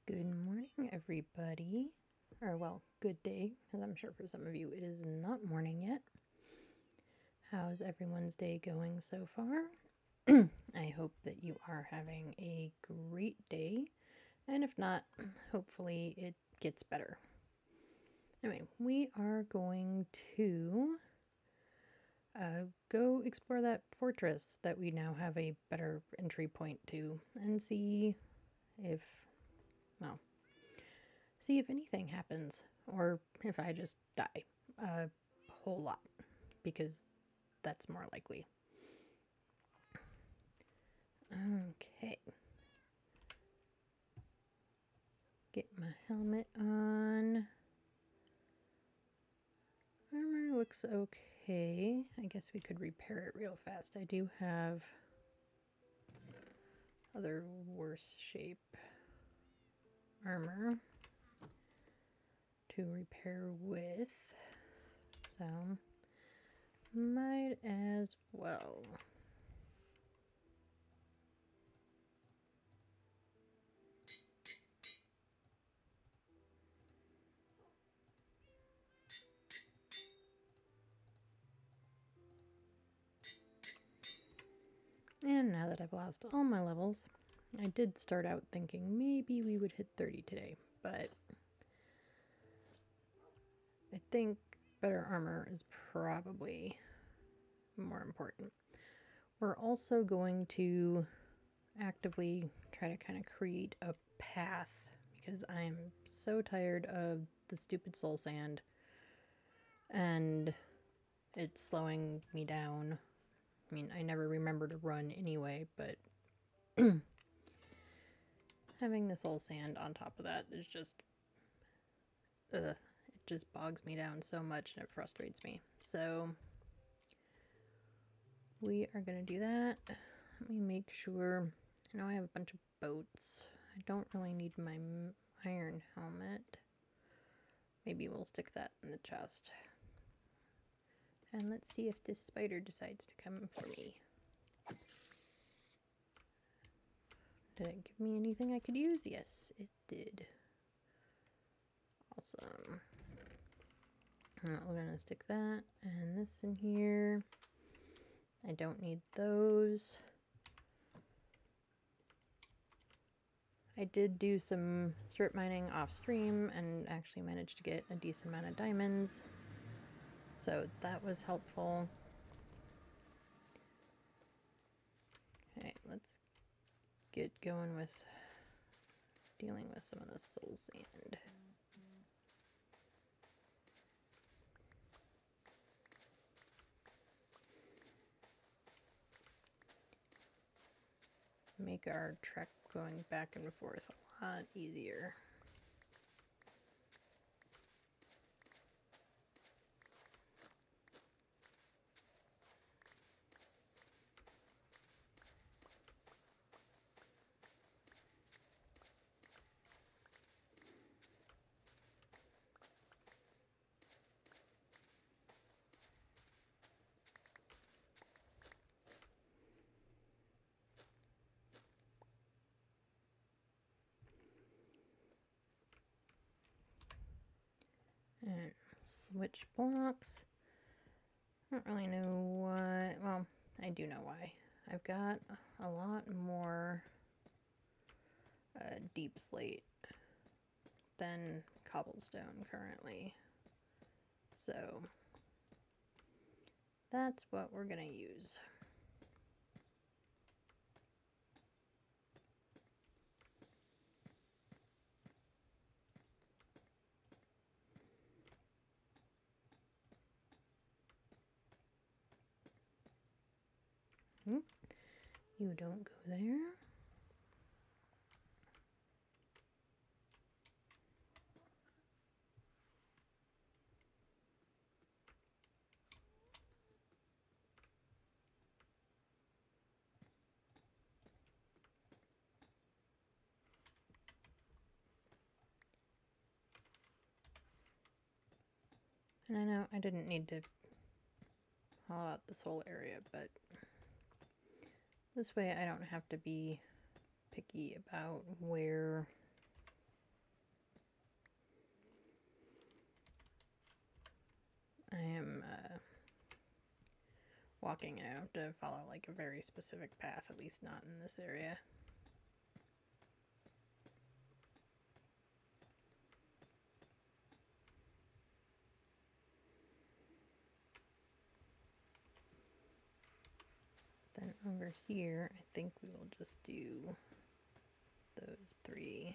Good morning, everybody. Or, well, good day, because I'm sure for some of you it is not morning yet. How's everyone's day going so far? I hope that you are having a great day, and if not, hopefully it gets better. Anyway, we are going to go explore that fortress that we now have a better entry point to and see if, well, see if anything happens or if I just die a whole lot, because that's more likely. Okay. Get my helmet on. Armor looks okay. I guess we could repair it real fast. I do have other worse shape armor to repair with, so might as well. And now that I've lost all my levels, I did start out thinking maybe we would hit 30 today, but I think better armor is probably more important. We're also going to actively try to kind of create a path, because I'm so tired of the stupid soul sand and it's slowing me down. I mean, I never remember to run anyway, but having the soul sand on top of that is just, it just bogs me down so much and it frustrates me. So we are going to do that. Let me make sure. I know I have a bunch of boats. I don't really need my iron helmet. Maybe we'll stick that in the chest. And let's see if this spider decides to come for me. Did it give me anything I could use? Yes, it did. Awesome. We're going to stick that and this in here. I don't need those. I did do some strip mining off stream and actually managed to get a decent amount of diamonds. So that was helpful. Okay, let's get going with dealing with some of the soul sand. Make our trek going back and forth a lot easier. And switch blocks. I don't really know why. Well, I do know why. I've got a lot more deep slate than cobblestone currently. So that's what we're going to use. You don't go there. And I know I didn't need to hollow out this whole area, but this way I don't have to be picky about where walking, I don't have to follow like a very specific path, at least not in this area. Then over here, I think we will just do those 3.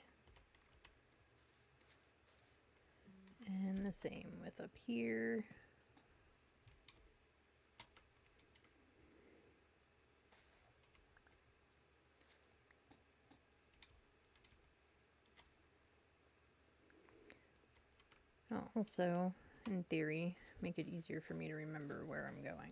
And the same with up here. I'll also, in theory, make it easier for me to remember where I'm going.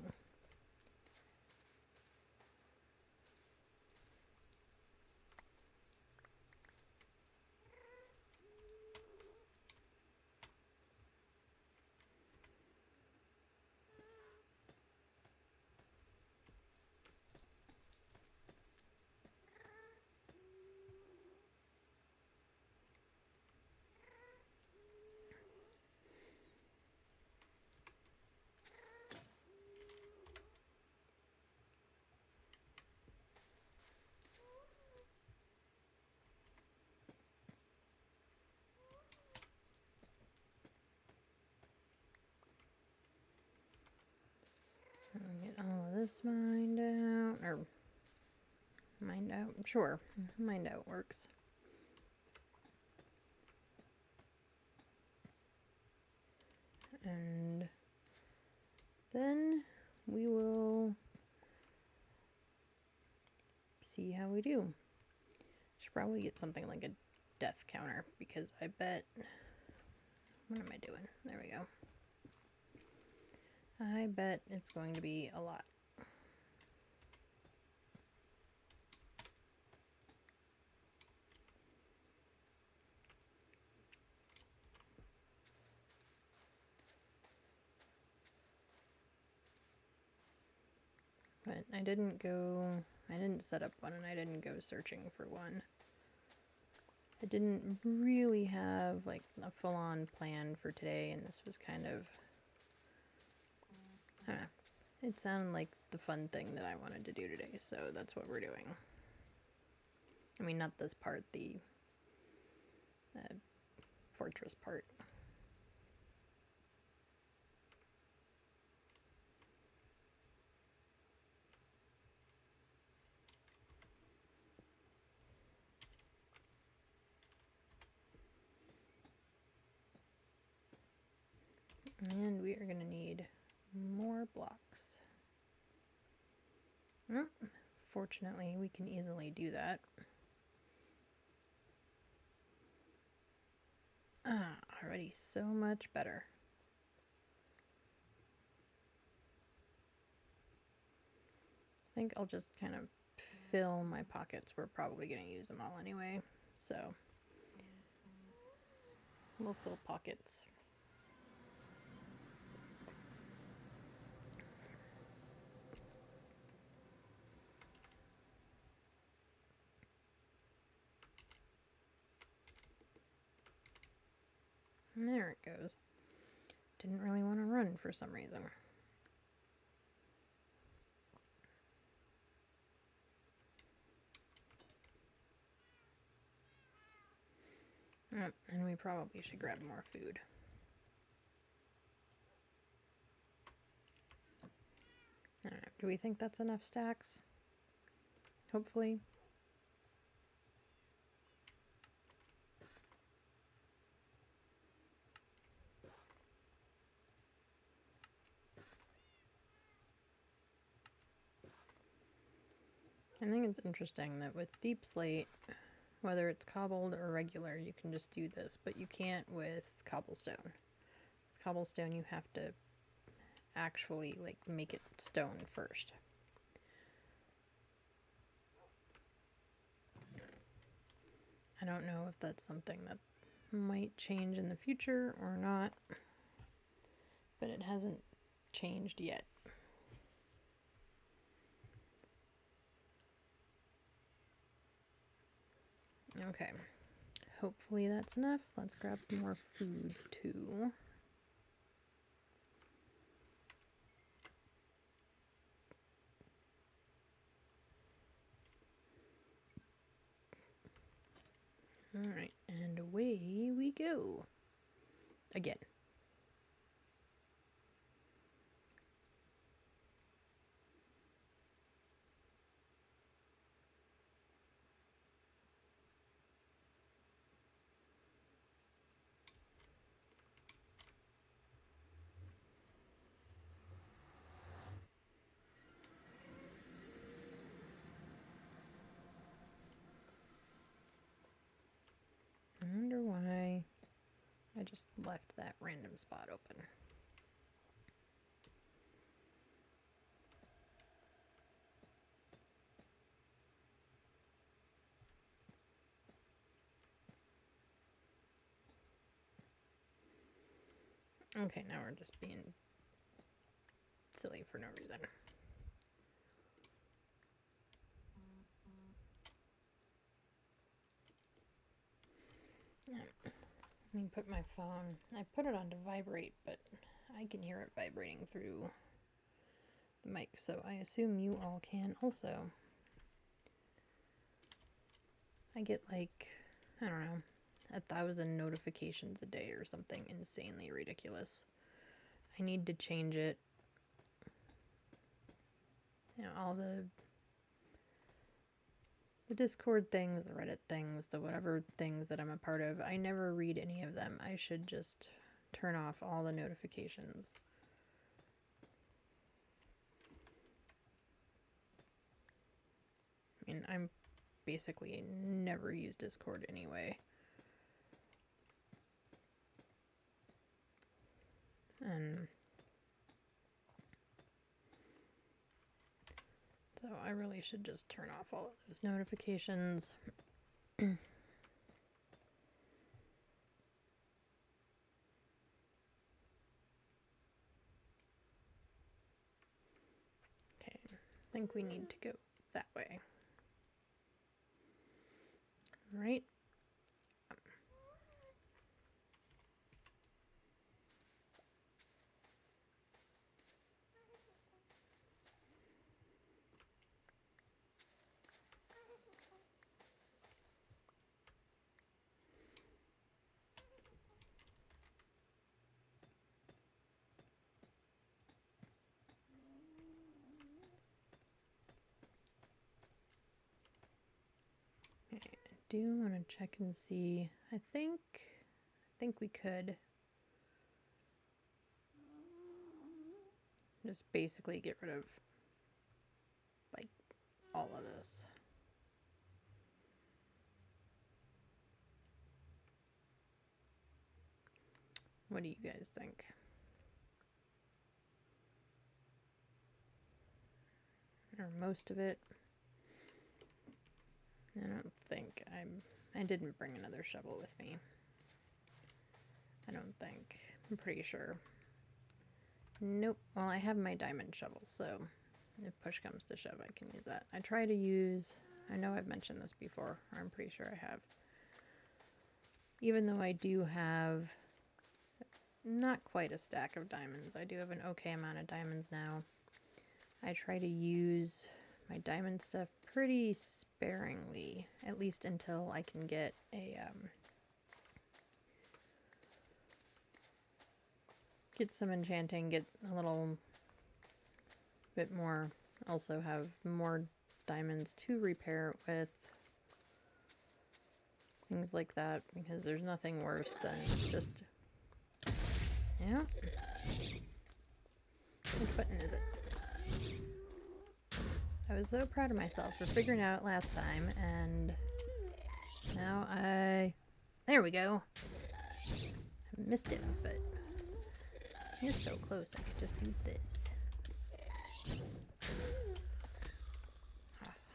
I'll get all of this mined out, or mined out, sure, mined out works. And then we will see how we do. Should probably get something like a death counter, because I bet, what am I doing? There we go. I bet it's going to be a lot. But I didn't set up one, and I didn't go searching for one. I didn't really have like a full-on plan for today, and this was kind of, I don't know, it sounded like the fun thing that I wanted to do today, so that's what we're doing. I mean, not this part, the fortress part. And we are going to need more blocks. Oh, fortunately, we can easily do that. Ah, already so much better. I think I'll just kind of fill my pockets. We're probably going to use them all anyway, so we'll fill pockets. And there it goes. Didn't really want to run for some reason. And we probably should grab more food. I don't know, do we think that's enough stacks? Hopefully. I think it's interesting that with deep slate, whether it's cobbled or regular, you can just do this, but you can't with cobblestone. With cobblestone, you have to actually like make it stone first. I don't know if that's something that might change in the future or not, but it hasn't changed yet. Okay, hopefully that's enough. Let's grab more food too. Alright, and away we go. Again. I wonder why I just left that random spot open. Okay, now we're just being silly for no reason. Let me put my phone, I put it on to vibrate, but I can hear it vibrating through the mic, so I assume you all can also. I get like, I don't know, 1,000 notifications a day or something insanely ridiculous. I need to change it. You know, all the Discord things, the Reddit things, the whatever things that I'm a part of, I never read any of them. I should just turn off all the notifications. I mean, I'm basically never use Discord anyway. And so I really should just turn off all of those notifications. Okay, I think we need to go that way. Right? Okay, I do want to check and see. I think we could just basically get rid of like all of this. What do you guys think? Or most of it? I don't think I didn't bring another shovel with me. I don't think. I'm pretty sure. Nope. Well, I have my diamond shovel, so if push comes to shove, I can use that. I try to use, I know I've mentioned this before, or I'm pretty sure I have. Even though I do have not quite a stack of diamonds, I do have an okay amount of diamonds now. I try to use my diamond stuff pretty sparingly, at least until I can get a, get some enchanting, get a little bit more, also have more diamonds to repair it with, things like that, because there's nothing worse than just, yeah, which button is it? I was so proud of myself for figuring out last time, and now there we go. I missed him, but you're so close, I could just do this.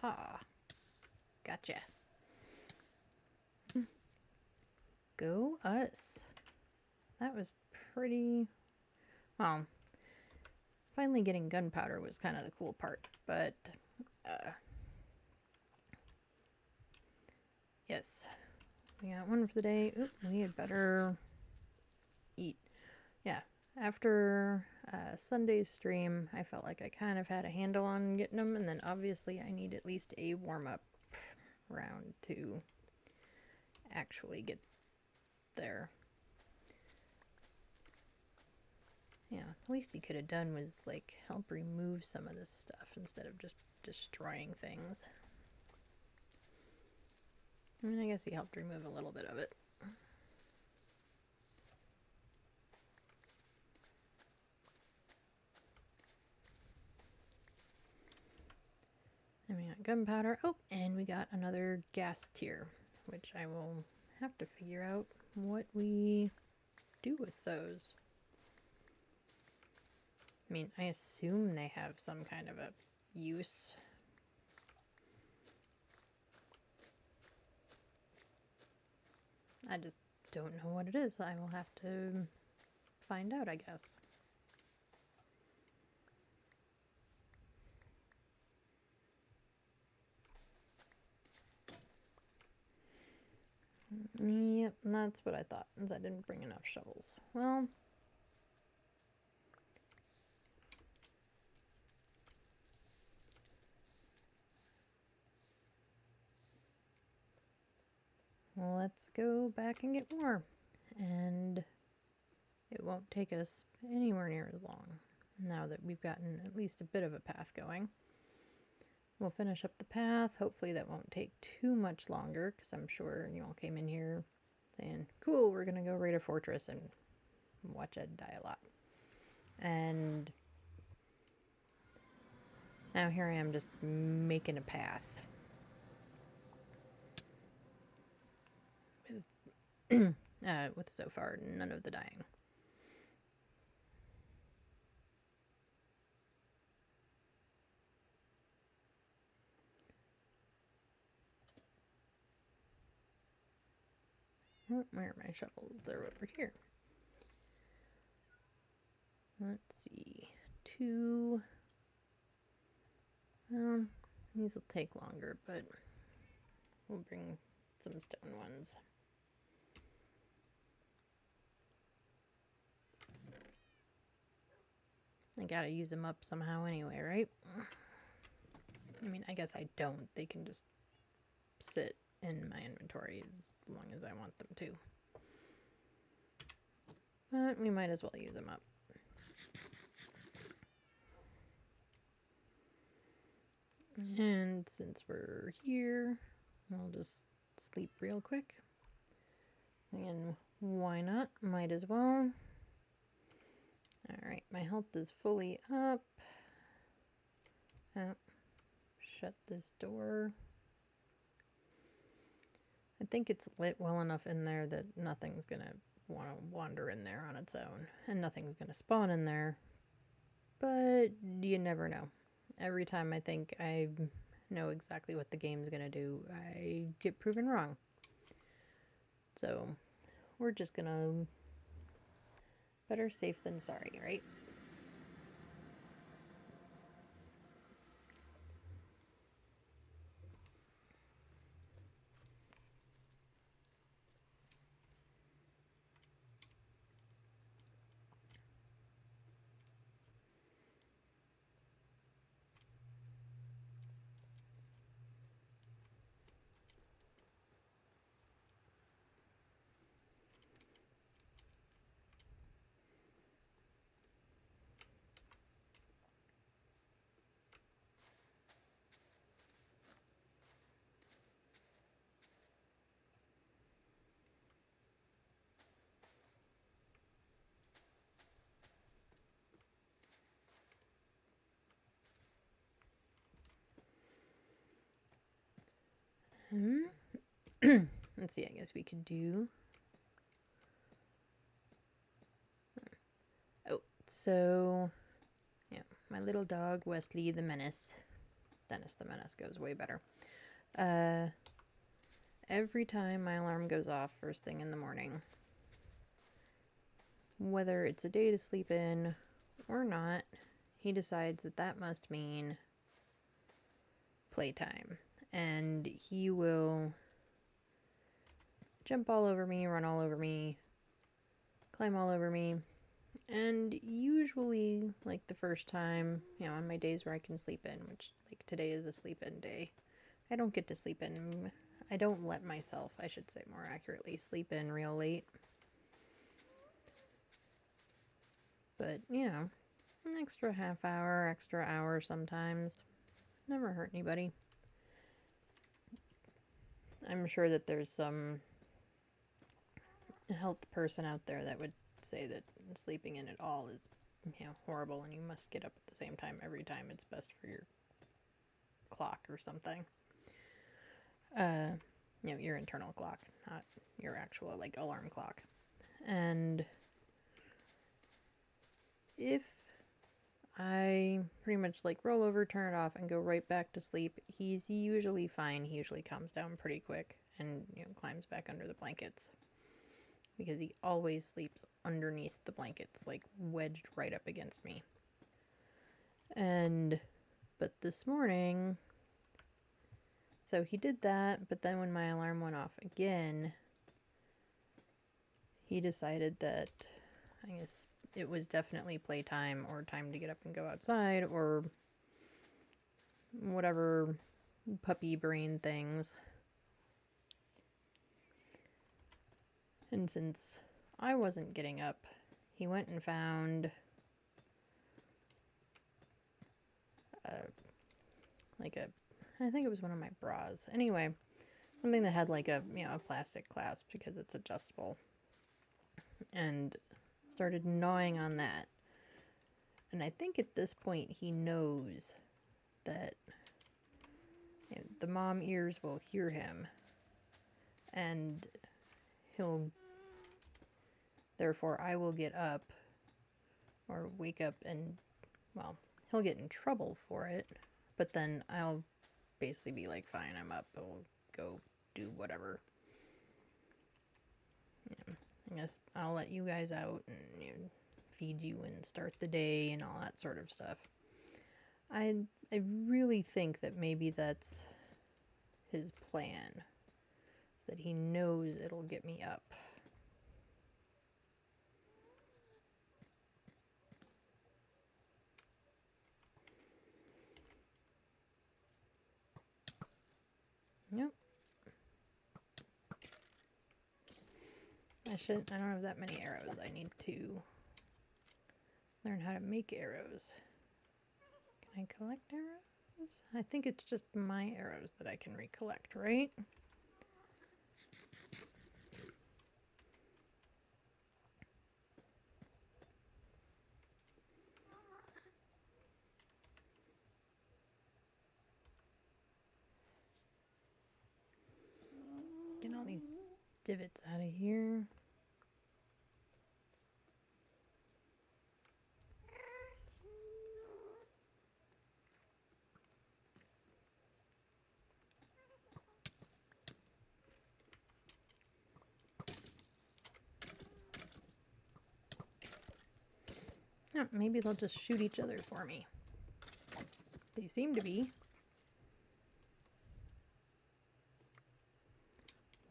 Aha. Gotcha. Go us. That was pretty... Well, finally getting gunpowder was kind of the cool part, but... yes. We got one for the day. Oop, we had better eat. Yeah, after Sunday's stream, I felt like I kind of had a handle on getting them, and then obviously I need at least a warm-up round to actually get there. Yeah, the least he could have done was, like, help remove some of this stuff instead of just destroying things. I mean, I guess he helped remove a little bit of it. And we got gunpowder. Oh, and we got another gas tier, which I will have to figure out what we do with those. I mean, I assume they have some kind of a use. I just don't know what it is. I will have to find out, I guess. Yep, that's what I thought, is I didn't bring enough shovels. Well, let's go back and get more. And it won't take us anywhere near as long now that we've gotten at least a bit of a path going. We'll finish up the path. Hopefully that won't take too much longer, because I'm sure you all came in here saying, cool, we're going to go raid a fortress and watch Ed die a lot. And now here I am just making a path. With so far none of the dying. Where are my shovels? They're over here. Let's see. 2. These will take longer, but we'll bring some stone ones. I gotta use them up somehow anyway, right? I mean, I guess I don't. They can just sit in my inventory as long as I want them to. But we might as well use them up. And since we're here, I'll just sleep real quick. And why not? Might as well. Alright, my health is fully up. Oh, shut this door. I think it's lit well enough in there that nothing's gonna want to wander in there on its own. And nothing's gonna spawn in there. But you never know. Every time I think I know exactly what the game's gonna do, I get proven wrong. So, we're just gonna... better safe than sorry, right? Let's see, I guess we could do... Oh, so... yeah, my little dog, Wesley the Menace. Dennis the Menace goes way better. Every time my alarm goes off first thing in the morning, whether it's a day to sleep in or not, he decides that that must mean playtime. And he will jump all over me, run all over me, climb all over me. And usually, like the first time, you know, on my days where I can sleep in, which like today is a sleep in day, I don't get to sleep in I don't let myself, I should say more accurately, sleep in real late. But, you know, an extra half hour, extra hour sometimes. Never hurt anybody. I'm sure that there's some health person out there that would say that sleeping in at all is, you know, horrible and you must get up at the same time every time. It's best for your clock or something. You know, your internal clock, not your actual, like, alarm clock. And if I pretty much, like, roll over, turn it off, and go right back to sleep, he's usually fine. He usually calms down pretty quick and, you know, climbs back under the blankets. Because he always sleeps underneath the blankets, like, wedged right up against me. But this morning, so he did that, but then when my alarm went off again, he decided that, I guess, it was definitely playtime or time to get up and go outside or whatever puppy brain things. And since I wasn't getting up, he went and found I think it was one of my bras. Anyway, something that had like a, you know, a plastic clasp because it's adjustable. And started gnawing on that. And I think at this point he knows that, you know, the mom ears will hear him. And therefore I will get up or wake up and, well, he'll get in trouble for it. But then I'll basically be like, fine, I'm up. I'll go do whatever. Yeah, I guess I'll let you guys out and, you know, feed you and start the day and all that sort of stuff. I really think that maybe that's his plan, is that he knows it'll get me up. Yep. I don't have that many arrows. I need to learn how to make arrows. Can I collect arrows? I think it's just my arrows that I can recollect, right? Get all these divots out of here. Oh, maybe they'll just shoot each other for me. They seem to be.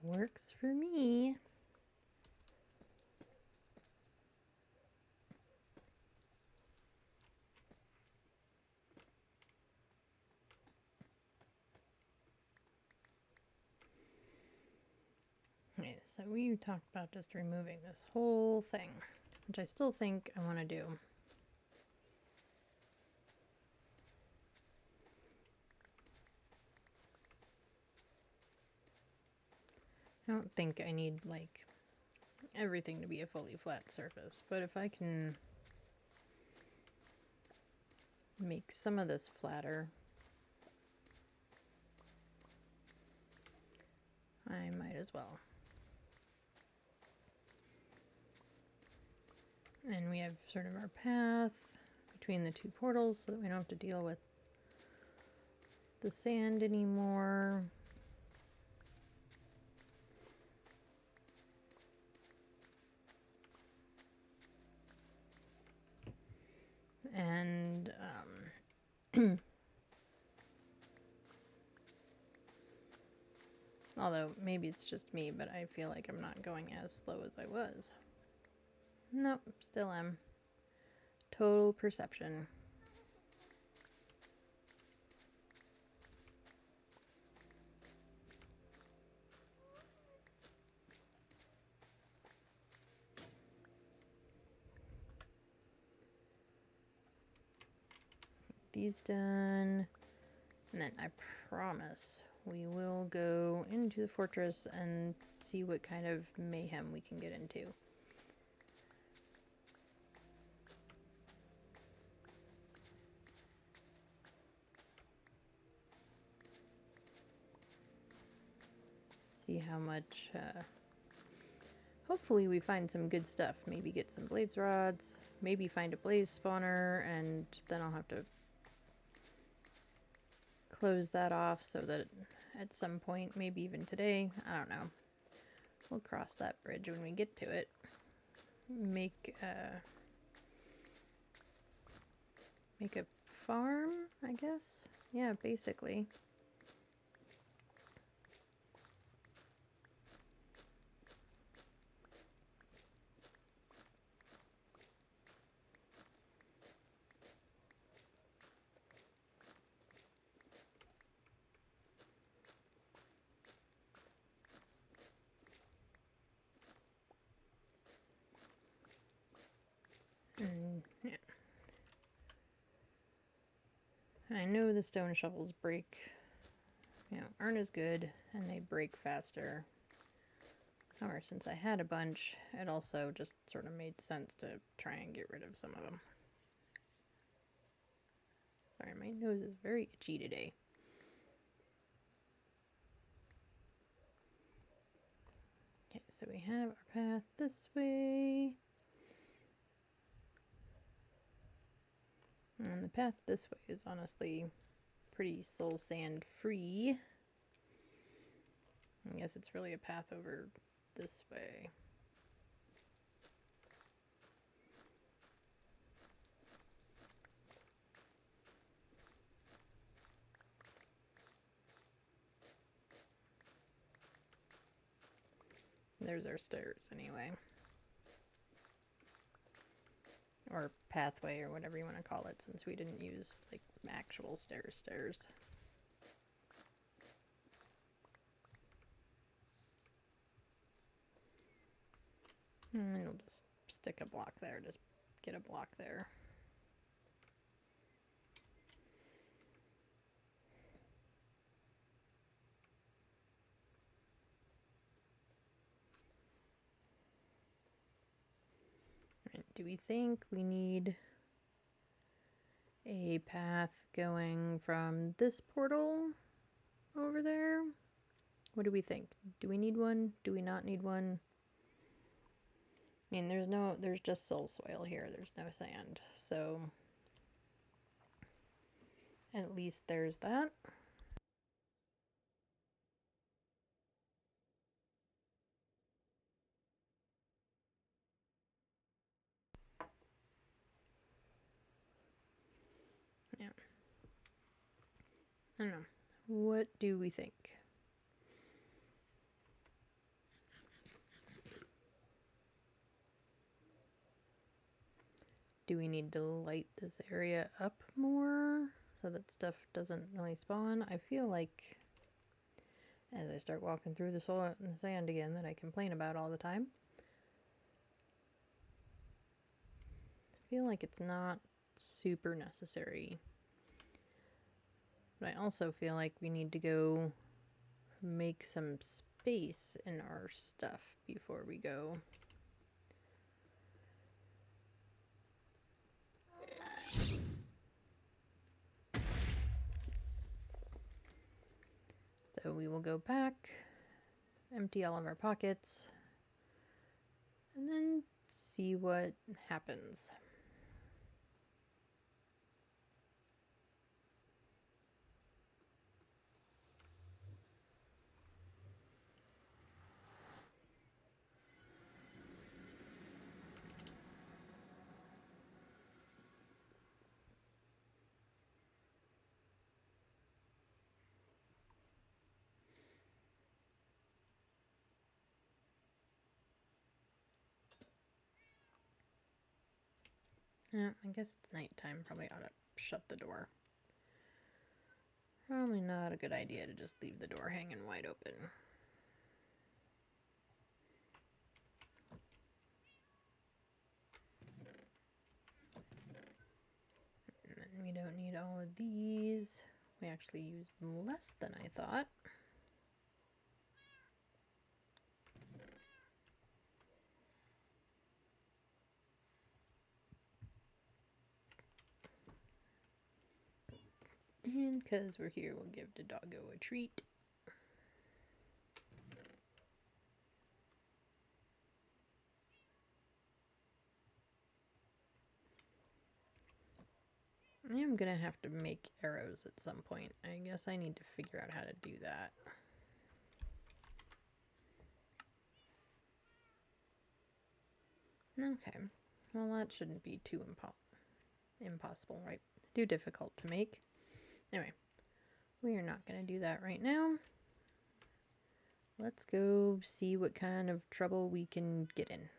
Works for me. Okay, so we talked about just removing this whole thing, which I still think I want to do. I don't think I need, like, everything to be a fully flat surface, but if I can make some of this flatter, I might as well. And we have sort of our path between the two portals so that we don't have to deal with the sand anymore. And although maybe it's just me, but I feel like I'm not going as slow as I was. Nope, still am. Total perception. these done. And then I promise we will go into the fortress and see what kind of mayhem we can get into. See how much, hopefully we find some good stuff. Maybe get some blaze rods, maybe find a blaze spawner, and then I'll have to close that off so that at some point, maybe even today, I don't know. We'll cross that bridge when we get to it. Make a farm, I guess? Yeah, basically. And yeah. I know the stone shovels break, aren't as good, and they break faster. However, since I had a bunch, it also just sort of made sense to try and get rid of some of them. Sorry, my nose is very itchy today. Okay, so we have our path this way. And the path this way is honestly pretty soul sand free. I guess it's really a path over this way. There's our stairs anyway. Or pathway, or whatever you want to call it, since we didn't use, like, actual stairs. And we'll just stick a block there, just get a block there. Right, do we think we need a path going from this portal over there? What do we think? Do we need one? Do we not need one? I mean, there's just soul soil here. There's no sand. So at least there's that. Yeah. I don't know. What do we think? Do we need to light this area up more so that stuff doesn't really spawn? I feel like as I start walking through the soil and the sand again that I complain about all the time, I feel like it's not super necessary. But I also feel like we need to go make some space in our stuff before we go. So we will go back, empty all of our pockets, and then see what happens. Yeah, I guess it's nighttime. Probably ought to shut the door. Probably not a good idea to just leave the door hanging wide open. And then we don't don't need all of these. We actually used less than I thought. And because we're here, we'll give the doggo a treat. I am gonna have to make arrows at some point. I guess I need to figure out how to do that. Okay, well that shouldn't be too impossible, right? Too difficult to make. Anyway, we are not gonna do that right now. Let's go see what kind of trouble we can get in.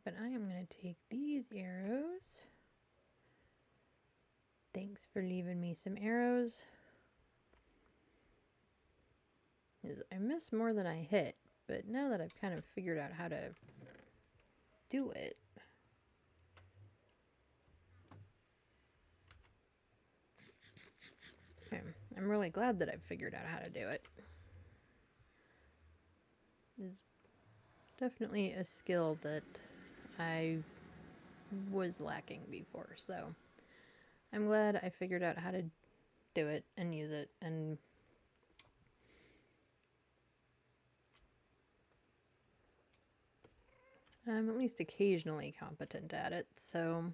But I am going to take these arrows. Thanks for leaving me some arrows. I miss more than I hit, but now that I've kind of figured out how to do it, I'm really glad that I've figured out how to do it. It's definitely a skill that I was lacking before, so I'm glad I figured out how to do it and use it, and I'm at least occasionally competent at it, so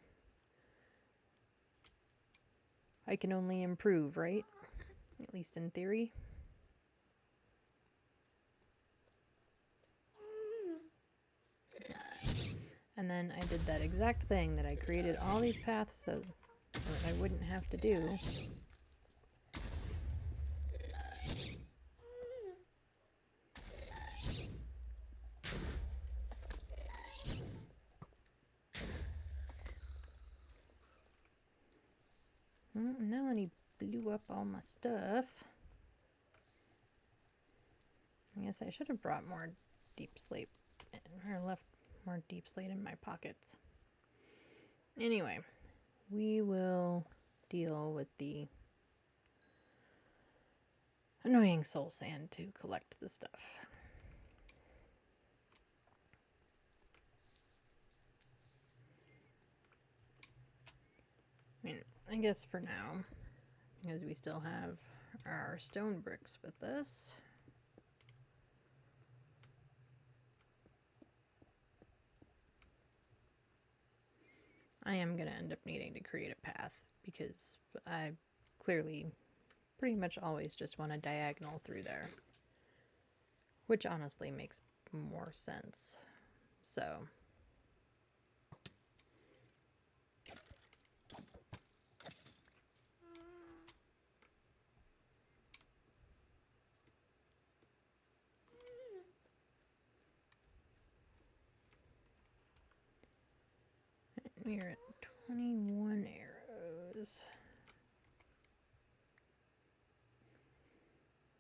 I can only improve, right? At least in theory. And then I did that exact thing that I created all these paths so that I wouldn't have to do. Now that he blew up all my stuff, I guess I should have brought more deep slate, or left more deep slate in my pockets. Anyway, we will deal with the annoying soul sand to collect the stuff. I mean, I guess for now, because we still have our stone bricks with us, I am going to end up needing to create a path, because I clearly pretty much always just want to diagonal through there, which honestly makes more sense. So we are at 21 arrows.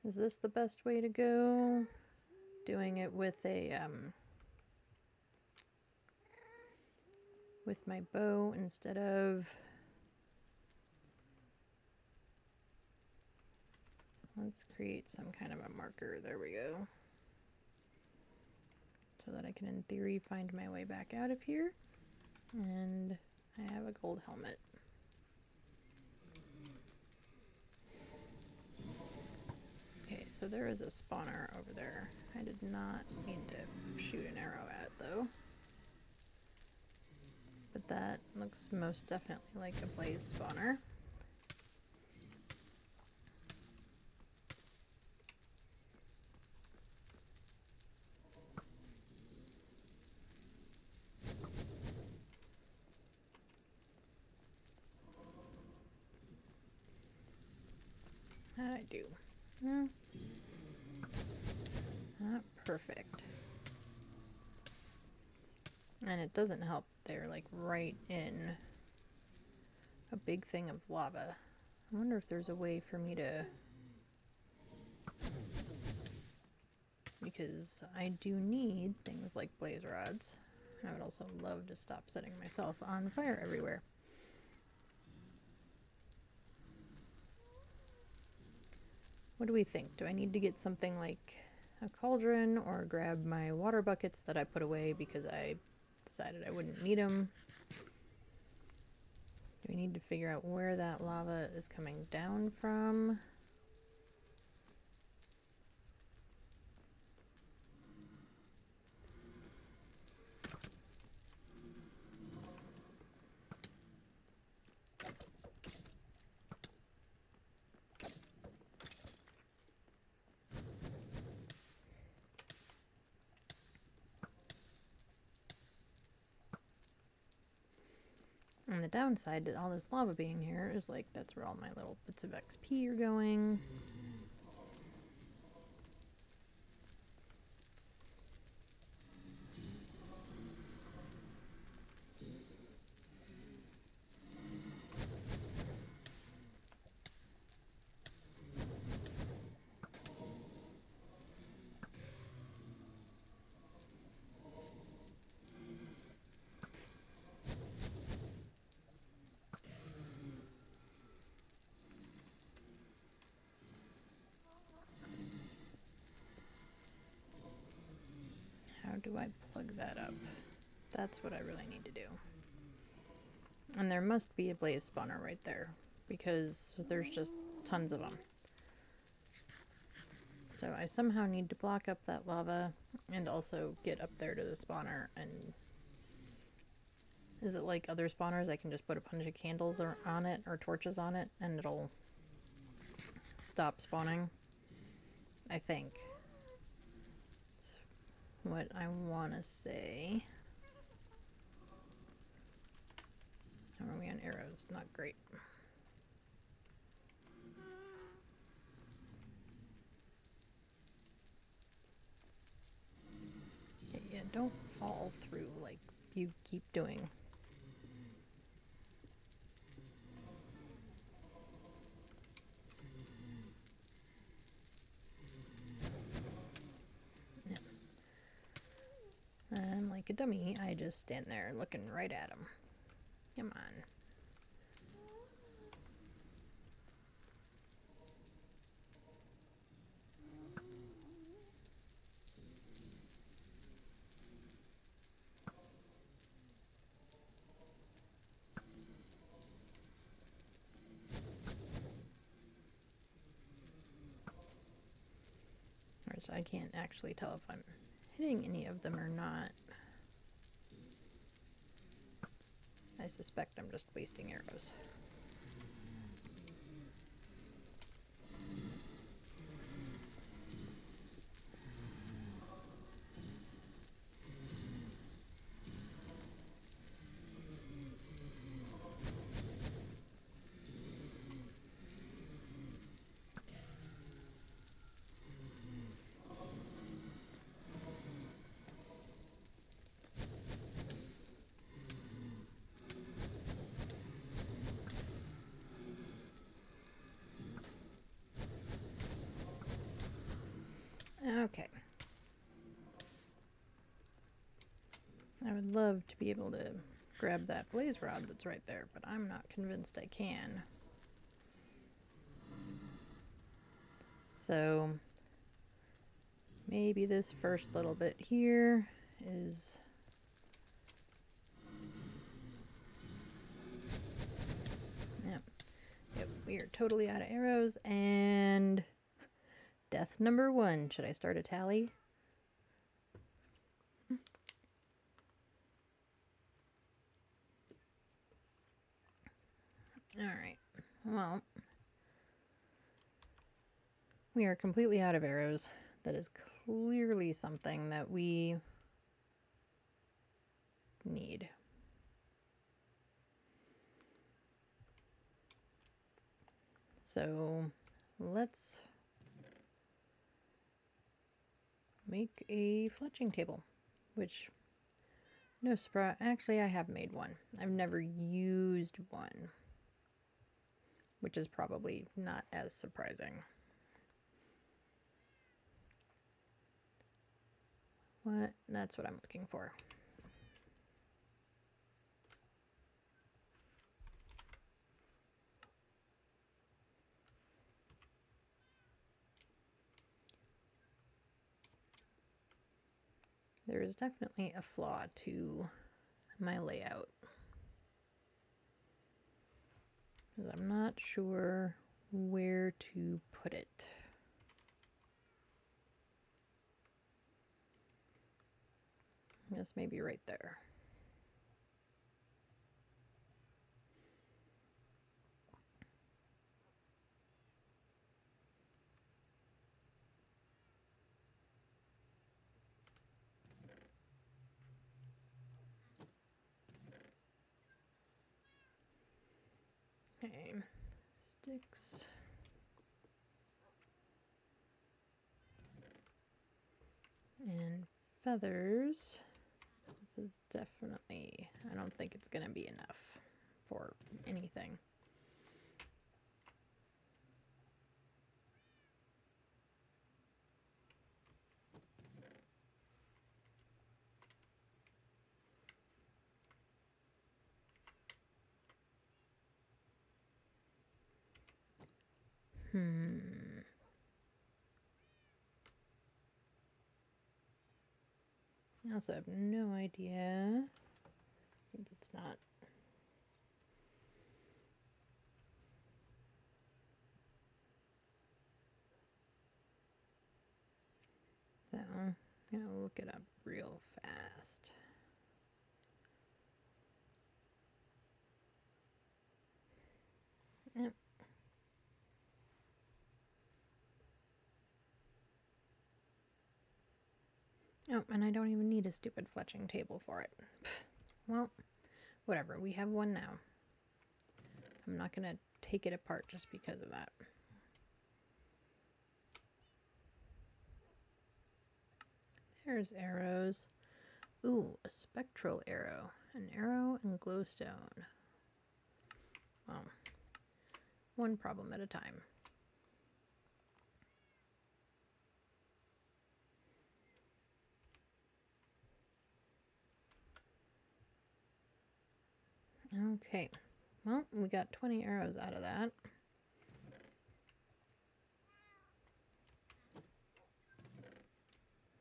Is this the best way to go? Doing it with a with my bow instead of, let's create some kind of a marker. There we go. So that I can, in theory, find my way back out of here. And I have a gold helmet. Okay, so there is a spawner over there. I did not need to shoot an arrow at, though. But that looks most definitely like a blaze spawner. How'd I do? No. And it doesn't help they're like right in a big thing of lava. I wonder if there's a way for me to... Because I do need things like blaze rods. I would also love to stop setting myself on fire everywhere. What do we think? Do I need to get something like a cauldron or grab my water buckets that I put away because I decided I wouldn't need them? Do we need to figure out where that lava is coming down from? And the downside to all this lava being here is like that's where all my little bits of XP are going. How do I plug that up? That's what I really need to do. And there must be a blaze spawner right there, because there's just tons of them. So I somehow need to block up that lava and also get up there to the spawner. And is it like other spawners? I can just put a bunch of candles on it or torches on it and it'll stop spawning. I think. That's what I want to say. How are we on arrows? Not great. Okay, yeah, don't fall through like you keep doing. Yeah. And like a dummy, I just stand there looking right at him. Come on. Whereas I can't actually tell if I'm hitting any of them or not. I suspect I'm just wasting arrows. Okay. I would love to be able to grab that blaze rod that's right there, but I'm not convinced I can. So maybe this first little bit here is... Yep, we are totally out of arrows, and death number 1. Should I start a tally? Alright, well, we are completely out of arrows. That is clearly something that we need. So let's make a fletching table, which No surprise. Actually, I have made one. I've never used one, which is probably not as surprising. What? That's what I'm looking for. There is definitely a flaw to my layout. I'm not sure where to put it. I guess maybe right there. Okay, sticks. And feathers. This is definitely, I don't think it's going to be enough for anything. I also have no idea, since it's not. So, I'm going to look it up real fast. Yep. Oh, and I don't even need a stupid fletching table for it. Well, whatever. We have one now. I'm not going to take it apart just because of that. There's arrows. Ooh, a spectral arrow. An arrow and glowstone. Well, one problem at a time. Okay. Well, we got 20 arrows out of that.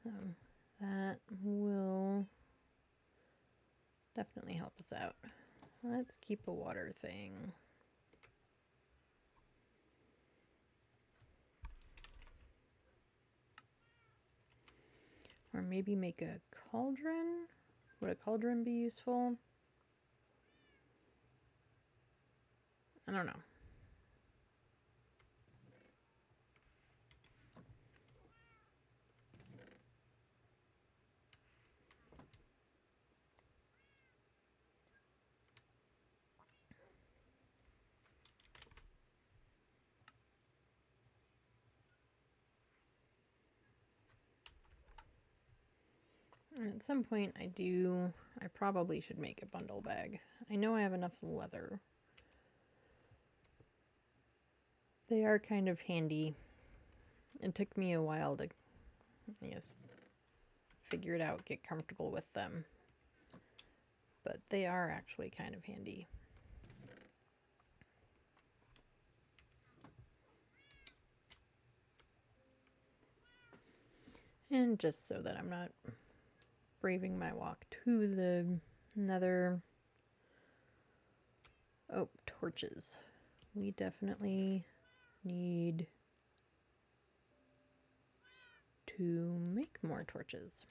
So that will definitely help us out. Let's keep a water thing. Or maybe make a cauldron? Would a cauldron be useful? I don't know. And at some point I probably should make a bundle bag. I know I have enough leather. They are kind of handy. It took me a while to, I guess, figure it out, get comfortable with them. But they are actually kind of handy. And just so that I'm not braving my walk to the Nether. Oh, torches. We definitely need to make more torches.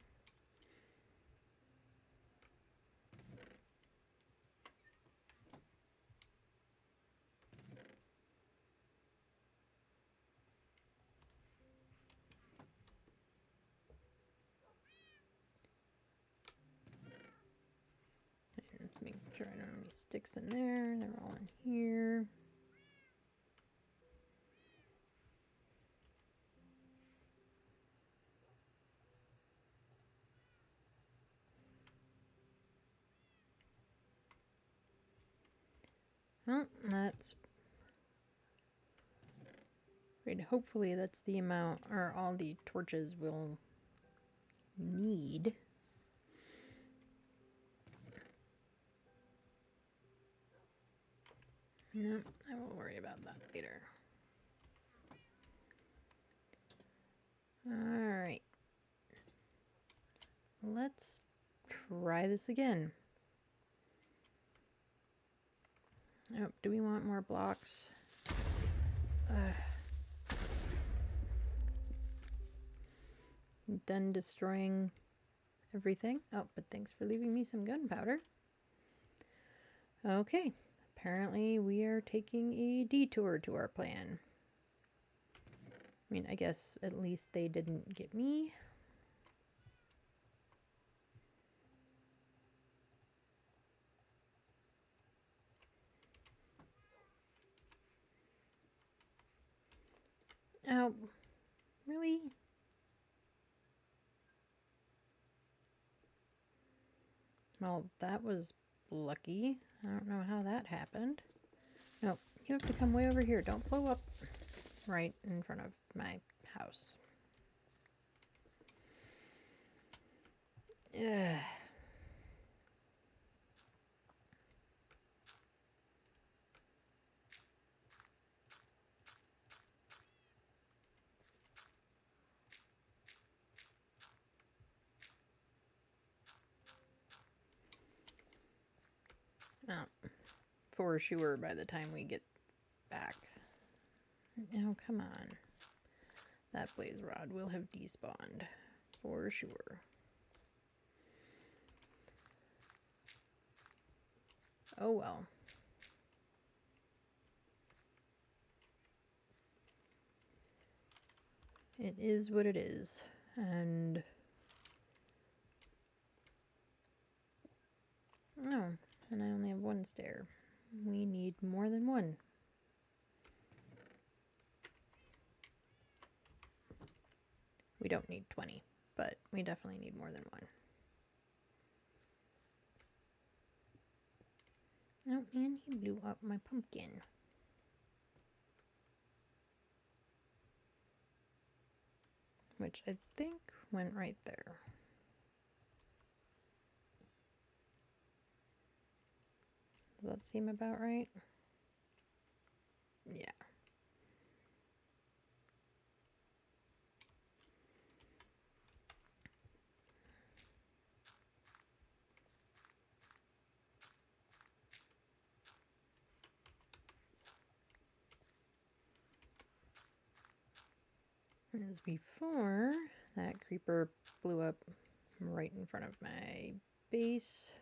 And make sure I don't have any sticks in there. They're all in here. Well, that's... Right, hopefully that's the amount, or all the torches we'll need. No, I will worry about that later. Alright. Let's try this again. Oh, do we want more blocks? Done destroying everything. Oh, but thanks for leaving me some gunpowder. Okay, apparently we are taking a detour to our plan. I mean, I guess at least they didn't get me. Oh, really? Well, that was lucky. I don't know how that happened. No, you have to come way over here. Don't blow up right in front of my house. Ugh. Well, for sure by the time we get back. Oh, come on. That blaze rod will have despawned. For sure. Oh well. It is what it is. And... oh, and I only have one stair. We need more than one. We don't need 20, but we definitely need more than one. Oh, and he blew up my pumpkin. Which I think went right there. Does that seem about right? Yeah. As before, that creeper blew up right in front of my base.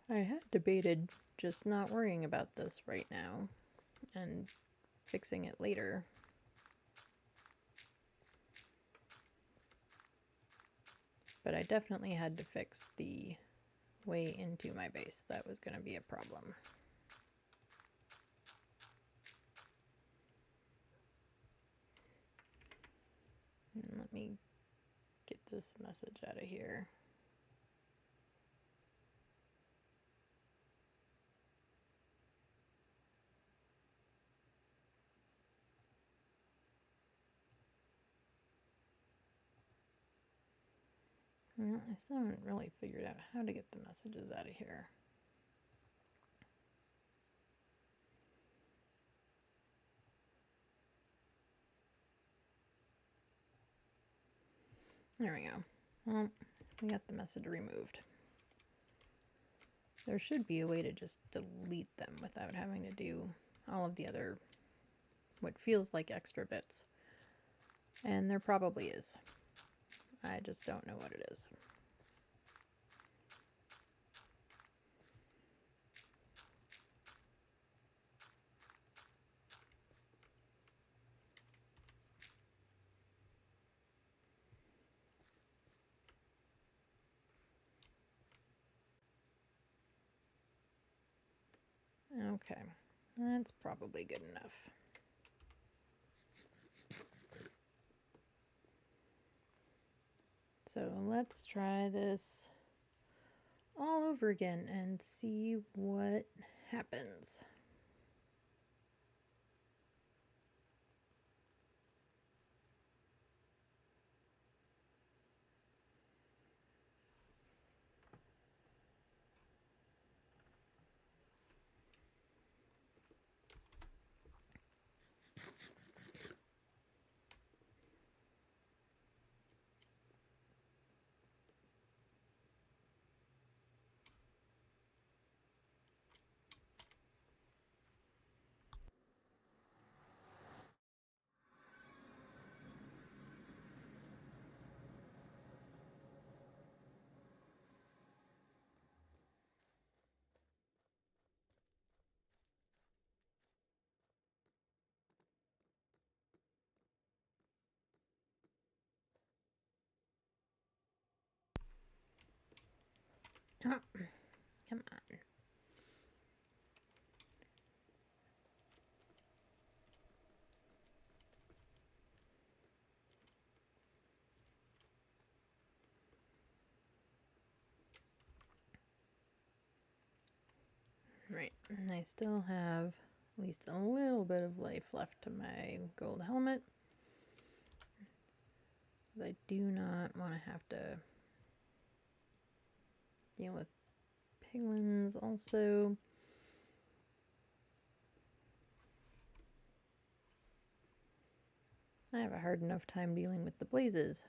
I had debated just not worrying about this right now and fixing it later. But I definitely had to fix the way into my base. That was going to be a problem. And let me get this message out of here. Well, I still haven't really figured out how to get the messages out of here. There we go. Well, we got the message removed. There should be a way to just delete them without having to do all of the other, what feels like extra bits. And there probably is. I just don't know what it is. Okay, that's probably good enough. So let's try this all over again and see what happens. Oh, come on. Right, and I still have at least a little bit of life left to my gold helmet. I do not want to have to deal with piglins also. I have a hard enough time dealing with the blazes.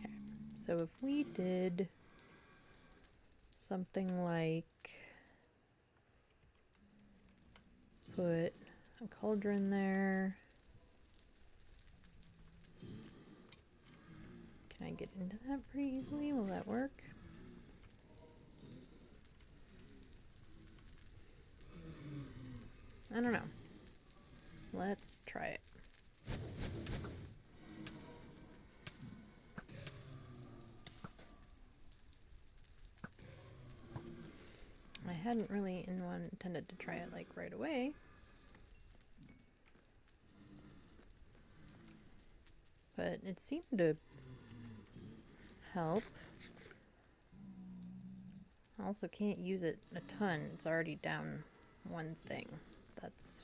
Okay, so if we did something like put a cauldron there. Can I get into that pretty easily? Will that work? I don't know. Let's try it. I hadn't really intended to try it like right away. But it seemed to help. I also can't use it a ton. It's already down one thing. That's...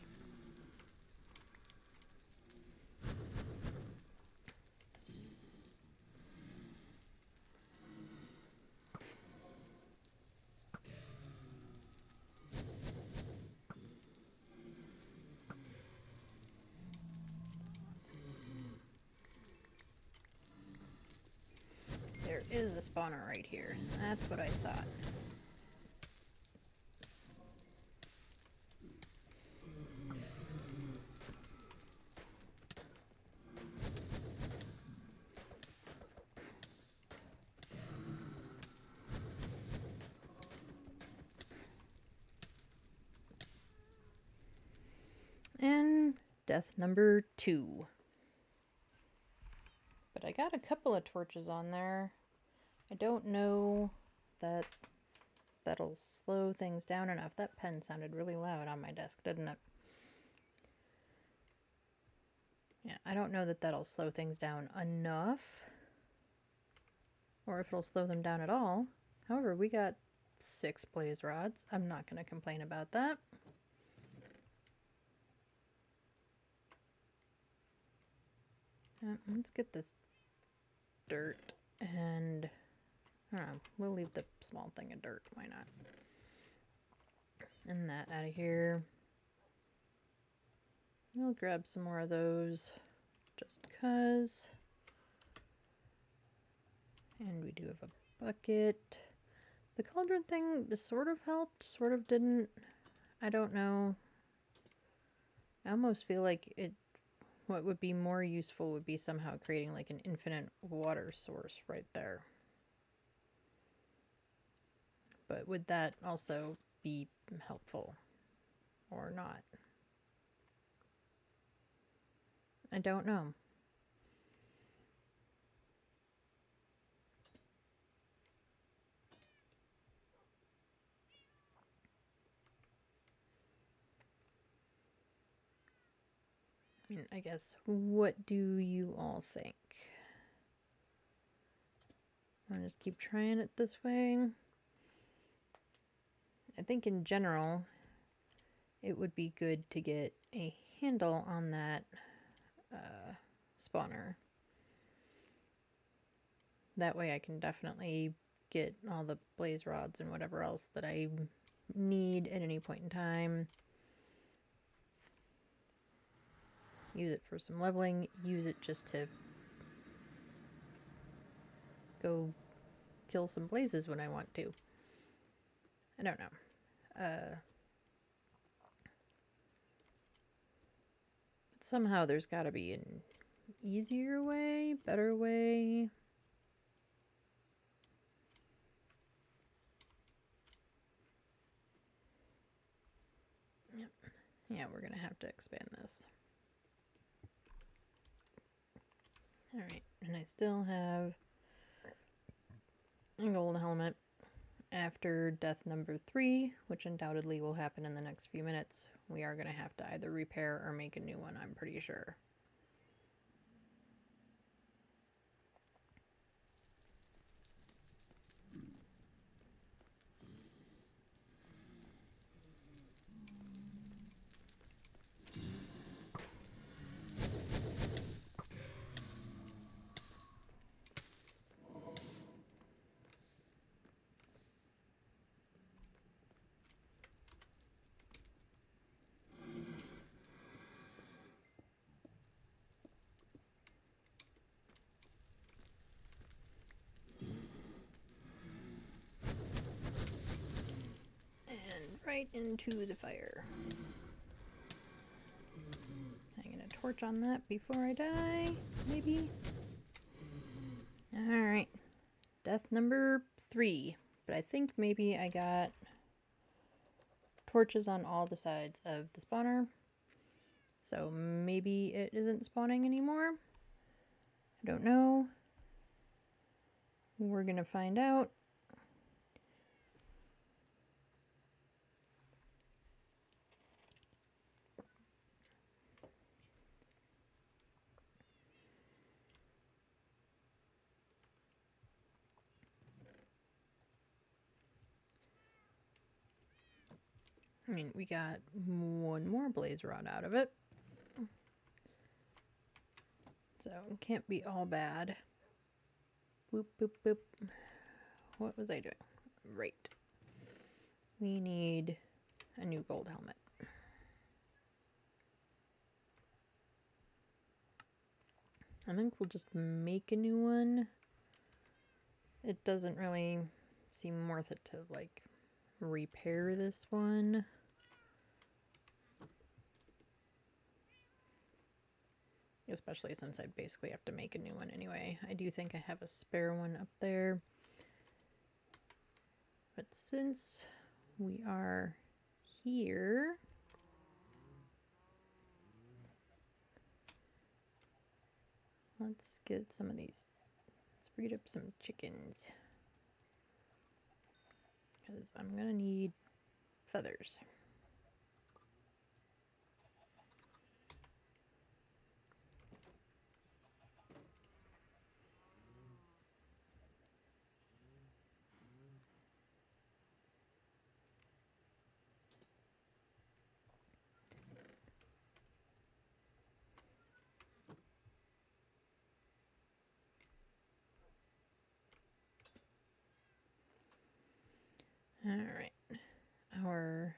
There is a spawner right here. That's what I thought. And death number 2. But I got a couple of torches on there. I don't know that that'll slow things down enough. That pen sounded really loud on my desk, didn't it? Yeah, I don't know that that'll slow things down enough, or if it'll slow them down at all. However, we got 6 blaze rods. I'm not going to complain about that. Let's get this dirt, and I don't know, we'll leave the small thing of dirt. Why not? And that out of here. We'll grab some more of those just because. And we do have a bucket. The cauldron thing sort of helped, sort of didn't. I don't know. I almost feel like what would be more useful would be somehow creating like an infinite water source right there. But would that also be helpful or not? I don't know. mean, I guess, what do you all think? I'll just keep trying it this way. I think in general, it would be good to get a handle on that spawner. That way I can definitely get all the blaze rods and whatever else that I need at any point in time. Use it for some leveling, use it just to go kill some blazes when I want to. I don't know. But somehow there's got to be an easier way, better way. Yep. Yeah, we're going to have to expand this. Alright, and I still have a gold helmet after death number 3, which undoubtedly will happen in the next few minutes. We are going to have to either repair or make a new one, I'm pretty sure. And right into the fire. Hanging a torch on that before I die, maybe? Alright, death number 3. But I think maybe I got torches on all the sides of the spawner. So maybe it isn't spawning anymore. I don't know. We're gonna find out. I mean, we got one more blaze rod out of it. So, can't be all bad. Boop, boop, boop. What was I doing? Right. We need a new gold helmet. I think we'll just make a new one. It doesn't really seem worth it to, like, repair this one. Especially since I'd basically have to make a new one anyway. I do think I have a spare one up there. But since we are here, let's get some of these. Let's breed up some chickens. Because I'm going to need feathers. Alright. Our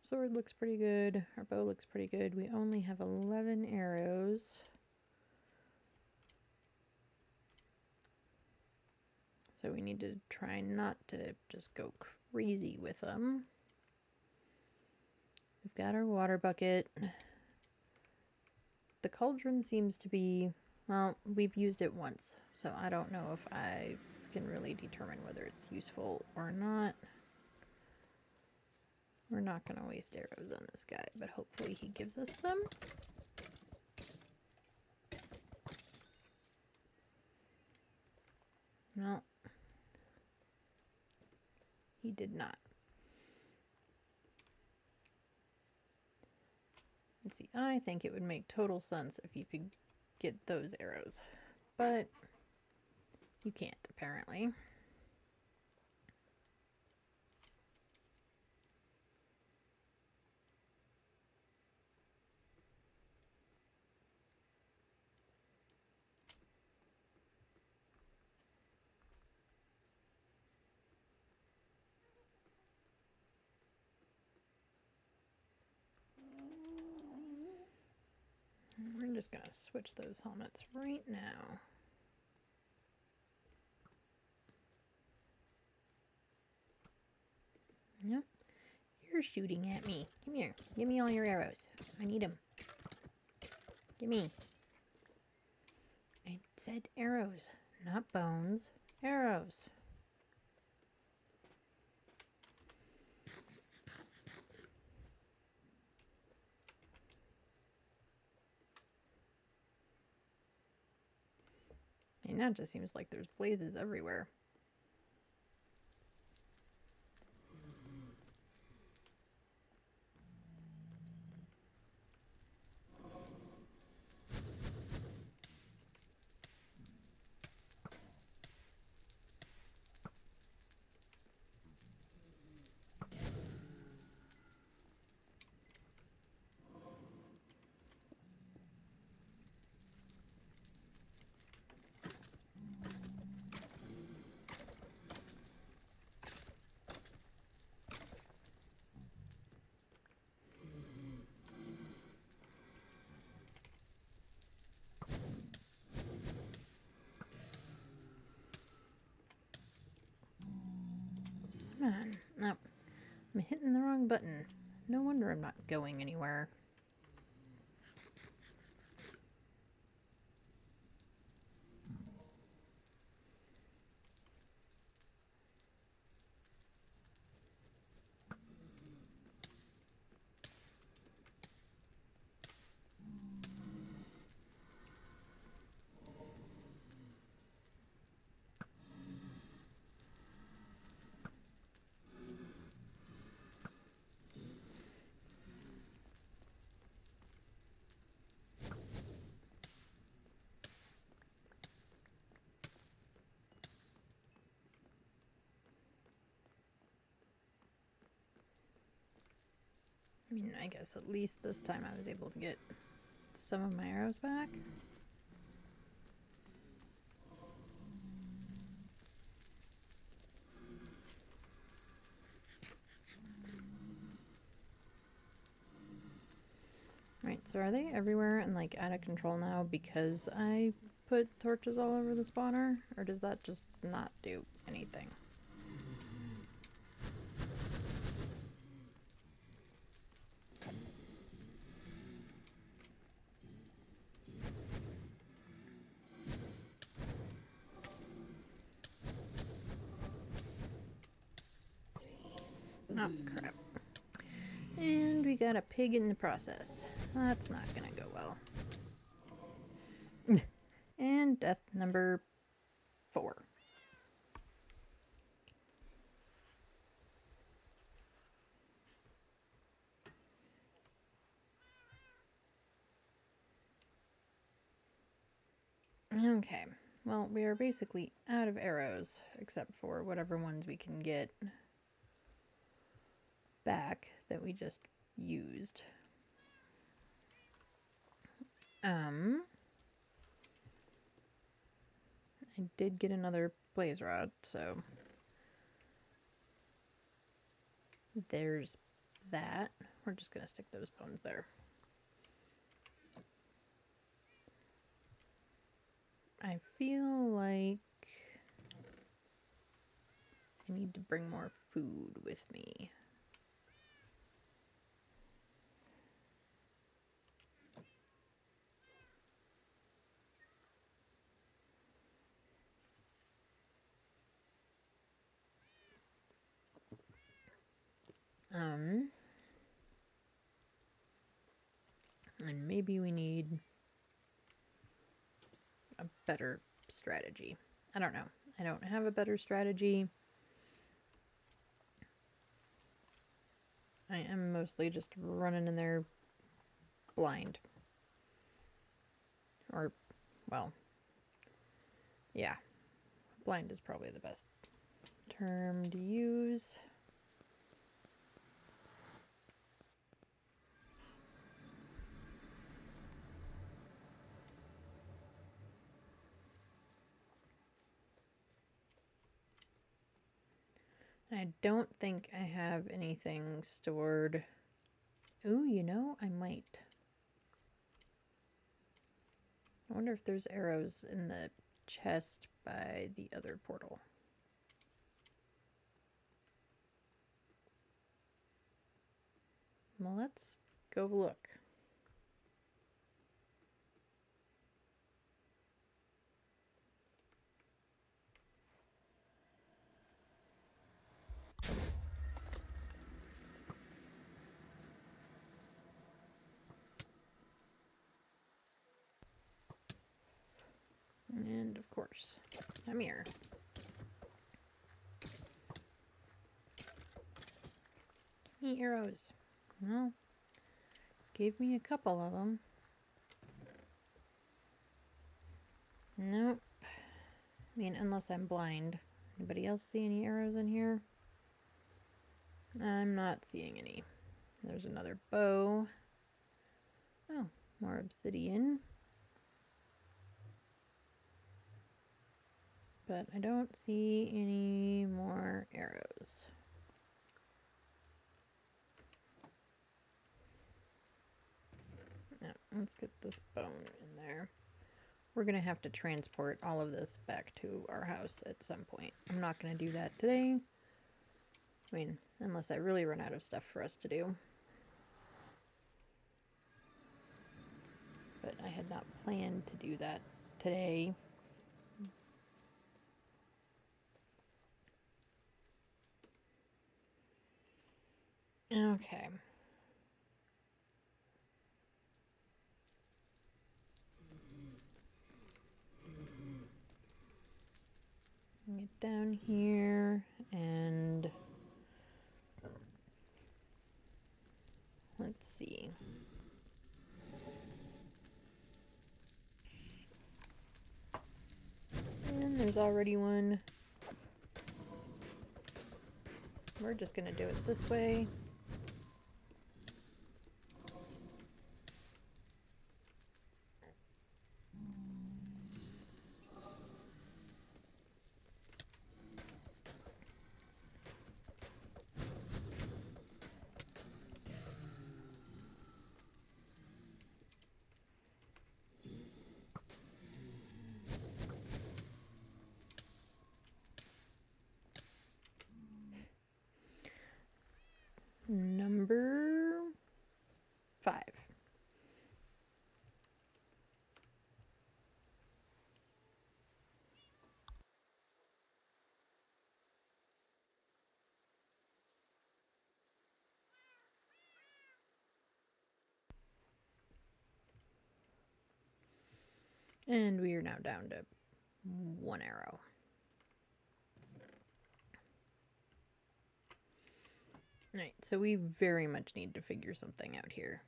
sword looks pretty good. Our bow looks pretty good. We only have 11 arrows. So we need to try not to just go crazy with them. We've got our water bucket. The cauldron seems to be, well, we've used it once, so I don't know if I can really determine whether it's useful or not. We're not going to waste arrows on this guy, but hopefully he gives us some. No. He did not. Let's see, I think it would make total sense if you could get those arrows, but you can't, apparently. We're just gonna switch those helmets right now. Yep. You're shooting at me. Come here. Give me all your arrows. I need them. Give me. I said arrows, not bones. Arrows. And now it just seems like there's blazes everywhere. Come on. No. I'm hitting the wrong button. No wonder I'm not going anywhere. I mean, I guess at least this time I was able to get some of my arrows back. Right, so are they everywhere and like out of control now because I put torches all over the spawner? Or does that just not do anything? Oh, crap. And we got a pig in the process. That's not gonna go well. And death number 4. Okay, well, we are basically out of arrows, except for whatever ones we can get back that we just used. I did get another blaze rod, so there's that. We're just gonna stick those bones there. I feel like I need to bring more food with me. And maybe we need a better strategy. I don't know. I don't have a better strategy. I am mostly just running in there blind. Or, well, yeah, blind is probably the best term to use. I don't think I have anything stored. Ooh, you know, I might. I wonder if there's arrows in the chest by the other portal. Well, let's go look. And of course, I'm here. Give me arrows. Well, gave me a couple of them. Nope. I mean, unless I'm blind. Anybody else see any arrows in here? I'm not seeing any. There's another bow. Oh, more obsidian. But I don't see any more arrows. Yeah, let's get this bone in there. We're going to have to transport all of this back to our house at some point. I'm not going to do that today. I mean, unless I really run out of stuff for us to do. But I had not planned to do that today. Okay. Get down here and let's see. And there's already one. We're just gonna do it this way. Number 5. And we are now down to 1 arrow. Alright, so we very much need to figure something out here.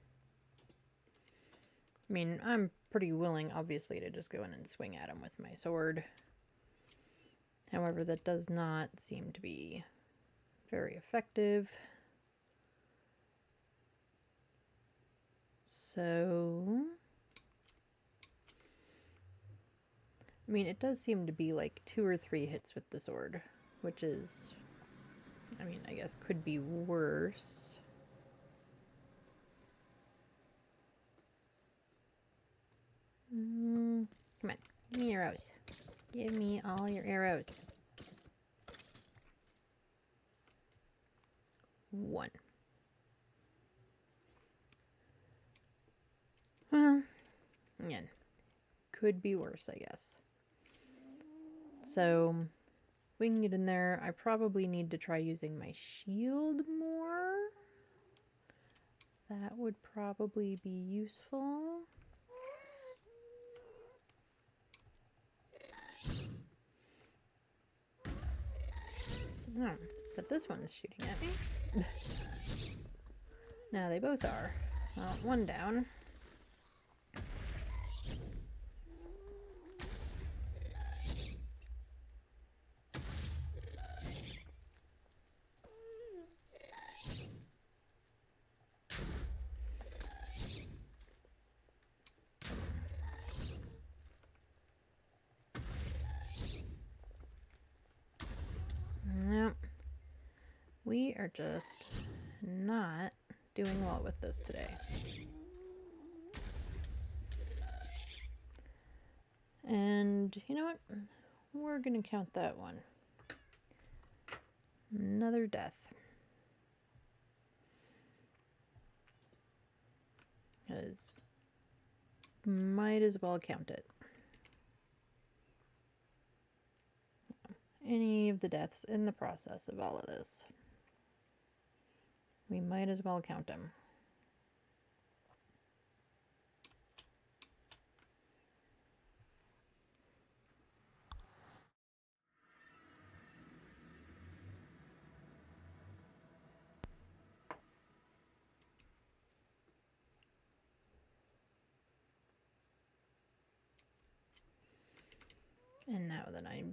I mean, I'm pretty willing, obviously, to just go in and swing at him with my sword. However, that does not seem to be very effective. So, I mean, it does seem to be like 2 or 3 hits with the sword, which is, I mean, I guess could be worse. Come on, give me arrows. Give me all your arrows. 1. Well, again, could be worse, I guess. So, we can get in there. I probably need to try using my shield more. That would probably be useful. Oh, but this one is shooting at me. Now they both are. Well, one down. No, we are just not doing well with this today. And you know what? We're gonna count that one. Another death. Because might as well count it. Any of the deaths in the process of all of this, we might as well count them. And now that I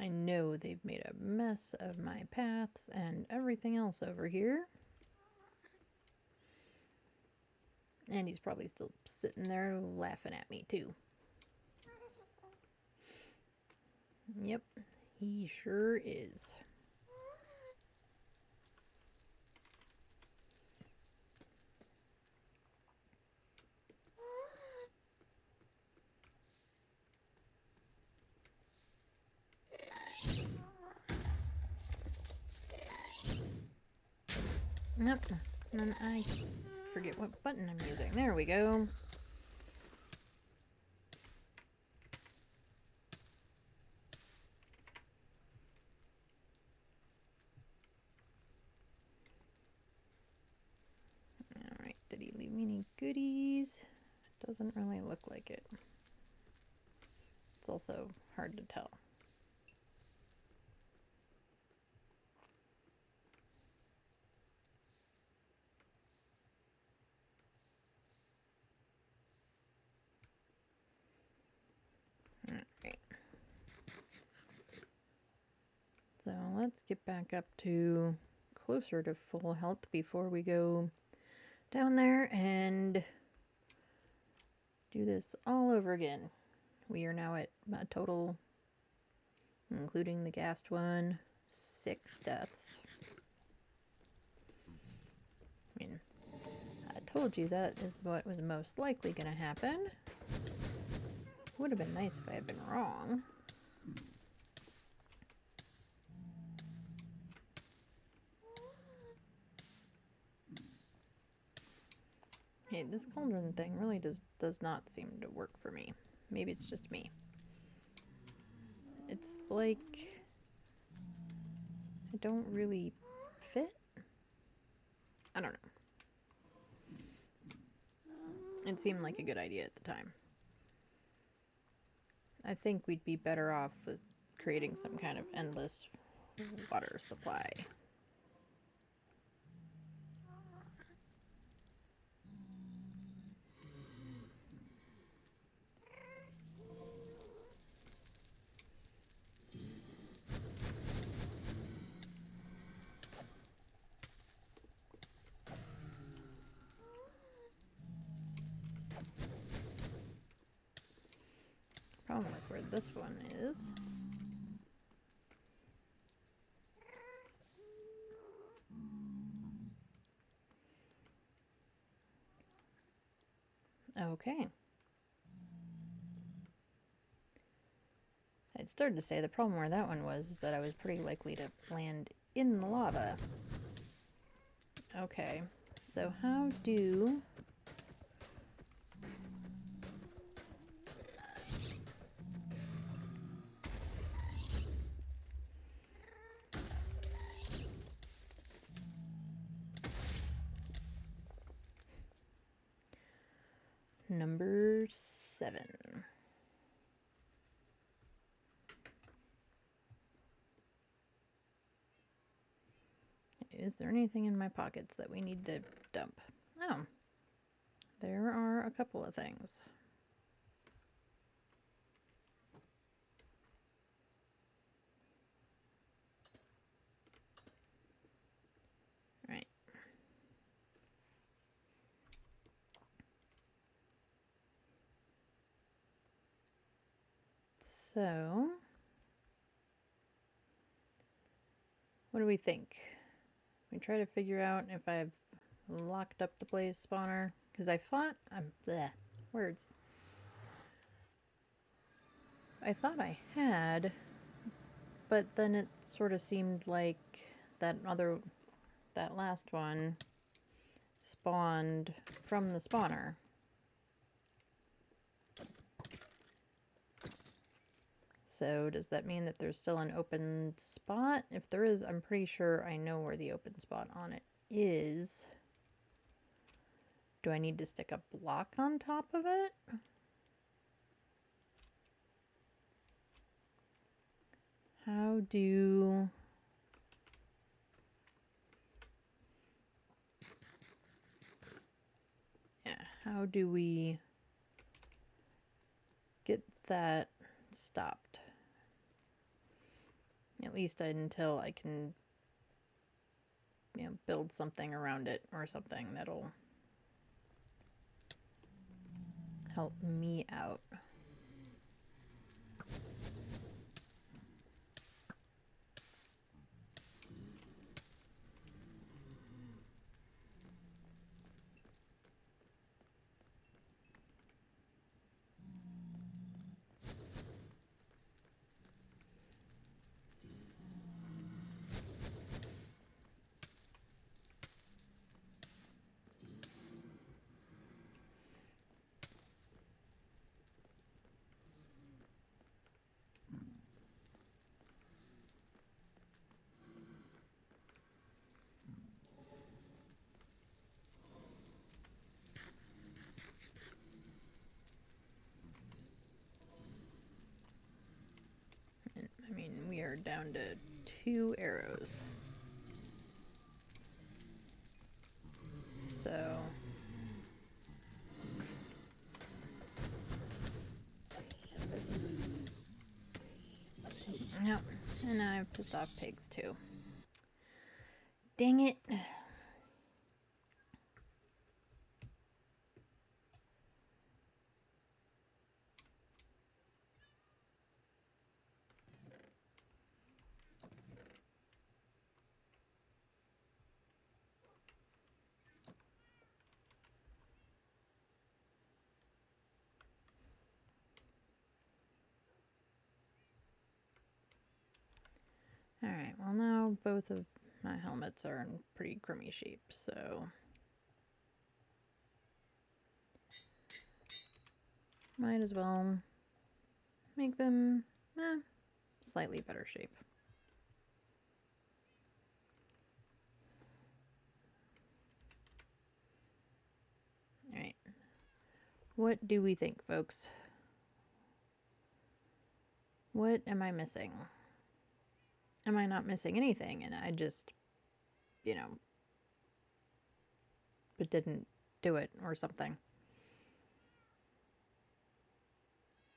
know they've made a mess of my paths and everything else over here. And he's probably still sitting there laughing at me too. Yep, he sure is. Yep, and then I forget what button I'm using. There we go. Alright, did he leave me any goodies? Doesn't really look like it. It's also hard to tell. Alright. So let's get back up to closer to full health before we go down there and do this all over again. We are now at a total, including the gassed one, 6 deaths. I mean, I told you that is what was most likely going to happen. Would have been nice if I had been wrong. Hey, this cauldron thing really does not seem to work for me. Maybe it's just me. It's like I don't really fit. I don't know. It seemed like a good idea at the time. I think we'd be better off with creating some kind of endless water supply. Problem with where this one is. Okay. I'd started to say the problem where that one was is that I was pretty likely to land in the lava. Okay, so how do... Number 7. Is there anything in my pockets that we need to dump? Oh, there are a couple of things. Right. So, What do we think? We try to figure out if I've locked up the blaze spawner, because I thought words. I thought I had, but then it sort of seemed like that last one spawned from the spawner. So does that mean that there's still an open spot? If there is, I'm pretty sure I know where the open spot on it is. Do I need to stick a block on top of it? How do... Yeah, how do we get that stopped? At least until I can, build something around it or something that'll help me out. I mean, we are down to 2 arrows. So... Yep, and I've pissed off pigs too. Dang it. Alright, well now both of my helmets are in pretty crummy shape, so... Might as well make them, slightly better shape. Alright. What do we think, folks? What am I missing? Am I not missing anything? And I just, but didn't do it or something.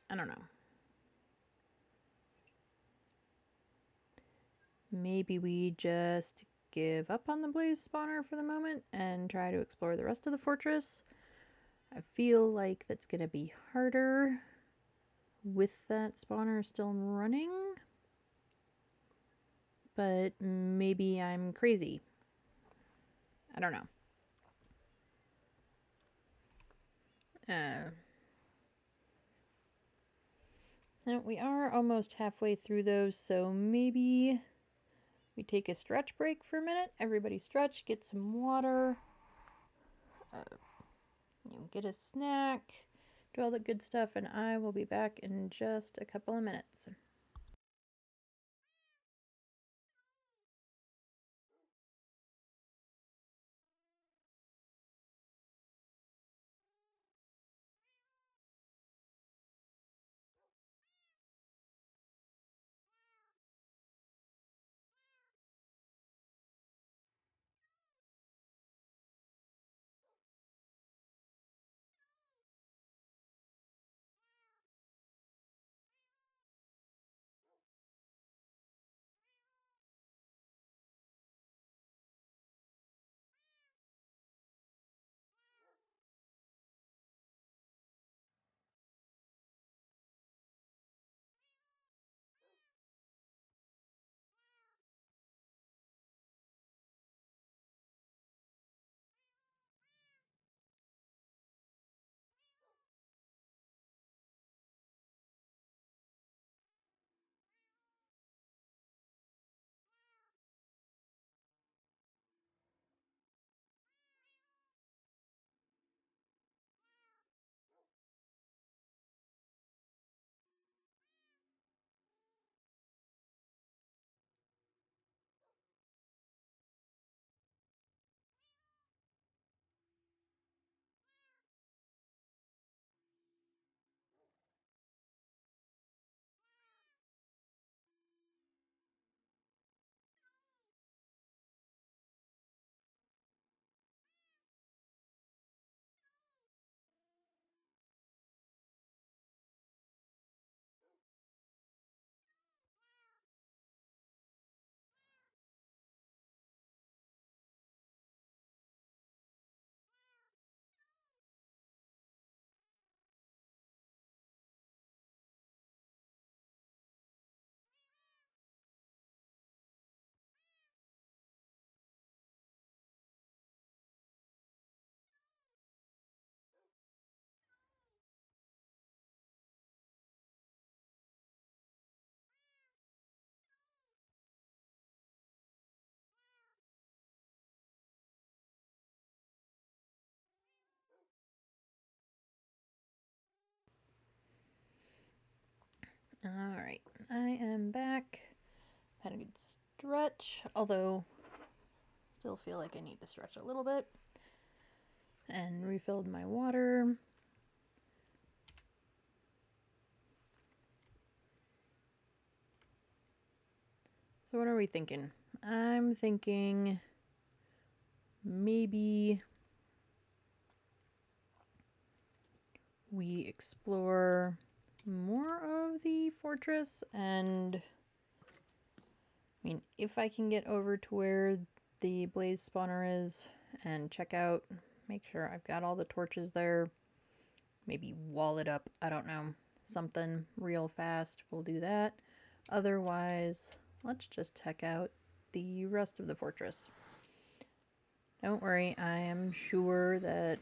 I don't know. Maybe we just give up on the blaze spawner for the moment and try to explore the rest of the fortress. I feel like that's going to be harder with that spawner still running. But maybe I'm crazy. I don't know. Now we are almost halfway through those, so maybe we take a stretch break for a minute. Everybody stretch, get some water, get a snack, do all the good stuff, and I will be back in just a couple of minutes. Alright, I am back. Had a good stretch, although still feel like I need to stretch a little bit. And refilled my water. So what are we thinking? I'm thinking maybe we explore more of the fortress, and I mean, if I can get over to where the blaze spawner is and check out, make sure I've got all the torches there, maybe wall it up, I don't know, something real fast, we'll do that. Otherwise, let's just check out the rest of the fortress. Don't worry, I am sure that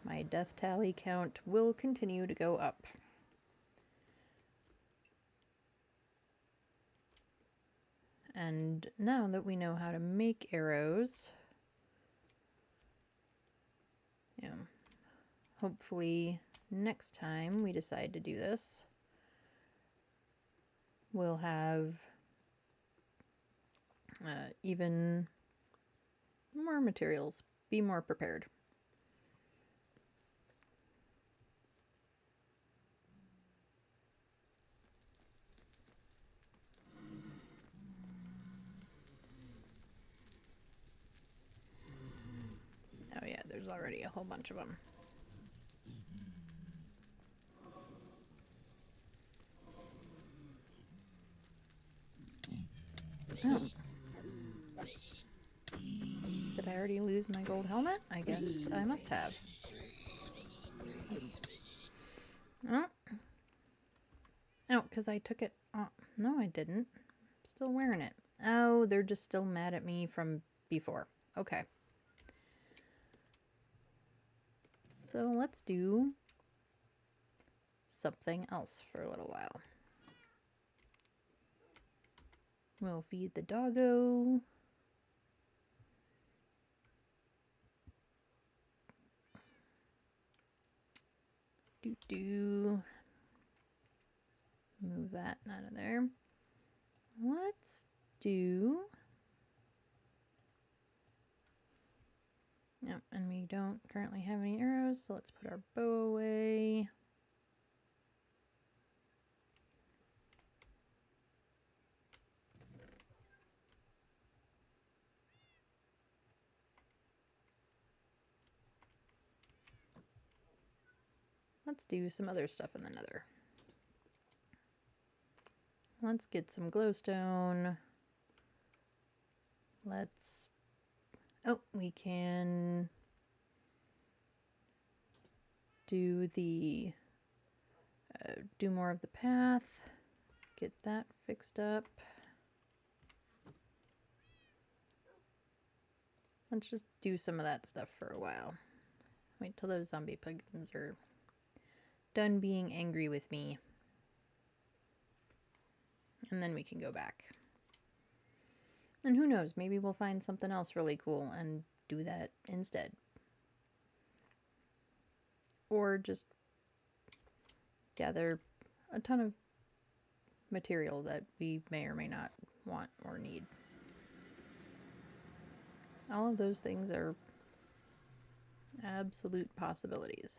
my death tally count will continue to go up. And now that we know how to make arrows, hopefully next time we decide to do this, we'll have even more materials. Be more prepared. Oh yeah, there's already a whole bunch of them. Oh. Did I already lose my gold helmet? I guess I must have. Oh. Oh, because I took it off. No, I didn't. I'm still wearing it. Oh, they're just still mad at me from before. Okay. So let's do something else for a little while. We'll feed the doggo. Move that out of there. Let's do... Yep, and we don't currently have any arrows, so let's put our bow away. Let's do some other stuff in the Nether. Let's get some glowstone. Let's... Oh, we can do the... do more of the path. Get that fixed up. Let's just do some of that stuff for a while. Wait till those zombie piglins are done being angry with me. And then we can go back. And who knows, maybe we'll find something else really cool and do that instead. Or just gather a ton of material that we may or may not want or need. All of those things are absolute possibilities.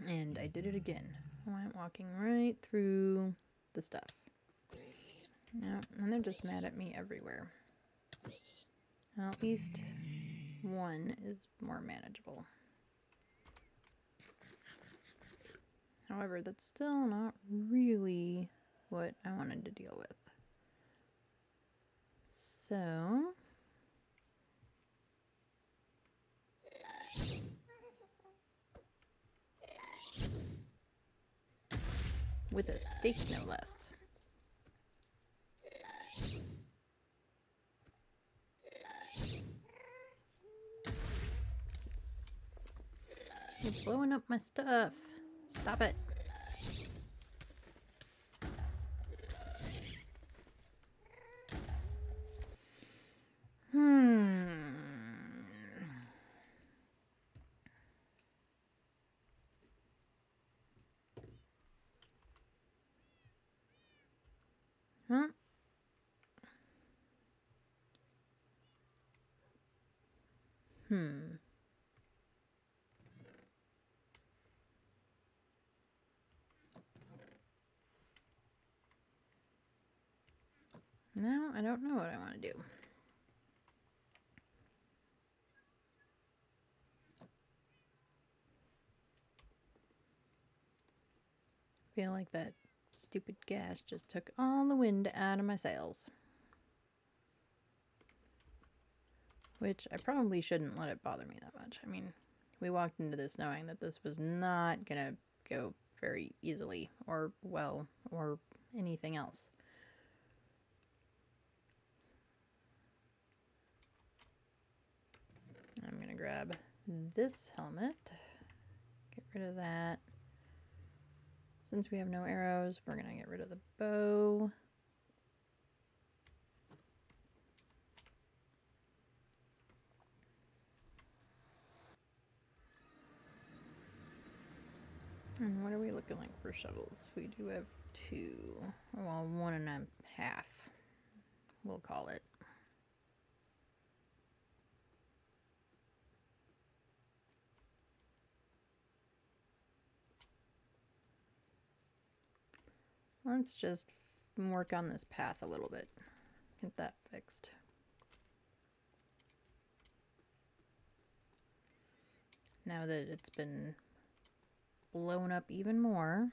And I did it again. I went walking right through the stuff. Yeah, and they're just mad at me everywhere. Well, at least one is more manageable. However, that's still not really what I wanted to deal with. So... with a steak, no less. You're blowing up my stuff. Stop it. Huh? Now I don't know what I want to do. Feel like that stupid gas just took all the wind out of my sails. Which I probably shouldn't let it bother me that much. I mean, we walked into this knowing that this was not gonna go very easily or well or anything else. I'm gonna grab this helmet, get rid of that. Since we have no arrows, we're gonna get rid of the bow. And what are we looking like for shovels? We do have 2. Well, 1.5. We'll call it. Let's just work on this path a little bit. Get that fixed. Now that it's been blown up even more.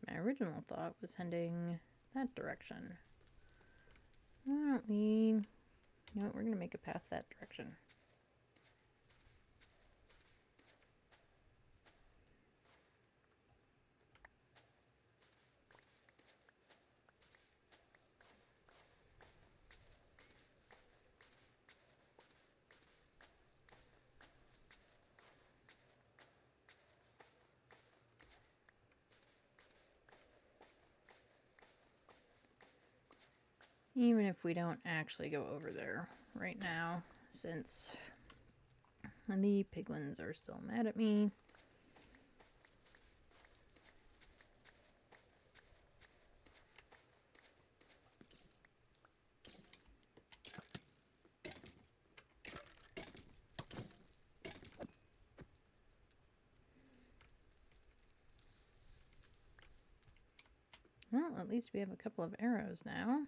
My original thought was heading that direction. Why don't we... You know what, we're going to make a path that direction. Even if we don't actually go over there right now, since the piglins are still mad at me. Well, at least we have a couple of arrows now.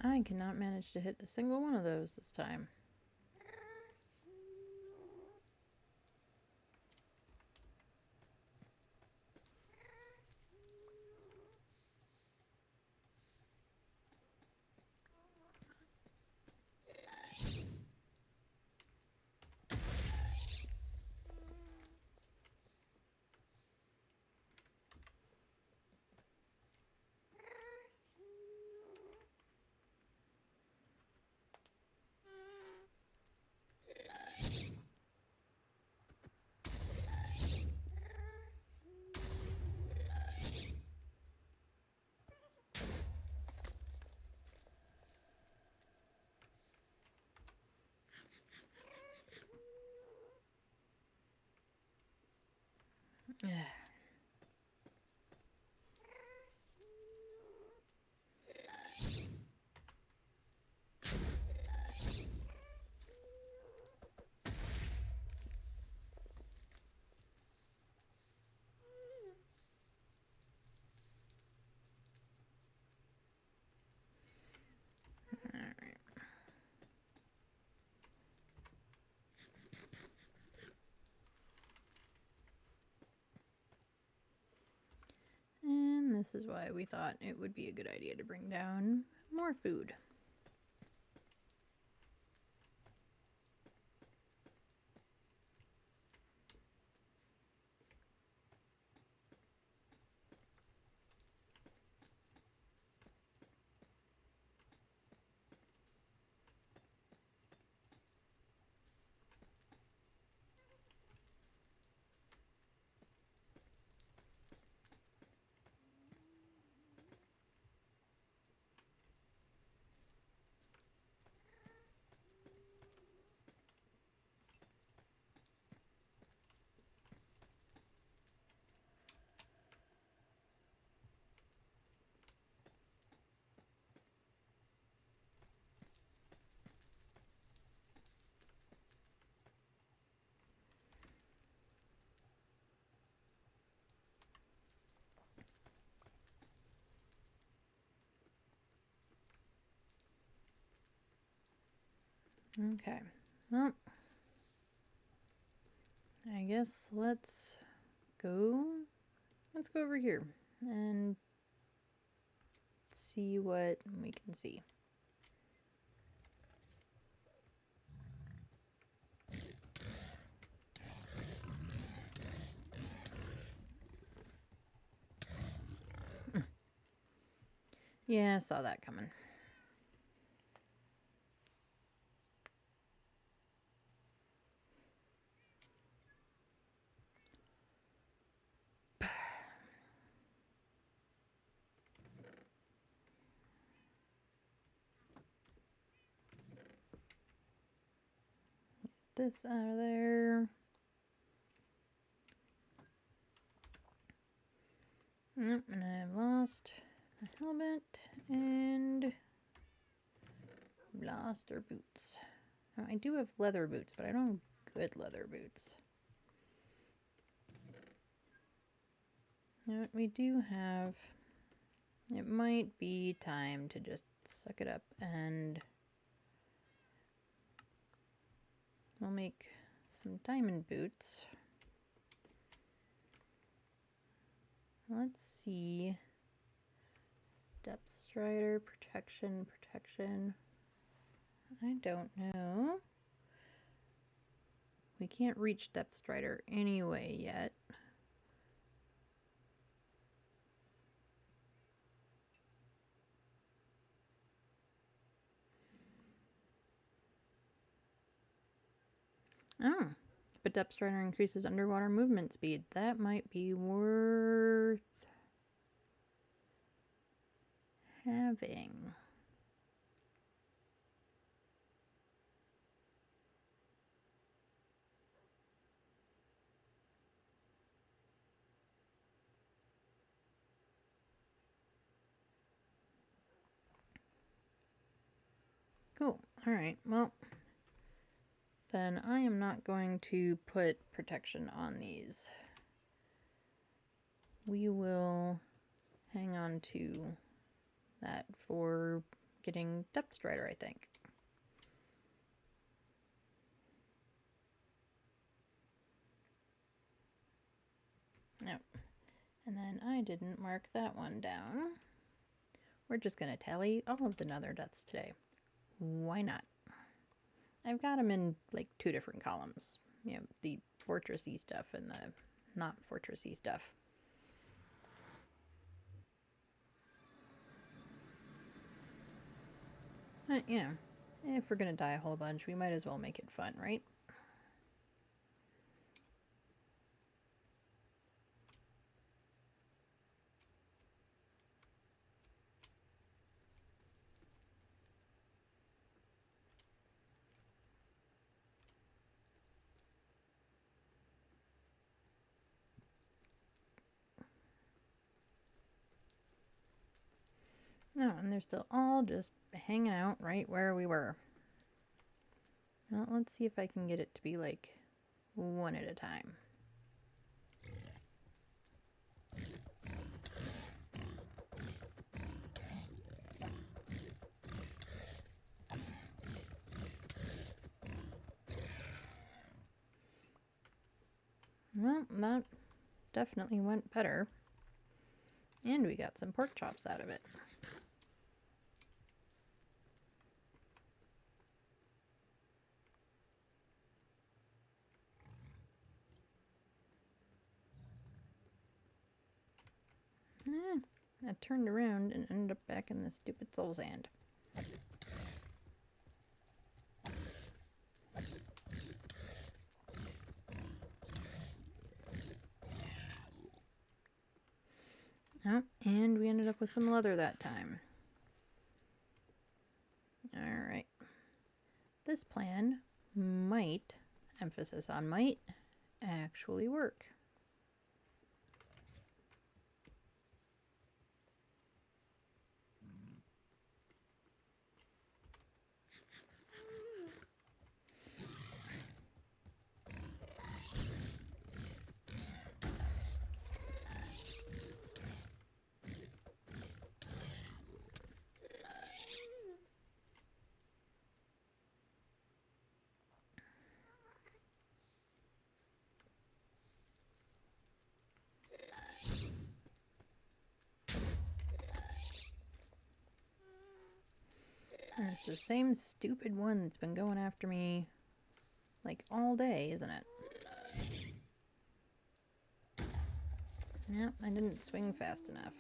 I cannot manage to hit a single one of those this time. And this is why we thought it would be a good idea to bring down more food. Okay, well, I guess let's go over here and see what we can see. Yeah, I saw that coming. This out of there. Yep, and I've lost a helmet and lost our boots. Now, I do have leather boots, but I don't have good leather boots. Now, what we do have, it might be time to just suck it up and we'll make some diamond boots. Let's see. Depth strider, protection. I don't know. We can't reach depth strider anyway yet. Oh, but depth strider increases underwater movement speed. That might be worth having. Cool. Alright, well, then I am not going to put protection on these. We will hang on to that for getting depth strider, I think. Nope. And then I didn't mark that one down. We're just going to tally all of the nether deaths today. Why not? I've got them in like 2 different columns. You know, the fortressy stuff and the not fortressy stuff. But, you know, if we're going to die a whole bunch, we might as well make it fun, right? Oh, and they're still all just hanging out right where we were. Well, let's see if I can get it to be like one at a time. Well, that definitely went better. And we got some pork chops out of it. I turned around and ended up back in the stupid soul sand. Oh, and we ended up with some leather that time. Alright. This plan might, emphasis on might, actually work. And it's the same stupid one that's been going after me like all day, isn't it? Yep, I didn't swing fast enough.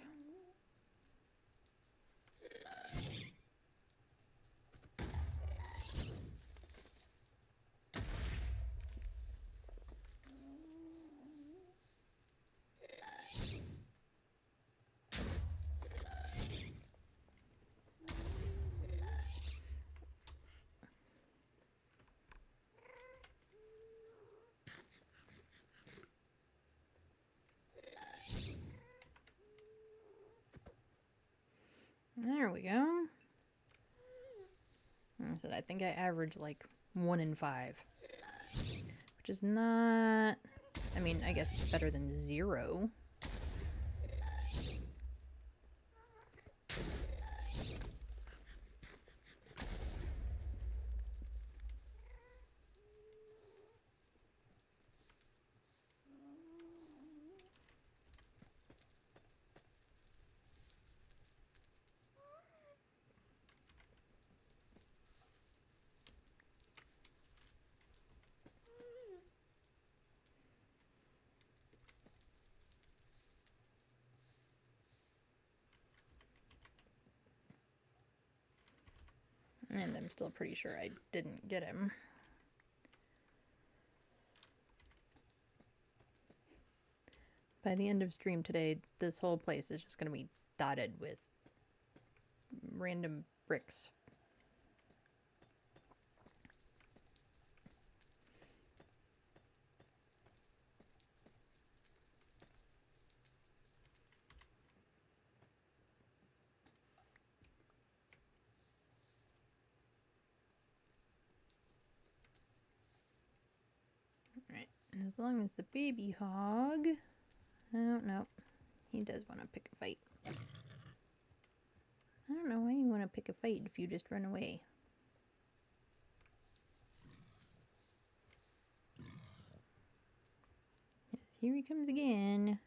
There we go. I said I think I average like 1 in 5. Which is not... I mean, I guess it's better than 0. And I'm still pretty sure I didn't get him. By the end of stream today, this whole place is just going to be dotted with random bricks. Alright, and as long as the baby hog... Oh, no. He does want to pick a fight. I don't know why you want to pick a fight if you just run away. Yes, here he comes again.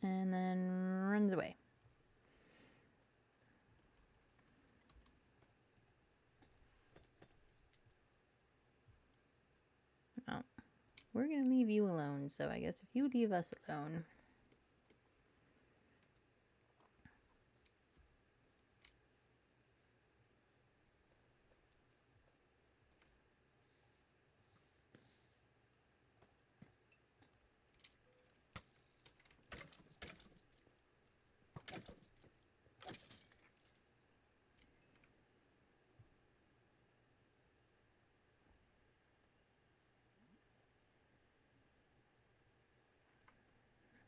And then runs away. Oh, we're going to leave you alone, so I guess if you leave us alone...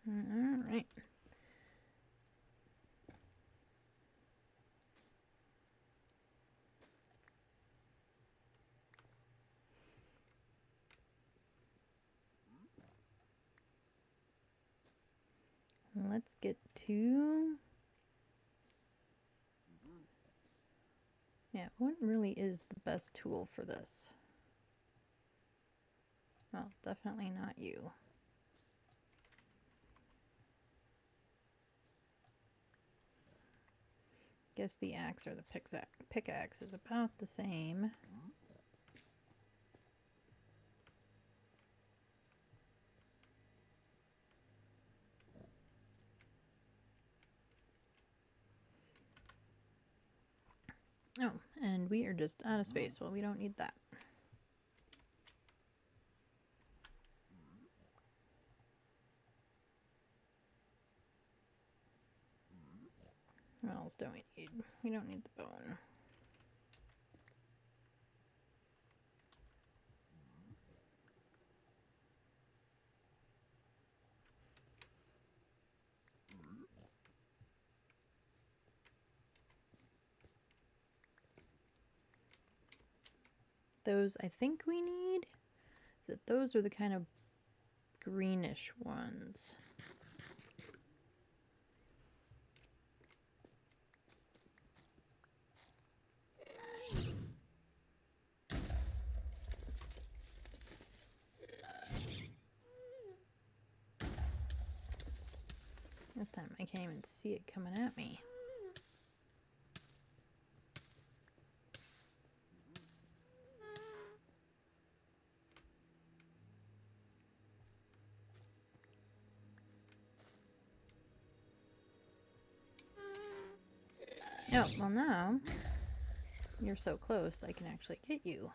Alright. Let's get to... Yeah, what really is the best tool for this? Well, definitely not you. Guess the axe or the pickaxe is about the same. Oh, and we are just out of space. Well, we don't need that. What else do we need? We don't need the bone. Those I think we need. Is that those are the kind of greenish ones? This time I can't even see it coming at me. Oh, well now you're so close I can actually get you.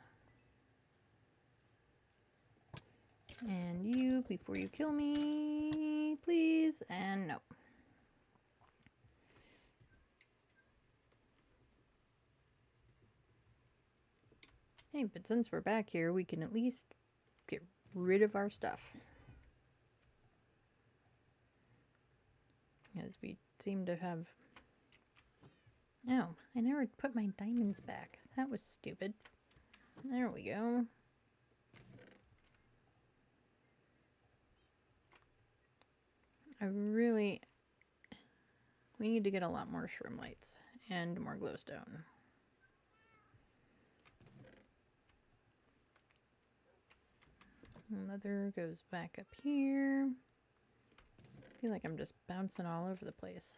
And you, before you kill me, please, and no. Hey, but since we're back here, we can at least get rid of our stuff. As we seem to have... Oh, I never put my diamonds back. That was stupid. There we go. We need to get a lot more shroom lights and more glowstone. Leather goes back up here. I feel like I'm just bouncing all over the place.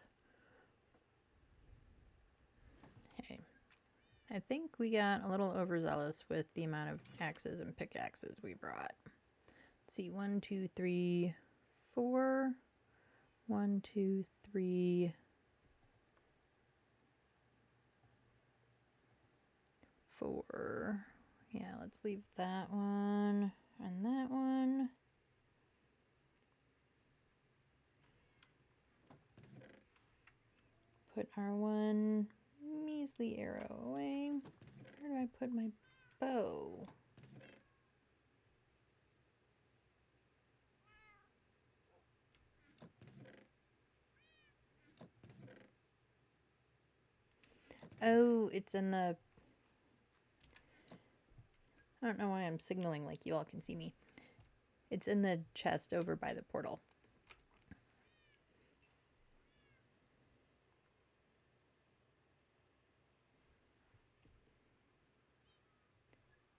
Hey, I think we got a little overzealous with the amount of axes and pickaxes we brought. Let's see, 1, 2, 3, 4. 1, 2, 3, 4. Yeah, let's leave that one and that one. Put our one measly arrow away. Where do I put my bow? Oh, it's in the... I don't know why I'm signaling like you all can see me. It's in the chest over by the portal.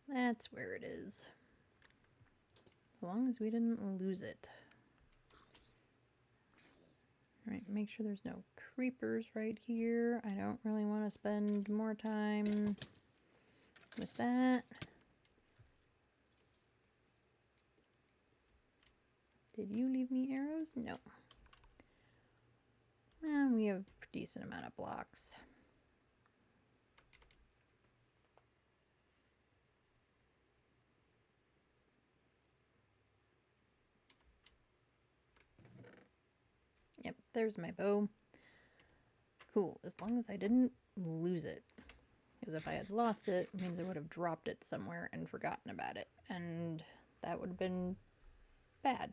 That's where it is. As long as we didn't lose it. Alright, make sure there's no creepers right here. I don't really want to spend more time with that. Did you leave me arrows? No. And we have a decent amount of blocks. Yep, there's my bow. Cool, as long as I didn't lose it. Because if I had lost it, it means I would have dropped it somewhere and forgotten about it. And that would have been bad.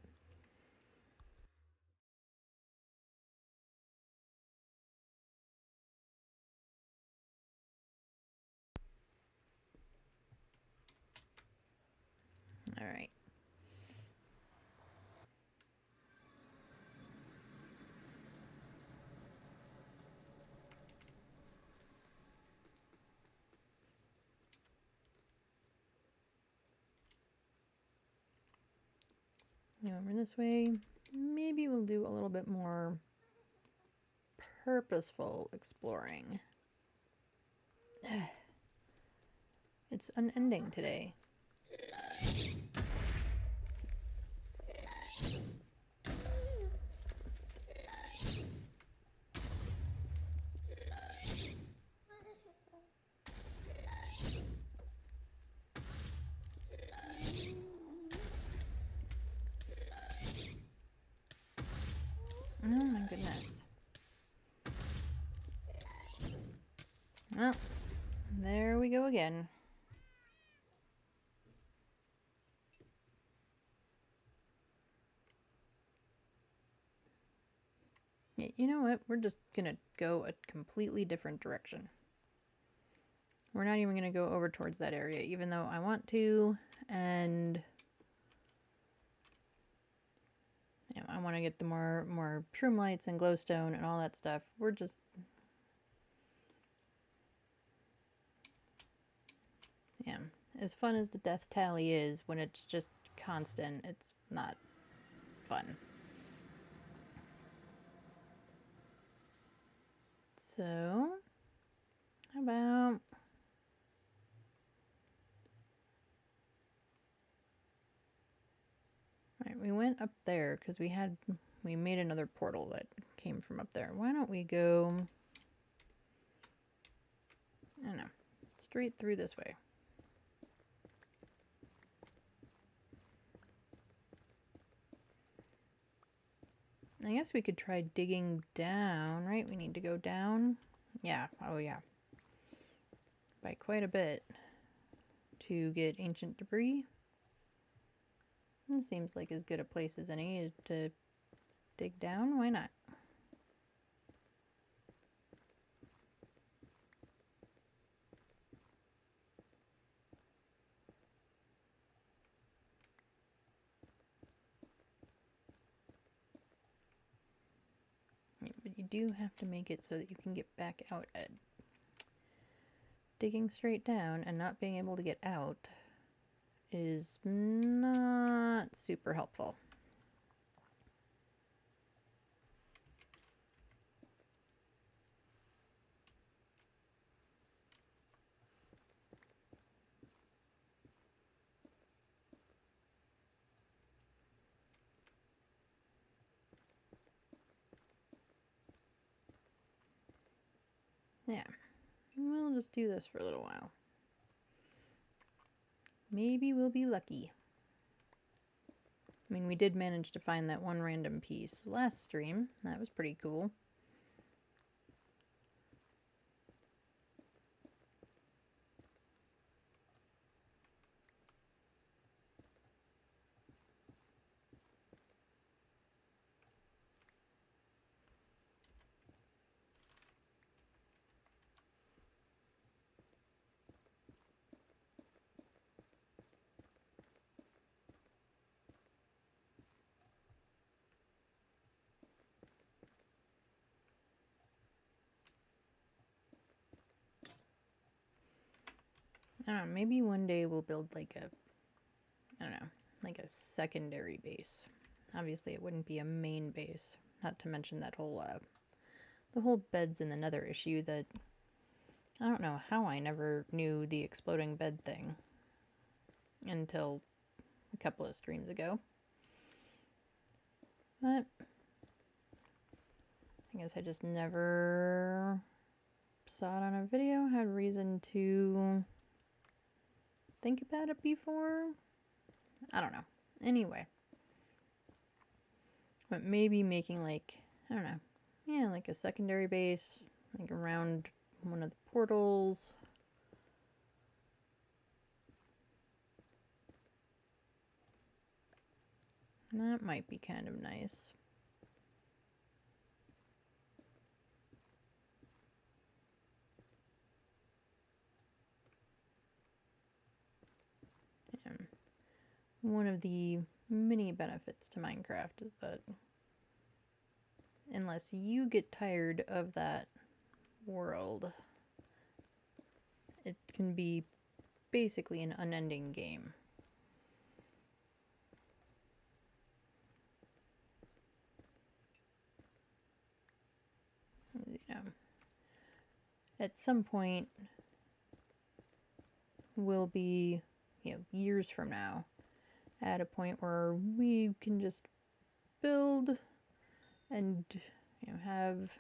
Alright. Over this way. Maybe we'll do a little bit more purposeful exploring. It's unending today. Oh my goodness. Well, there we go again. Yeah, you know what? We're just gonna go a completely different direction. We're not even gonna go over towards that area, even though I want to, and you know, I want to get the more shroom lights and glowstone and all that stuff. We're just yeah, as fun as the death tally is, when it's just constant, it's not fun. So, how about right, we went up there because we made another portal that came from up there. Why don't we go, I don't know, straight through this way. I guess we could try digging down, right? We need to go down. Yeah, oh yeah. By quite a bit to get ancient debris. It seems like as good a place as any to dig down. Why not? But you do have to make it so that you can get back out at digging straight down and not being able to get out is not super helpful. Yeah, we'll just do this for a little while. Maybe we'll be lucky. I mean, we did manage to find that one random piece last stream. That was pretty cool. I don't know, maybe one day we'll build like a, I don't know, like a secondary base. Obviously it wouldn't be a main base, not to mention that whole, the whole beds in the Nether issue that, I don't know how I never knew the exploding bed thing until a couple of streams ago. But I guess I just never saw it on a video, had reason to think about it before. I don't know. Anyway. But maybe making like, I don't know, yeah, like a secondary base, like around one of the portals. That might be kind of nice. Yeah. One of the many benefits to Minecraft is that unless you get tired of that world, it can be basically an unending game. you know, at some point we'll be, years from now, at a point where we can just build and, have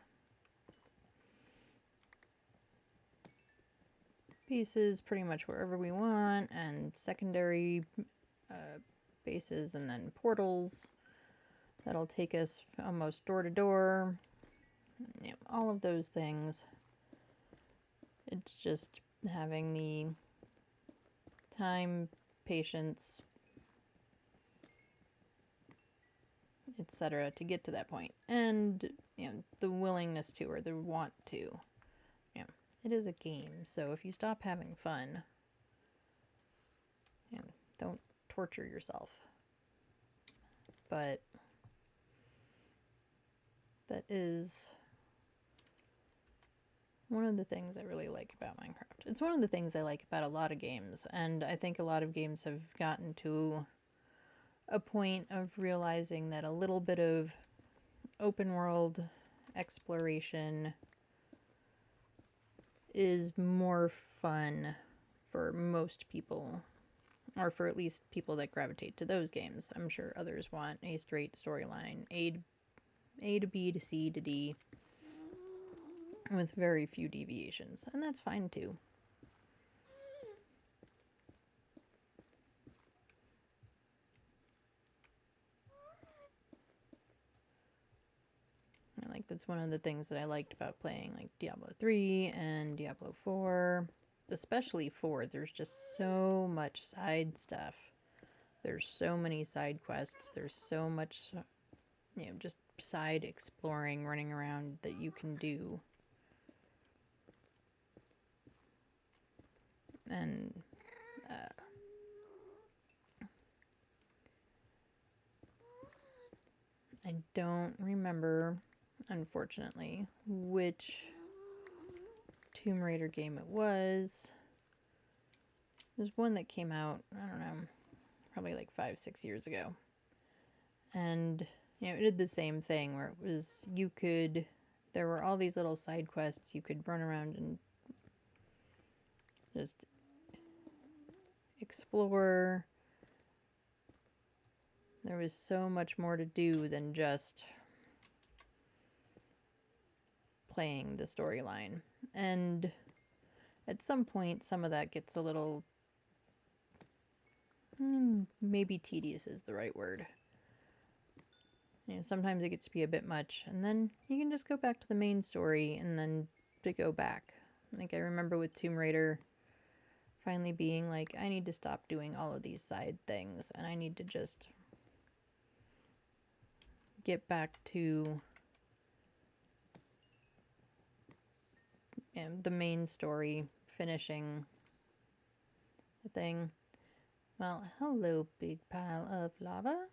bases pretty much wherever we want, and secondary bases, and then portals that'll take us almost door to door. All of those things. It's just having the time, patience, etc. to get to that point, and the willingness to, or the want to. It is a game, so if you stop having fun, don't torture yourself. But that is one of the things I really like about Minecraft. It's one of the things I like about a lot of games, and I think a lot of games have gotten to a point of realizing that a little bit of open world exploration is more fun for most people, or for at least people that gravitate to those games. I'm sure others want a straight storyline, A to B to C to D, with very few deviations, and that's fine too. That's one of the things that I liked about playing like Diablo 3 and Diablo 4, especially 4. There's just so much side stuff. There's so many side quests. There's so much, just side exploring, running around that you can do. And I don't remember, unfortunately, which Tomb Raider game it was. There's one that came out, I don't know, probably like 5-6 years ago. And, it did the same thing where it was, there were all these little side quests you could run around and just explore. There was so much more to do than just playing the storyline. And at some point, some of that gets a little, maybe tedious is the right word. Sometimes it gets to be a bit much, and then you can just go back to the main story and then to go back. Like I remember with Tomb Raider finally being like, I need to stop doing all of these side things, and I need to just get back to the main story, finishing the thing. Well, hello, big pile of lava.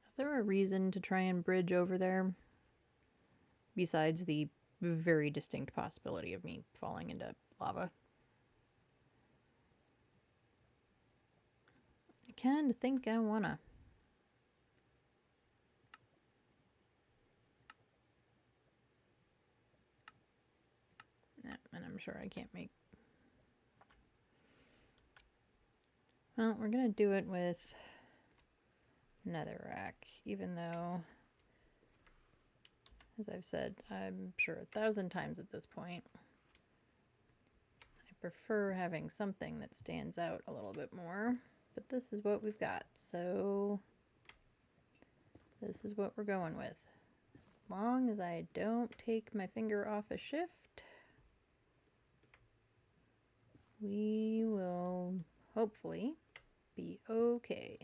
Is there a reason to try and bridge over there? Besides the very distinct possibility of me falling into lava. I kinda think I wanna. Yeah, and I'm sure I can't make... Well, we're gonna do it with netherrack, even though, as I've said, I'm sure 1,000 times at this point, I prefer having something that stands out a little bit more, but this is what we've got, so this is what we're going with. As long as I don't take my finger off a shift, we will hopefully be okay.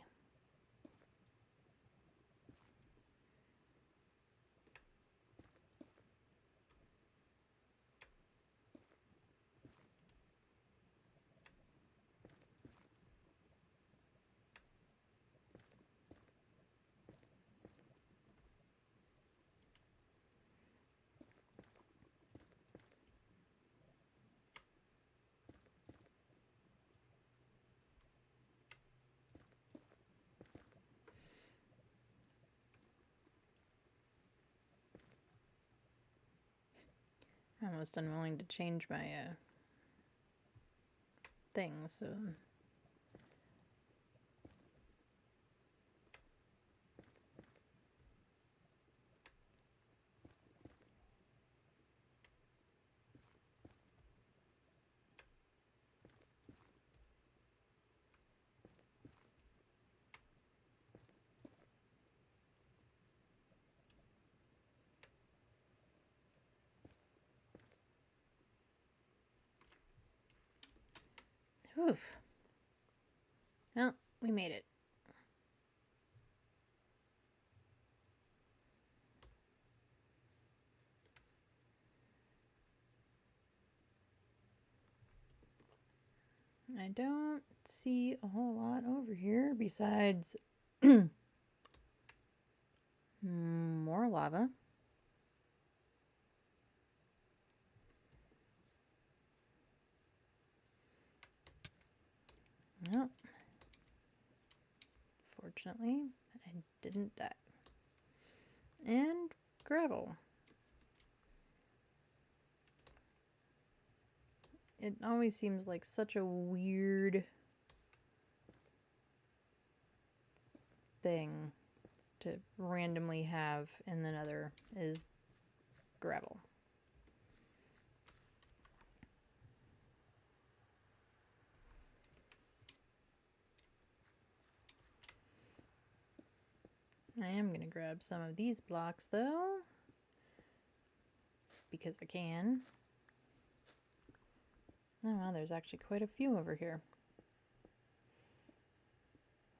Almost unwilling to change my thing, so... Oof. Well, we made it. I don't see a whole lot over here besides more lava. Well, fortunately, I didn't die. And gravel. It always seems like such a weird thing to randomly have in the Nether is gravel. I am going to grab some of these blocks though, because I can. Oh wow, there's actually quite a few over here.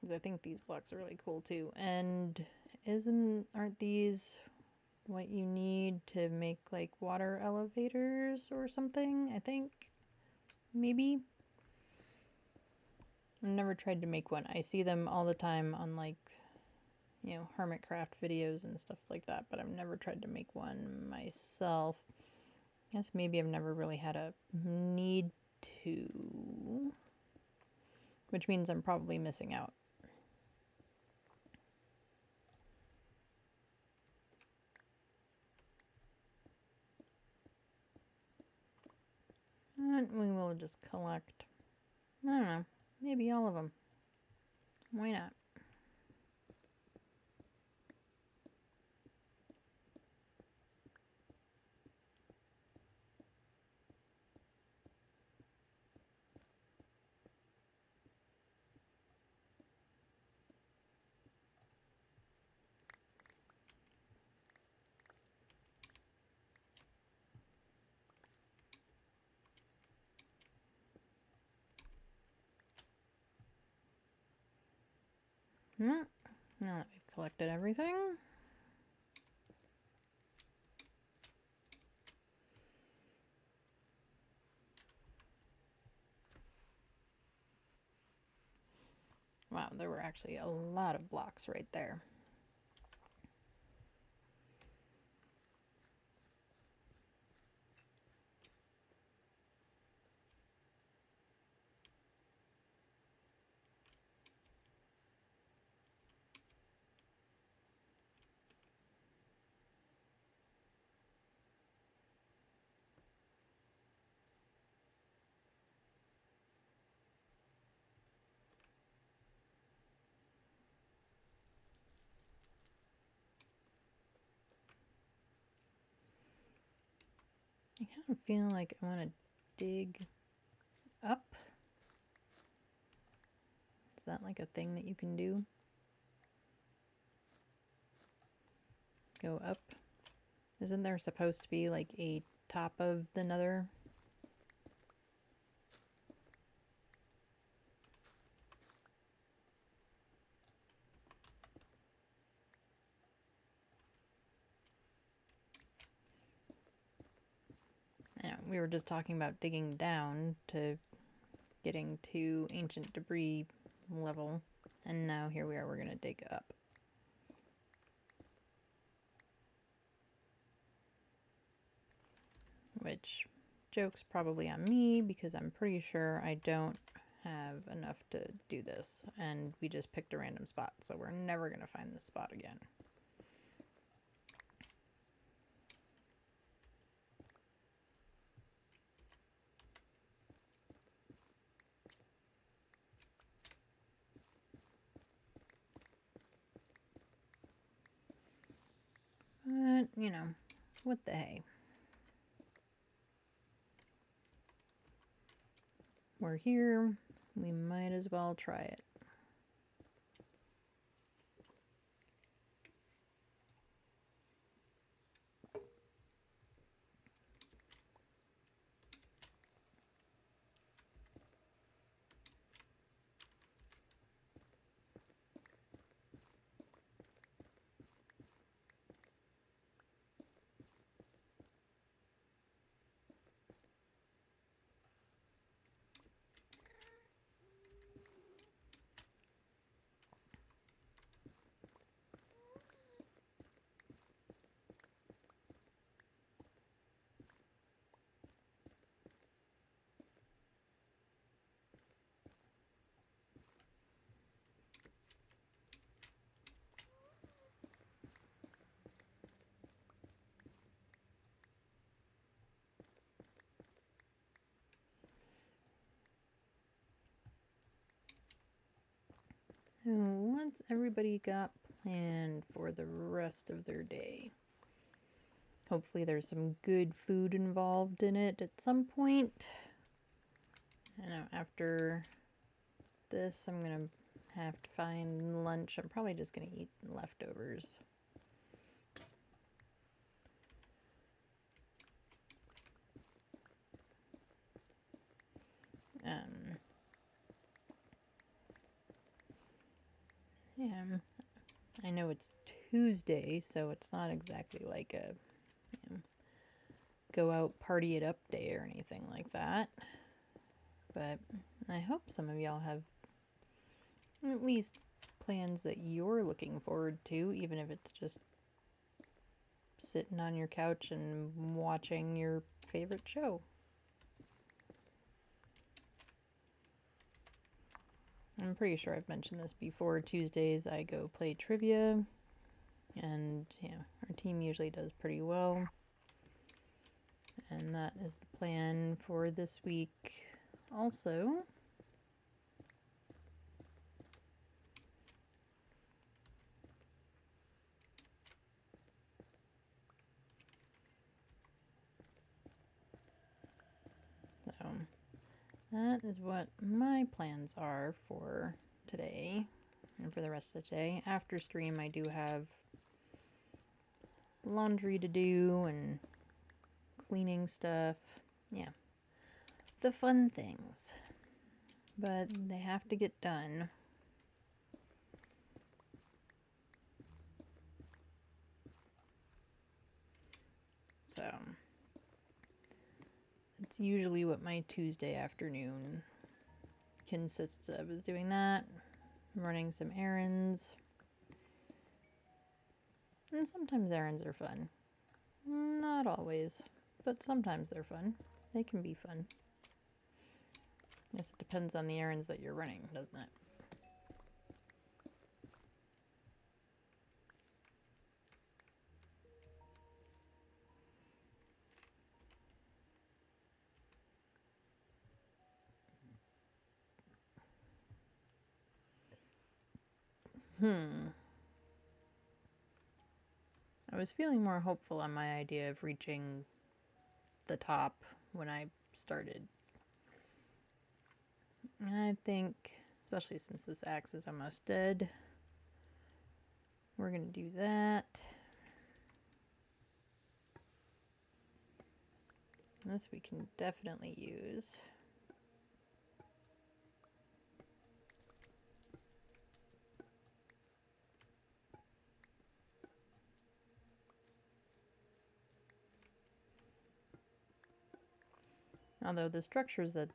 Because I think these blocks are really cool too. And aren't these what you need to make like water elevators or something? I think. Maybe. I've never tried to make one. I see them all the time on like, you know, hermitcraft videos and stuff like that, but I've never tried to make one myself. I guess maybe I've never really had a need to, which means I'm probably missing out. And we will just collect, I don't know, maybe all of them. Why not? Well, now that we've collected everything, wow, there were actually a lot of blocks right there. I kind of feel like I want to dig up. Is that like a thing that you can do? Go up? Isn't there supposed to be like a top of the Nether? I know, we were just talking about digging down to getting to ancient debris level, and now here we are, we're gonna dig up. Which, joke's probably on me, because I'm pretty sure I don't have enough to do this, and we just picked a random spot, so we're never gonna find this spot again. you know, what the hey. We're here, we might as well try it. So what's everybody got planned for the rest of their day? Hopefully there's some good food involved in it at some point. I know after this I'm gonna have to find lunch. I'm probably just gonna eat leftovers. Yeah, I know it's Tuesday, so it's not exactly like a go out party it up day or anything like that. But I hope some of y'all have at least plans that you're looking forward to, even if it's just sitting on your couch and watching your favorite show. I'm pretty sure I've mentioned this before. Tuesdays I go play trivia, and yeah, our team usually does pretty well. And that is the plan for this week also. So that is what my plans are for today and for the rest of the day. After stream I do have laundry to do and cleaning stuff. Yeah, the fun things. But they have to get done. So it's usually what my Tuesday afternoon consists of, is doing that, running some errands. And sometimes errands are fun. Not always, but sometimes they're fun. They can be fun. I guess it depends on the errands that you're running, doesn't it? I was feeling more hopeful on my idea of reaching the top when I started. I think, especially since this axe is almost dead, we're going to do that. This we can definitely use. Although the structures that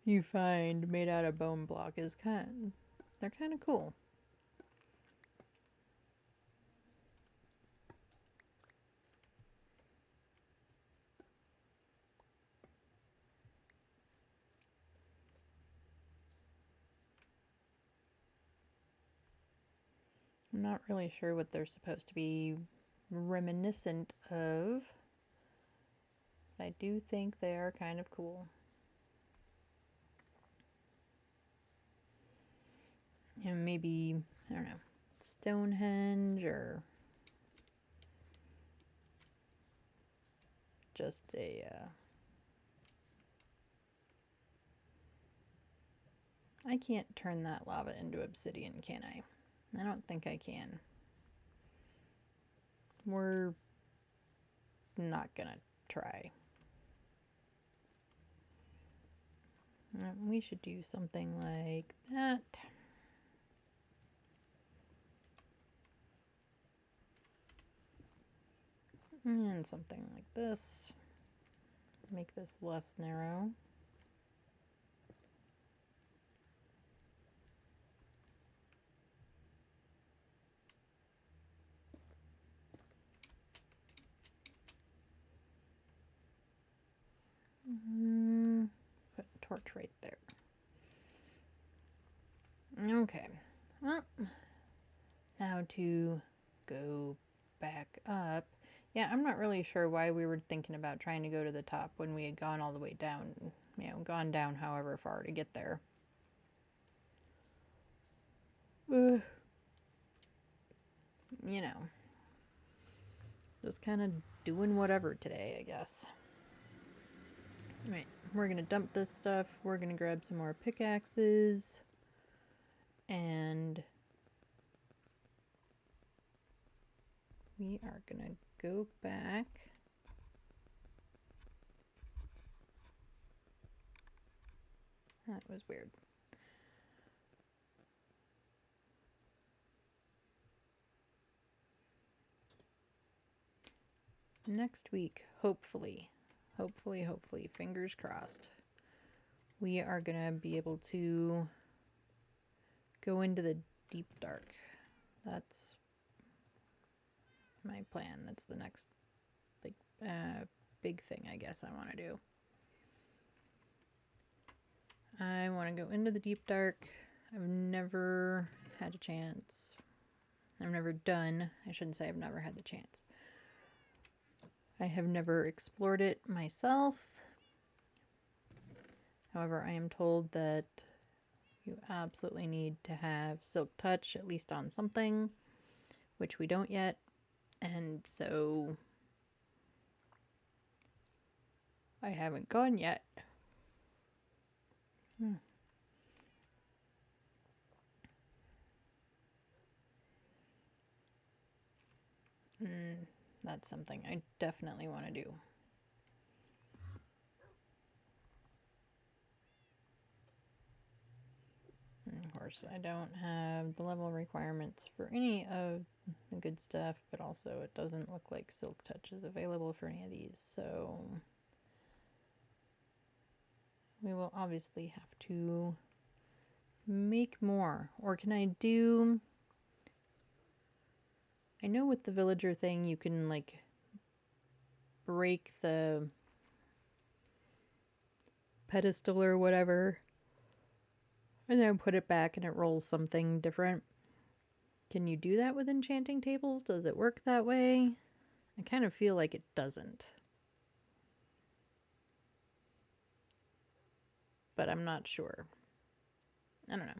you find made out of bone block is they're kind of cool. I'm not really sure what they're supposed to be reminiscent of, but I do think they are kind of cool. And maybe, I don't know, Stonehenge or just a I can't turn that lava into obsidian, can I? I don't think I can. We're not gonna try. We should do something like that. And something like this. Make this less narrow. Put a torch right there. Okay. Well, now to go back up. Yeah, I'm not really sure why we were thinking about trying to go to the top when we had gone all the way down, gone down however far to get there. You know, just kind of doing whatever today, I guess. Right, we're gonna dump this stuff. We're gonna grab some more pickaxes. And we are gonna go back. That was weird. Next week, hopefully, fingers crossed, we are gonna be able to go into the deep dark. That's my plan. That's the next big thing I guess I want to do. I want to go into the deep dark. I've never had a chance. I've never done. I shouldn't say I've never had the chance. I have never explored it myself. However, I am told that you absolutely need to have Silk Touch, at least on something, which we don't yet. And so I haven't gone yet. That's something I definitely want to do. And of course, I don't have the level requirements for any of the good stuff, but also it doesn't look like Silk Touch is available for any of these, so we will obviously have to make more. Or can I do... I know with the villager thing you can like break the pedestal or whatever and then put it back and it rolls something different. Can you do that with enchanting tables? Does it work that way? I kind of feel like it doesn't. But I'm not sure. I don't know.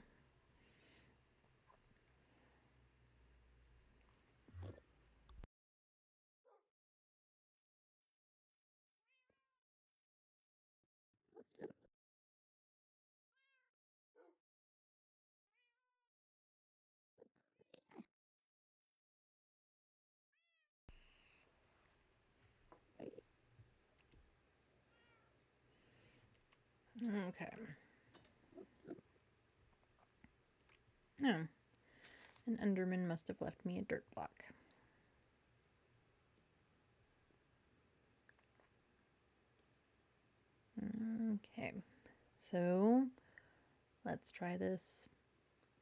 Okay. Oh. An Enderman must have left me a dirt block. Okay. So, let's try this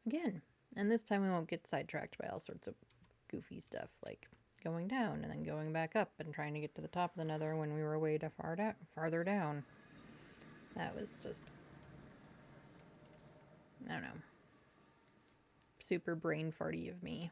again. And this time we won't get sidetracked by all sorts of goofy stuff, like going down and then going back up and trying to get to the top of the Nether when we were way too farther down. That was just, I don't know, super brain farty of me.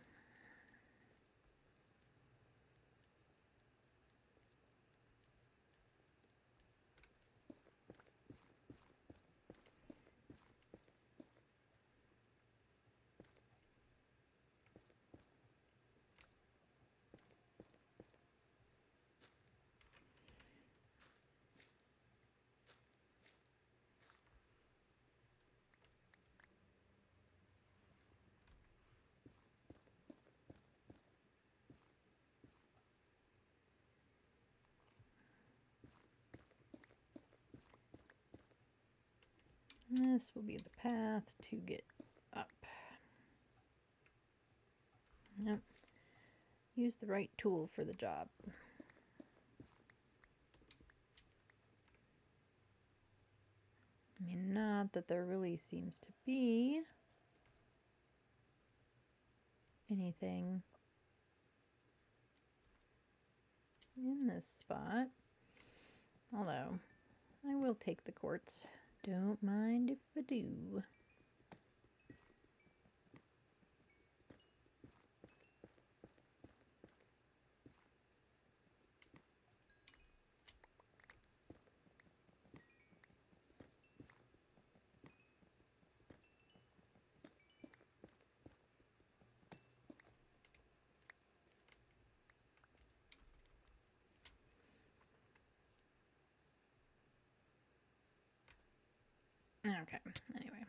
This will be the path to get up. Yep. Use the right tool for the job. I mean, not that there really seems to be anything in this spot. Although, I will take the quartz. Don't mind if I do. Okay, anyway.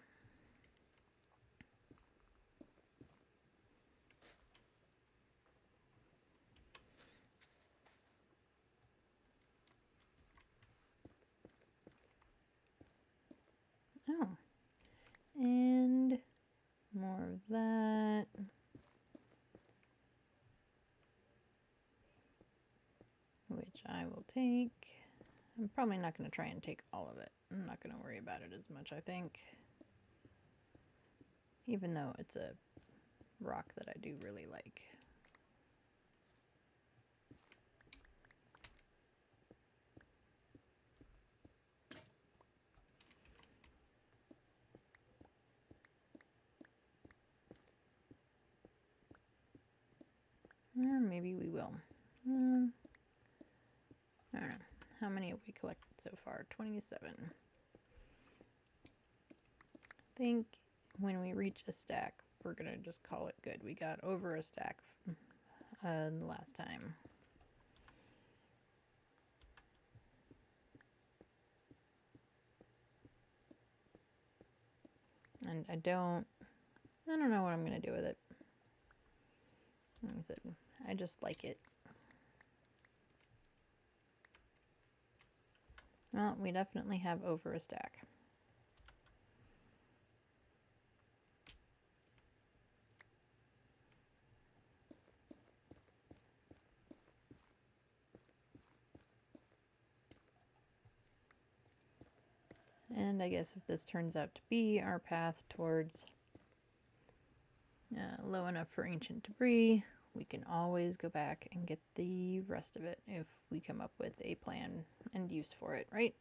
Oh, and more of that. Which I will take. I'm probably not going to try and take all of it. I'm not going to worry about it as much, I think. Even though it's a rock that I do really like. Or maybe we will. I don't know. How many have we collected so far? 27. I think when we reach a stack, we're going to just call it good. We got over a stack the last time. And I don't know what I'm going to do with it. Like I said, I just like it. Well, we definitely have over a stack. And I guess if this turns out to be our path towards low enough for ancient debris, we can always go back and get the rest of it if we come up with a plan and use for it, right?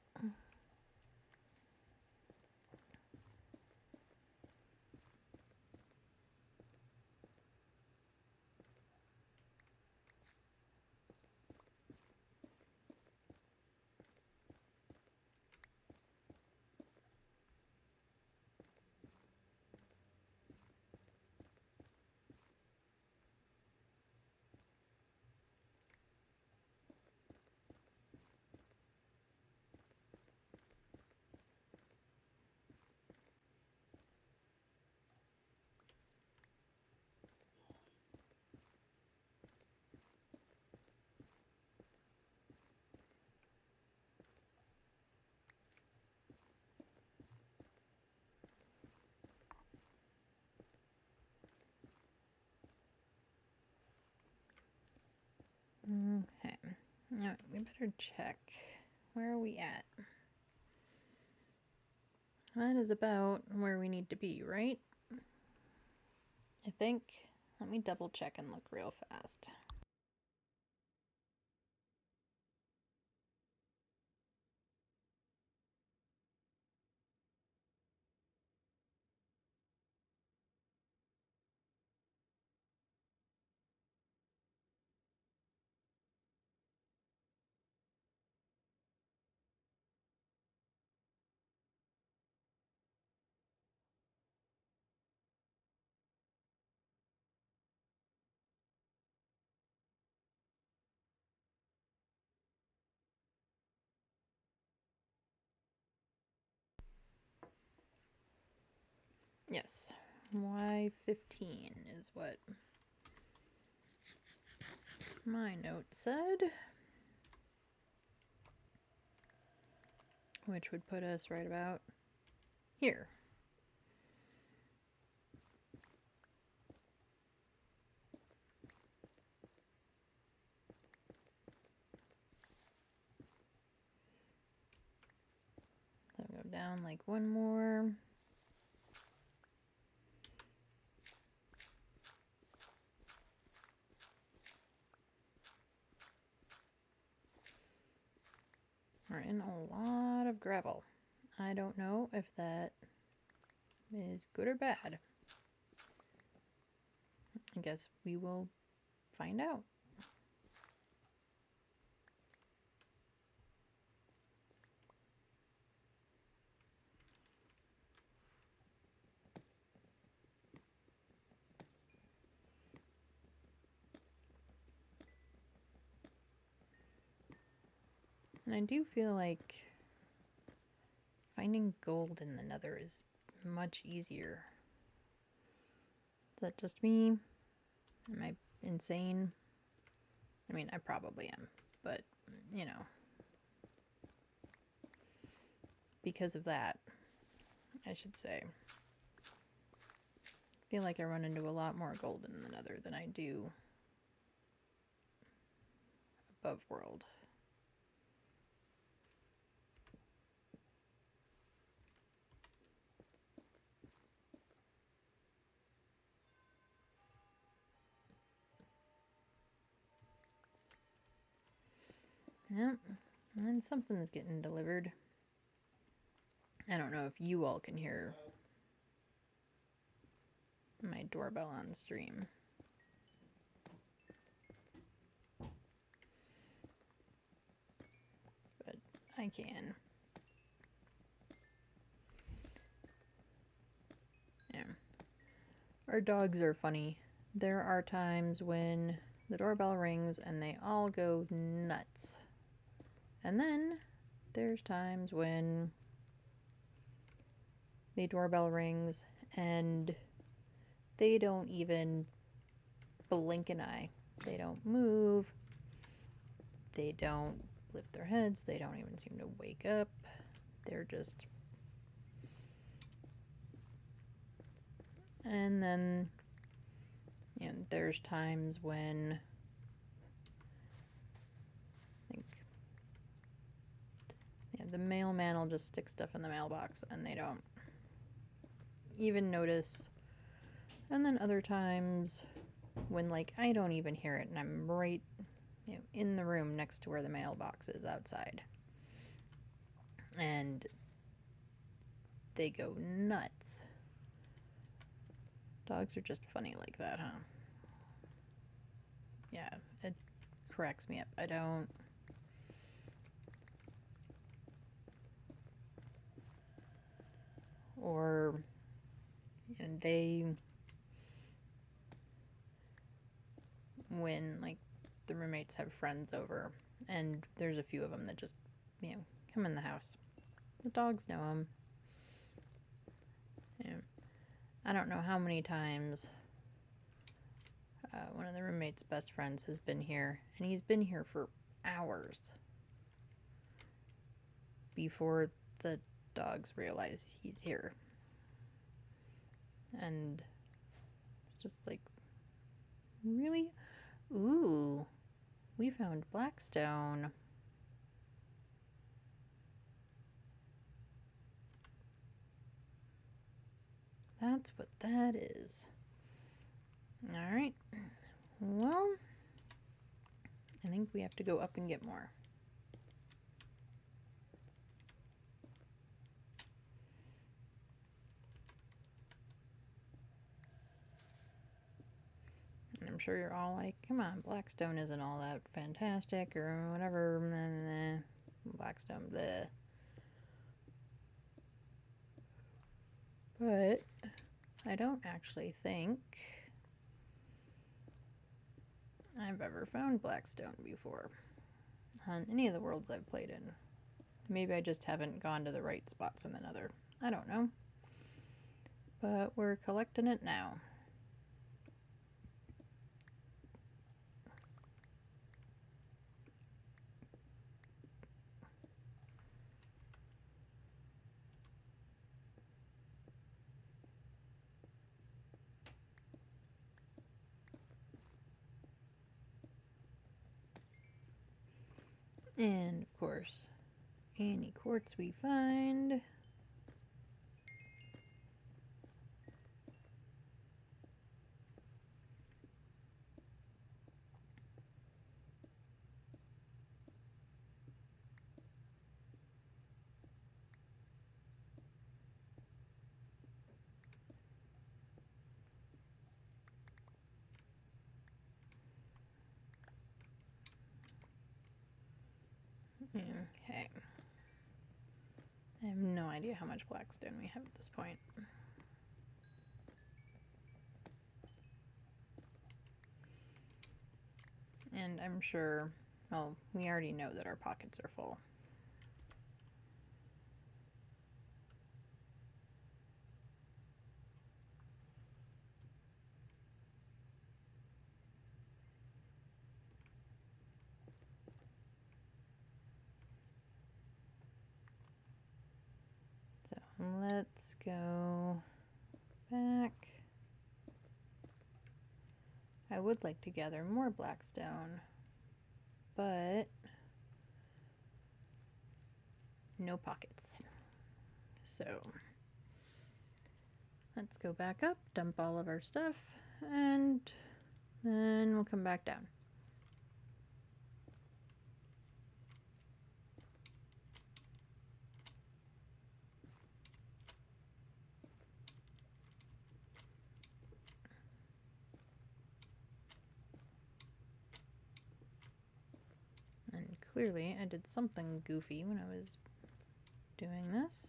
Okay. All right, we better check. Where are we at? That is about where we need to be, right? I think. Let me double check and look real fast. Yes, Y15 is what my note said, which would put us right about here. So go down like one more. We're in a lot of gravel. I don't know if that is good or bad. I guess we will find out. And I do feel like finding gold in the Nether is much easier. Is that just me? Am I insane? I mean, I probably am, but you know, because of that, I should say, I feel like I run into a lot more gold in the Nether than I do above world. Yep, and something's getting delivered. I don't know if you all can hear my doorbell on stream. But I can. Yeah. Our dogs are funny. There are times when the doorbell rings and they all go nuts. And then there's times when the doorbell rings and they don't even blink an eye. They don't move. They don't lift their heads. They don't even seem to wake up. They're just... And then, you know, there's times when I think, yeah, the mailman will just stick stuff in the mailbox and they don't even notice. And then other times when, like, I don't even hear it and I'm right, you know, in the room next to where the mailbox is outside. And they go nuts. Dogs are just funny like that, huh? Yeah, it cracks me up. I don't... Or, and they... When, like, the roommates have friends over, and there's a few of them that just, you know, come in the house. The dogs know them. Yeah. I don't know how many times one of the roommate's best friends has been here, and he's been here for hours before the dogs realize he's here. And it's just like, really? Ooh, we found Blackstone. That's what that is. Alright. Well, I think we have to go up and get more. And I'm sure you're all like, come on, Blackstone isn't all that fantastic or whatever. Blackstone, bleh. But I don't actually think I've ever found Blackstone before on any of the worlds I've played in. Maybe I just haven't gone to the right spots in the Nether. I don't know. But we're collecting it now. And of course, any quartz we find. Okay. I have no idea how much blackstone we have at this point. And I'm sure, well, we already know that our pockets are full. So let's go back. I would like to gather more blackstone, but no pockets. So let's go back up, dump all of our stuff, and then we'll come back down. And clearly I did something goofy when I was doing this.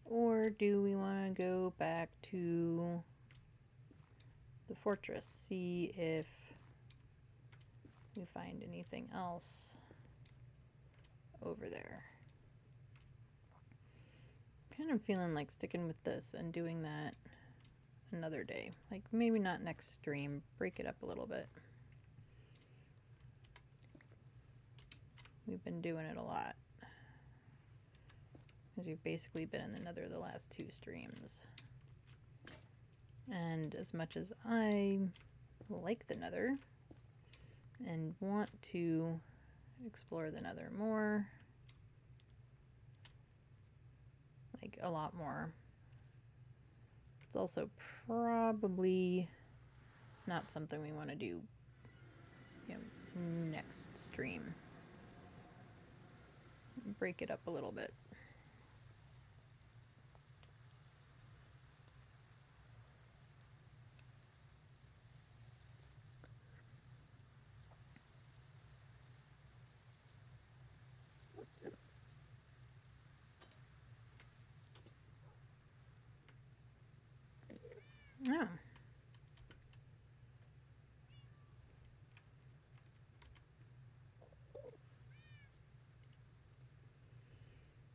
Or do we want to go back to the fortress, see if we find anything else over there? Kind of feeling like sticking with this and doing that another day. Like maybe not next stream, break it up a little bit. We've been doing it a lot, because we've basically been in the Nether the last 2 streams. And as much as I like the Nether and want to explore the Nether more, like a lot more, it's also probably not something we want to do, next stream. Break it up a little bit. Oh.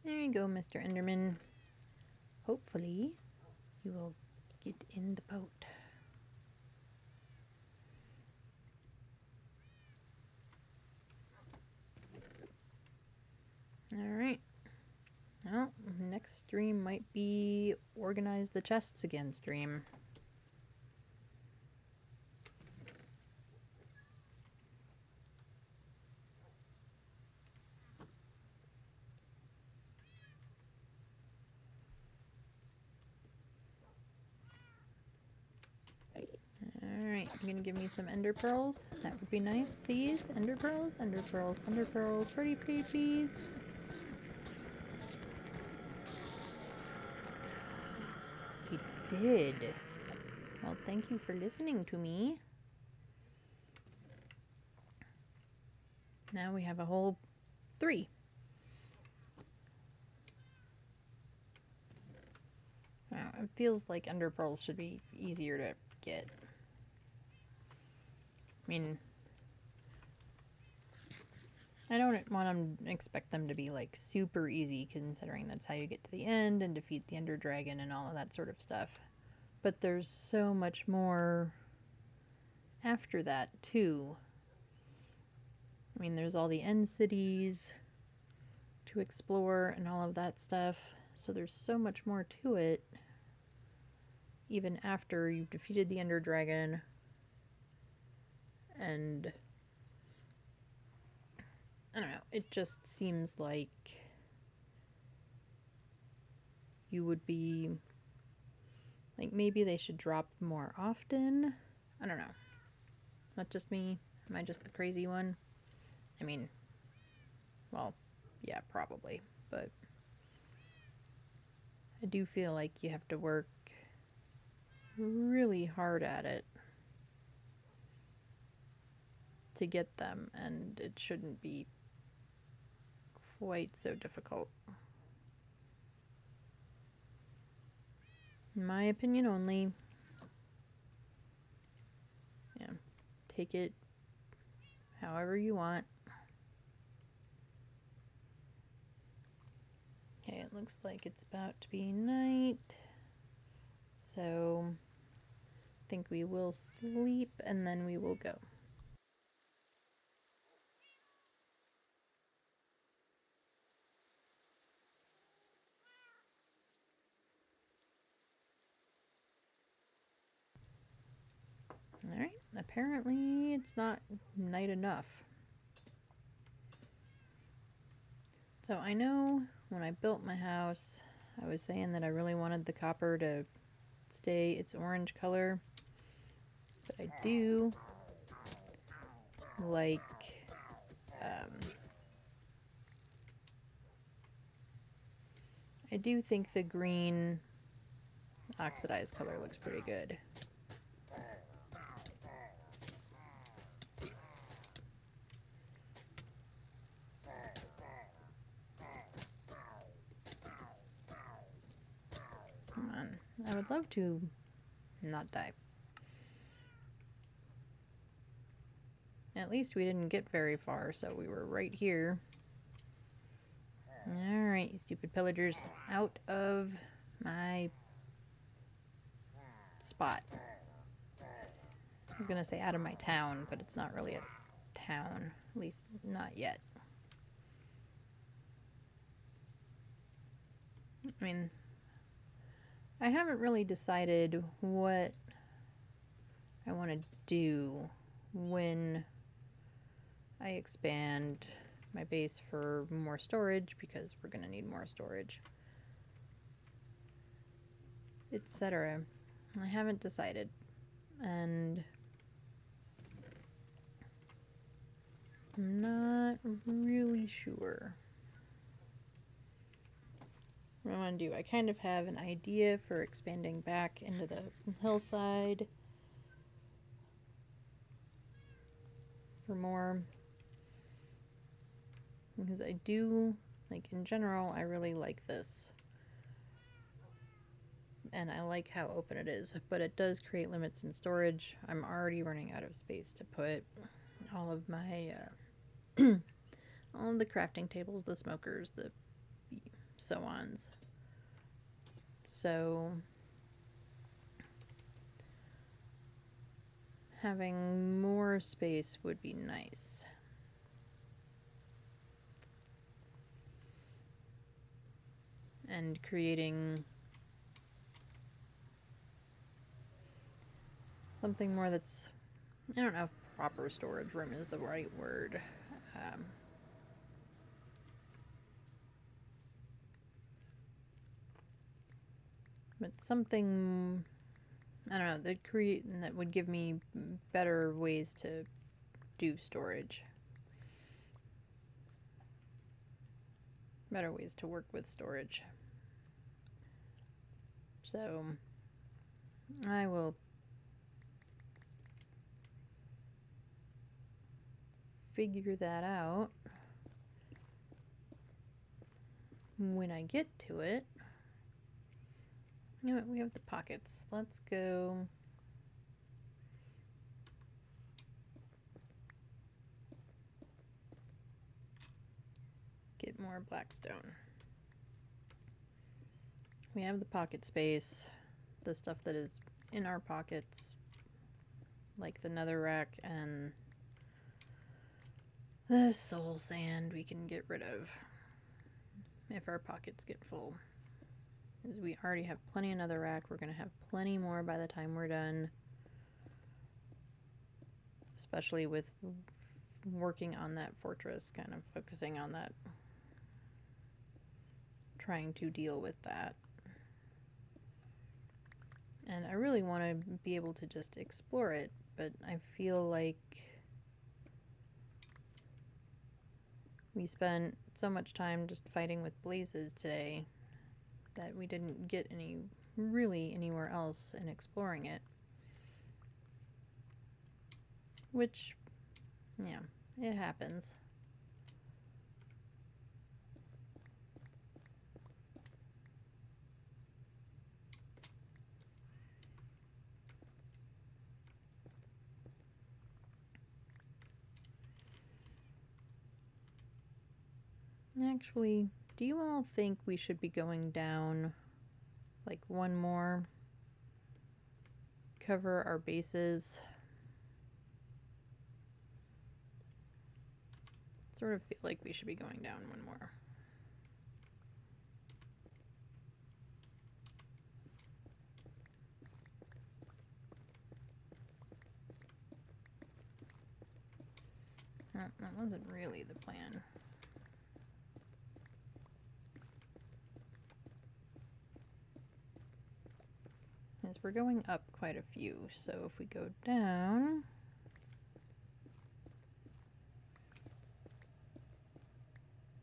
There you go, Mr. Enderman. Hopefully, you will get in the boat. Alright. Well, next stream might be Organize the Chests Again stream. Alright, you're gonna give me some ender pearls? That would be nice, please. Ender pearls, ender pearls, ender pearls. Pretty, pretty, please. He did. Well, thank you for listening to me. Now we have a whole 3. Wow, it feels like ender pearls should be easier to get. I mean, I don't want to expect them to be like super easy, considering that's how you get to the end and defeat the Ender Dragon and all of that sort of stuff. But there's so much more after that too. I mean, there's all the end cities, to explore and all of that stuff. So there's so much more to it, even after you've defeated the Ender Dragon. And I don't know, it just seems like you would be, like, maybe they should drop more often. I don't know. Not just me. Am I just the crazy one? I mean, well, yeah, probably. But I do feel like you have to work really hard at it to get them, and it shouldn't be quite so difficult. In my opinion only. Yeah. Take it however you want. Okay, it looks like it's about to be night. So I think we will sleep and then we will go. Alright, apparently it's not night enough. So I know when I built my house, I was saying that I really wanted the copper to stay its orange color. But I do like I do think the green oxidized color looks pretty good. Come on. I would love to not die. At least we didn't get very far, so we were right here. Alright, you stupid pillagers. Out of my spot. I was gonna say out of my town, but it's not really a town. At least not yet. I mean, I haven't really decided what I want to do when I expand my base for more storage, because we're going to need more storage, etc. I haven't decided, and I'm not really sure what I want to do. I kind of have an idea for expanding back into the hillside for more, because I do, like, in general, I really like this. And I like how open it is, but it does create limits in storage. I'm already running out of space to put all of my, all of the crafting tables, the smokers, the so-ons. So having more space would be nice. And creating something more that's, I don't know if proper storage room is the right word. But something, I don't know, that would give me better ways to do storage. Better ways to work with storage. So I will figure that out when I get to it. You know what, we have the pockets. Let's go get more blackstone. We have the pocket space, the stuff that is in our pockets, like the netherrack and the soul sand we can get rid of. if our pockets get full. Because we already have plenty in netherrack. We're going to have plenty more by the time we're done. Especially with working on that fortress, kind of focusing on that. Trying to deal with that. And I really want to be able to just explore it, but I feel like we spent so much time just fighting with blazes today that we didn't get really anywhere else in exploring it. Which, yeah, it happens. Actually, do you all think we should be going down like one more? Cover our bases. Sort of feel like we should be going down one more. That wasn't really the plan. As we're going up quite a few, so if we go down,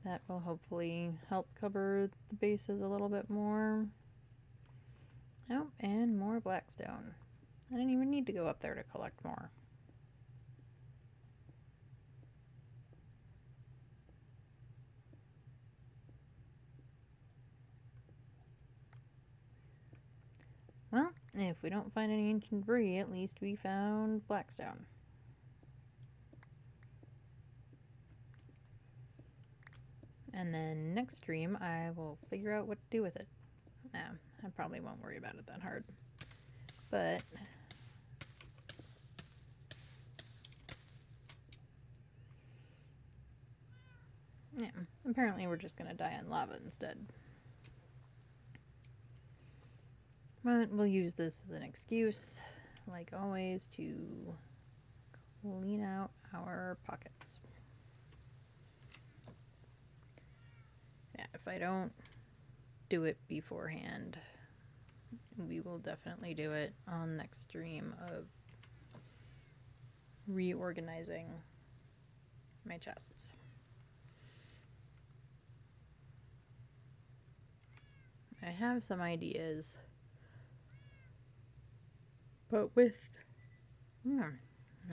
that will hopefully help cover the bases a little bit more. Oh, and more blackstone. I didn't even need to go up there to collect more. Well, if we don't find any ancient debris, at least we found blackstone. And then next stream, I will figure out what to do with it. I probably won't worry about it that hard. But yeah, apparently we're just gonna die in lava instead. But we'll use this as an excuse, like always, to clean out our pockets. Yeah, if I don't do it beforehand, we will definitely do it on next stream of reorganizing my chests. I have some ideas, but with now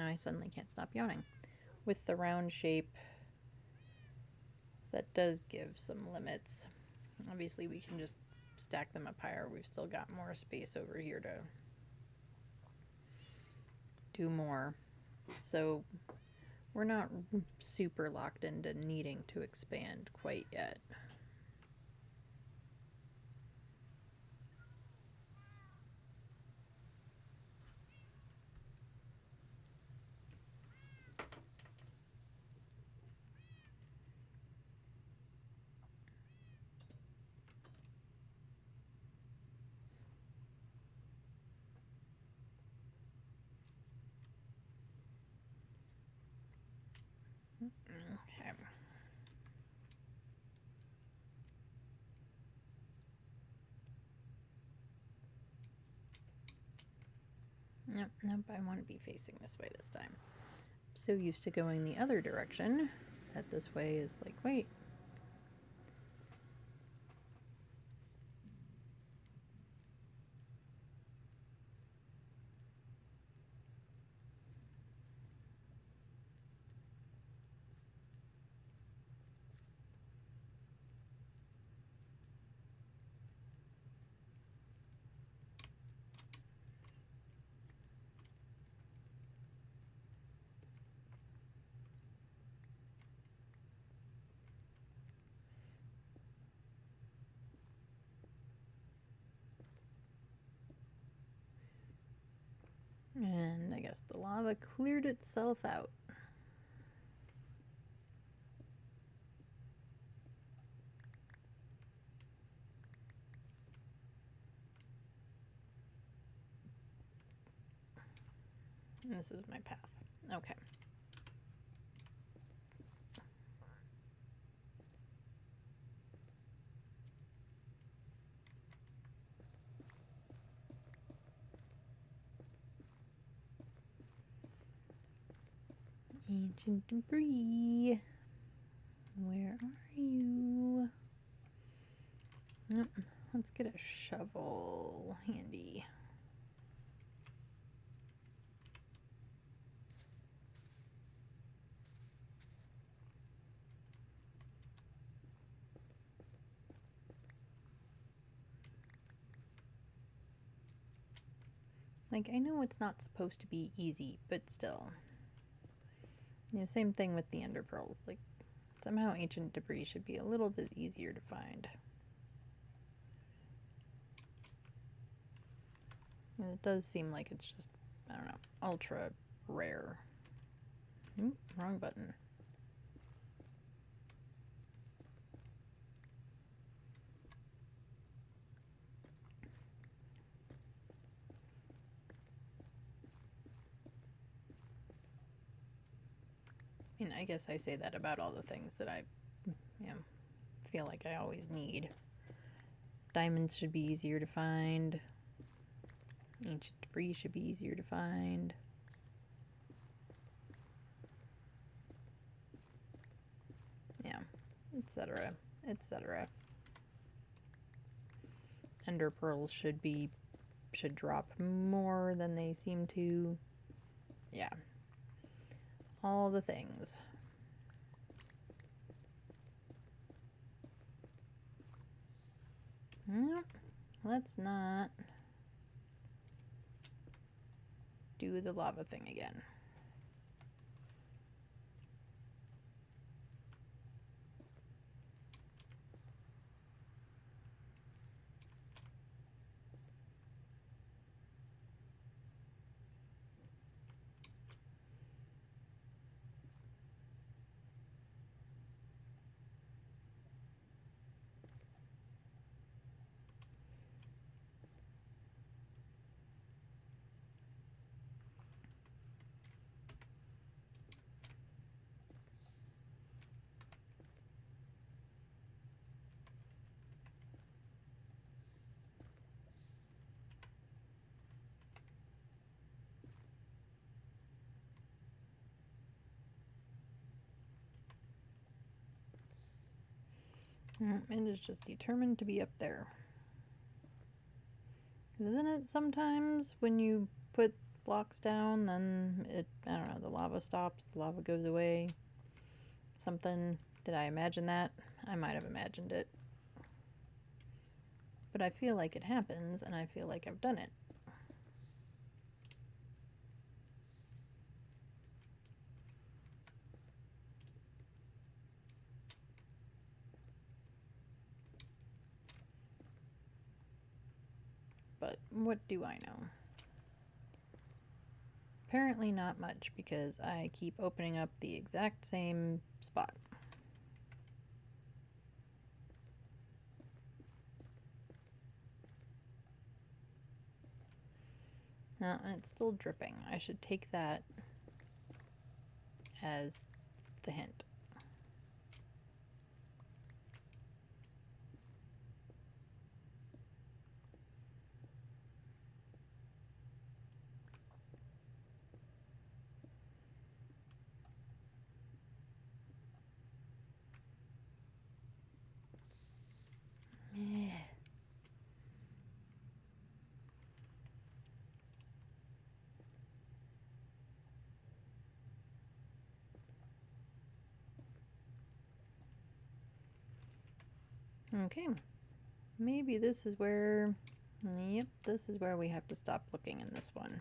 I suddenly can't stop yawning. With the round shape, that does give some limits. Obviously we can just stack them up higher. We've still got more space over here to do more. So we're not super locked into needing to expand quite yet. Okay. Nope, I want to be facing this way this time. So used to going the other direction that this way is like, wait. And I guess the lava cleared itself out. This is my path. Okay. Ancient debris. Where are you? Yep. Let's get a shovel handy. Like, I know it's not supposed to be easy, but still. You know, same thing with the ender pearls. Like, somehow ancient debris should be a little bit easier to find. And it does seem like it's just, I don't know, ultra rare. Oop, wrong button. I mean, I guess I say that about all the things that I, you know, feel like I always need. Diamonds should be easier to find. Ancient debris should be easier to find. Yeah, etc., etc. Ender pearls should drop more than they seem to. Yeah. All the things. Nope. Let's not do the lava thing again. It is just determined to be up there. Isn't it sometimes when you put blocks down, then it, I don't know, the lava stops, the lava goes away? Something. Did I imagine that? I might have imagined it. But I feel like it happens, and I feel like I've done it. But what do I know? Apparently not much, because I keep opening up the exact same spot. And it's still dripping. I should take that as the hint. Yeah. Okay. Maybe this is where... Yep, this is where we have to stop looking in this one.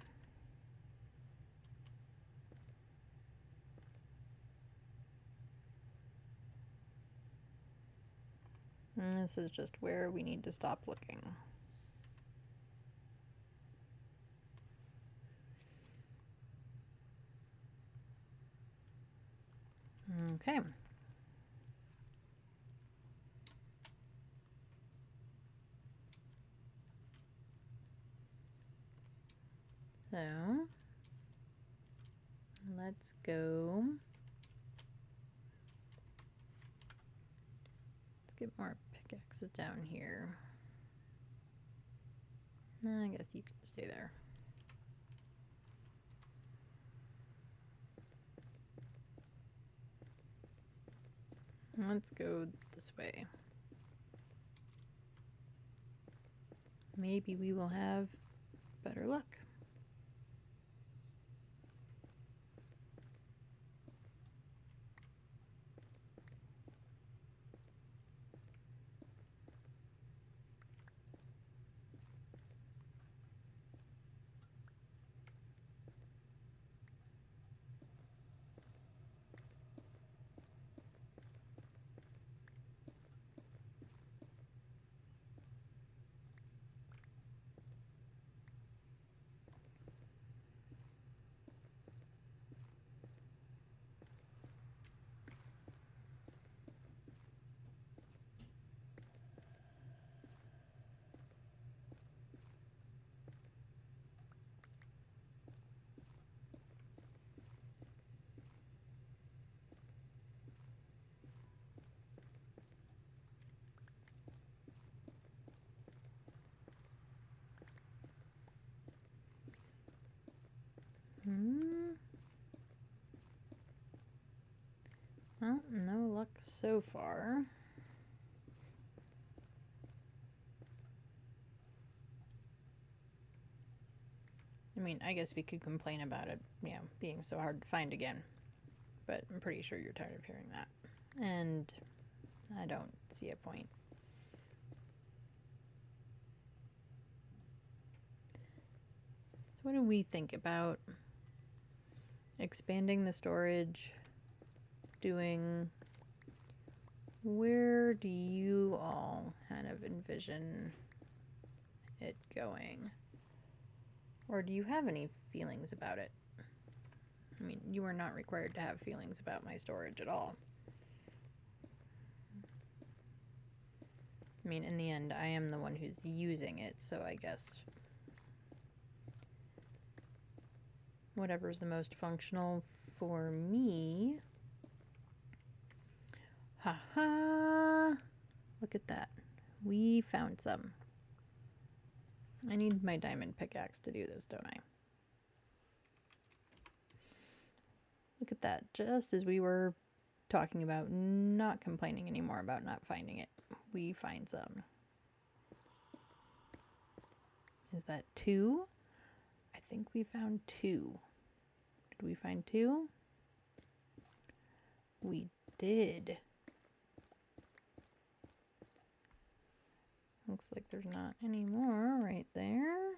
And this is just where we need to stop looking. Okay. So, let's go. Let's get more pickaxes down here. I guess you can stay there. Let's go this way. Maybe we will have better luck. Well, no luck so far. I mean, I guess we could complain about it, being so hard to find again. But I'm pretty sure you're tired of hearing that. And I don't see a point. So what do we think about expanding the storage, doing... Where do you all kind of envision it going? Or do you have any feelings about it? I mean, you are not required to have feelings about my storage at all. I mean, in the end, I am the one who's using it, so I guess whatever's the most functional for me. Haha! Look at that. We found some. I need my diamond pickaxe to do this, don't I? Look at that. Just as we were talking about not complaining anymore about not finding it, we find some. Is that 2? I think we found 2. Did we find 2? We did. Looks like there's not any more right there.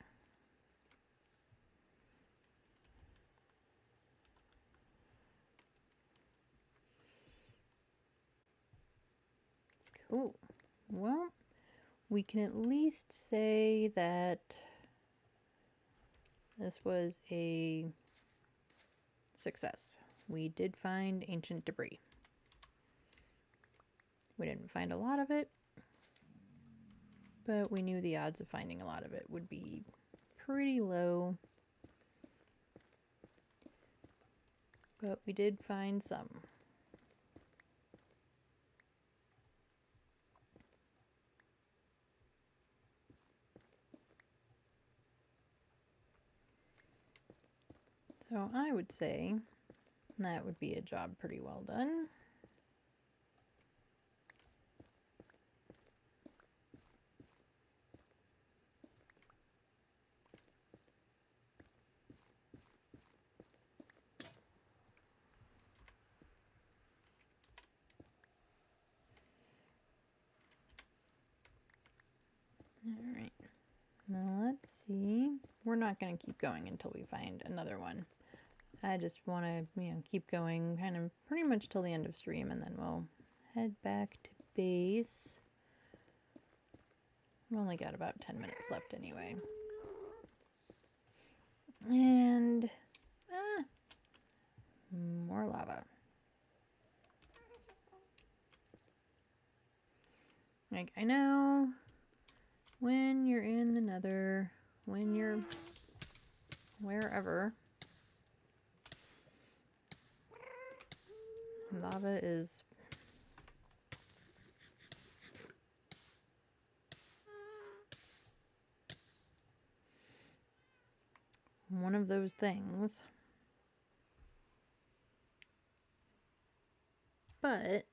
Cool. Well, we can at least say that this was a success. We did find ancient debris. We didn't find a lot of it, but we knew the odds of finding a lot of it would be pretty low. But we did find some. So I would say that would be a job pretty well done. Alright, now let's see. We're not going to keep going until we find another one. I just want to, keep going kind of pretty much till the end of stream, and then we'll head back to base. We've only got about 10 minutes left anyway. And, more lava. Like, I know when you're in the Nether, when you're wherever, Lava is one of those things. But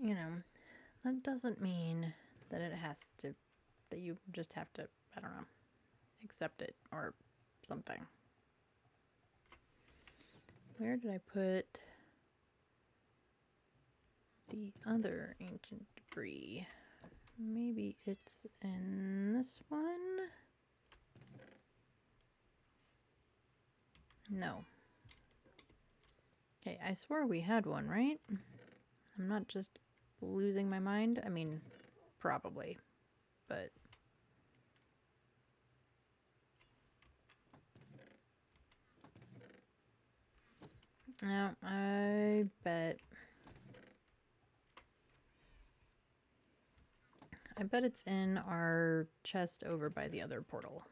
you know, that doesn't mean that it has to, that you just have to, I don't know, accept it or something. Where did I put the other ancient debris? Maybe it's in this one? No. Okay, I swore we had one, right? I'm not just losing my mind. I mean, probably, but... No, I bet it's in our chest over by the other portal.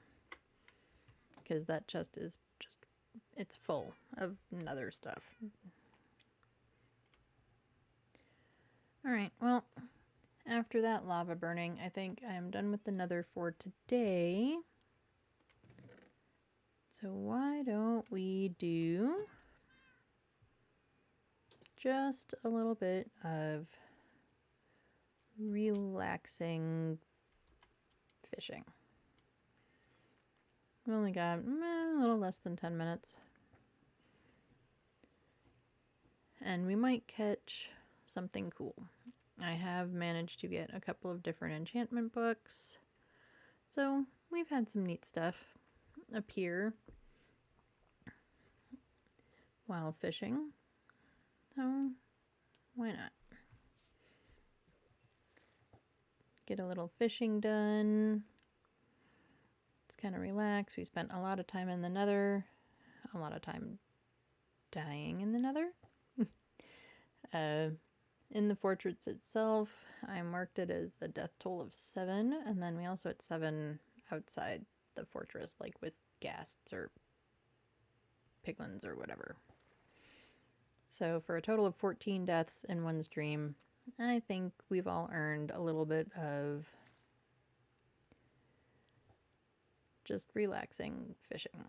Because that chest is just, it's full of nether stuff. Alright, well, after that lava burning, I think I'm done with the nether for today. So why don't we do just a little bit of relaxing fishing. We only got a little less than 10 minutes. And we might catch something cool. I have managed to get a couple of different enchantment books. So we've had some neat stuff appear while fishing. So why not? Get a little fishing done. It's kind of relaxed. We spent a lot of time in the nether. A lot of time dying in the nether. In the fortress itself, I marked it as a death toll of 7, and then we also had 7 outside the fortress, like with ghasts or piglins or whatever. So for a total of 14 deaths in one stream, I think we've all earned a little bit of just relaxing fishing.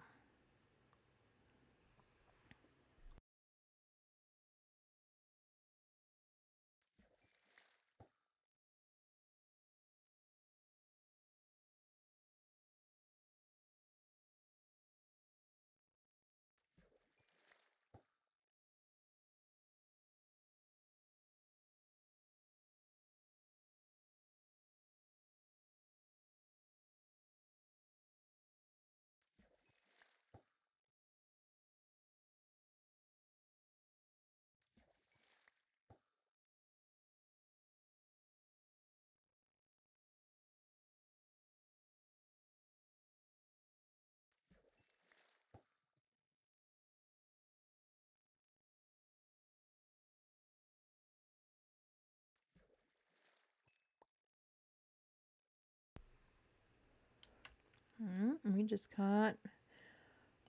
We just caught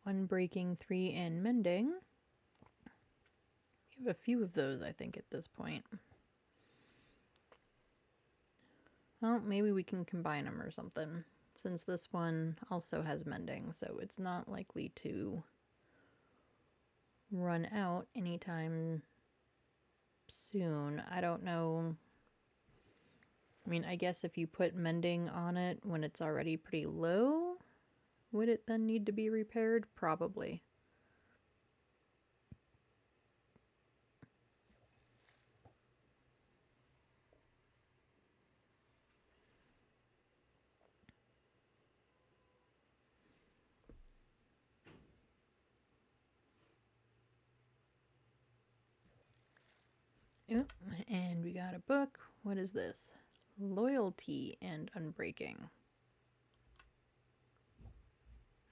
Unbreaking 3 and Mending. We have a few of those, I think, at this point. Well, maybe we can combine them or something, since this one also has Mending, so it's not likely to run out anytime soon. I don't know. I mean, I guess if you put Mending on it when it's already pretty low, would it then need to be repaired? Probably. Oop, and we got a book. What is this? Loyalty and Unbreaking.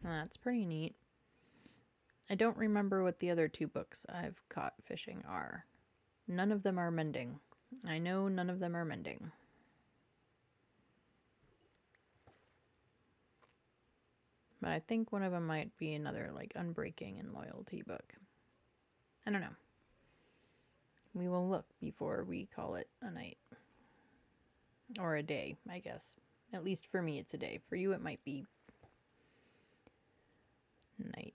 That's pretty neat. I don't remember what the other 2 books I've caught fishing are. None of them are Mending. I know none of them are Mending. But I think one of them might be another like unbreaking and loyalty book. I don't know. We will look before we call it a night. Or a day, I guess. At least for me, it's a day. For you, it might be night.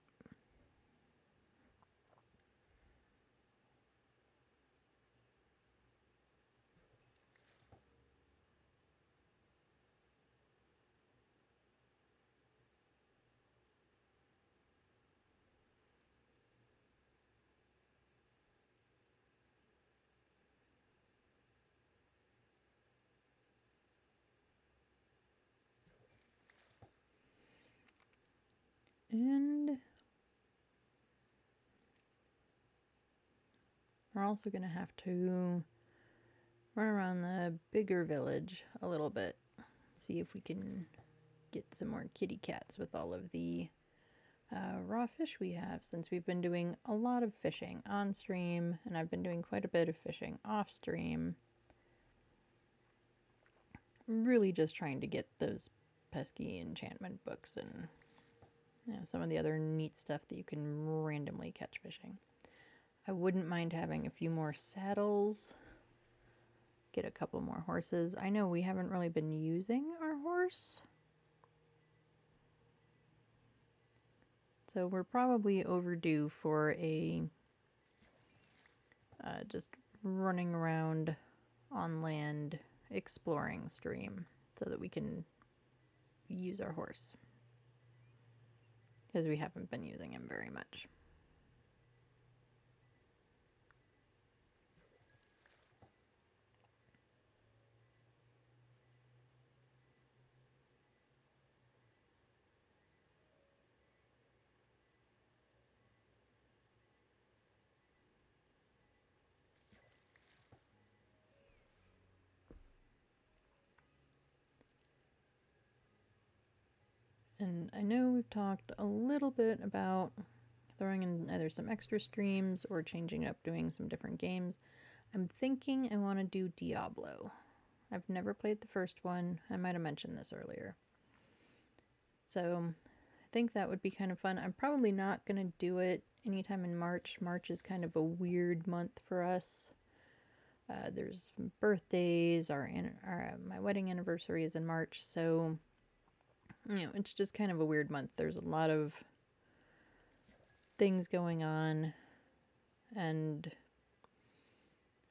And we're also going to have to run around the bigger village a little bit. See if we can get some more kitty cats with all of the raw fish we have, since we've been doing a lot of fishing on stream, and I've been doing quite a bit of fishing off stream. Really just trying to get those pesky enchantment books and some of the other neat stuff that you can randomly catch fishing. I wouldn't mind having a few more saddles, get a couple more horses. I know we haven't really been using our horse, so we're probably overdue for a just running around on land exploring stream so that we can use our horse, because we haven't been using him very much. And I know we've talked a little bit about throwing in either some extra streams or changing it up, doing some different games. I'm thinking I want to do Diablo. I've never played the first one. I might have mentioned this earlier. So I think that would be kind of fun. I'm probably not going to do it anytime in March. March is kind of a weird month for us. There's birthdays. My wedding anniversary is in March, so it's just kind of a weird month. There's a lot of things going on, and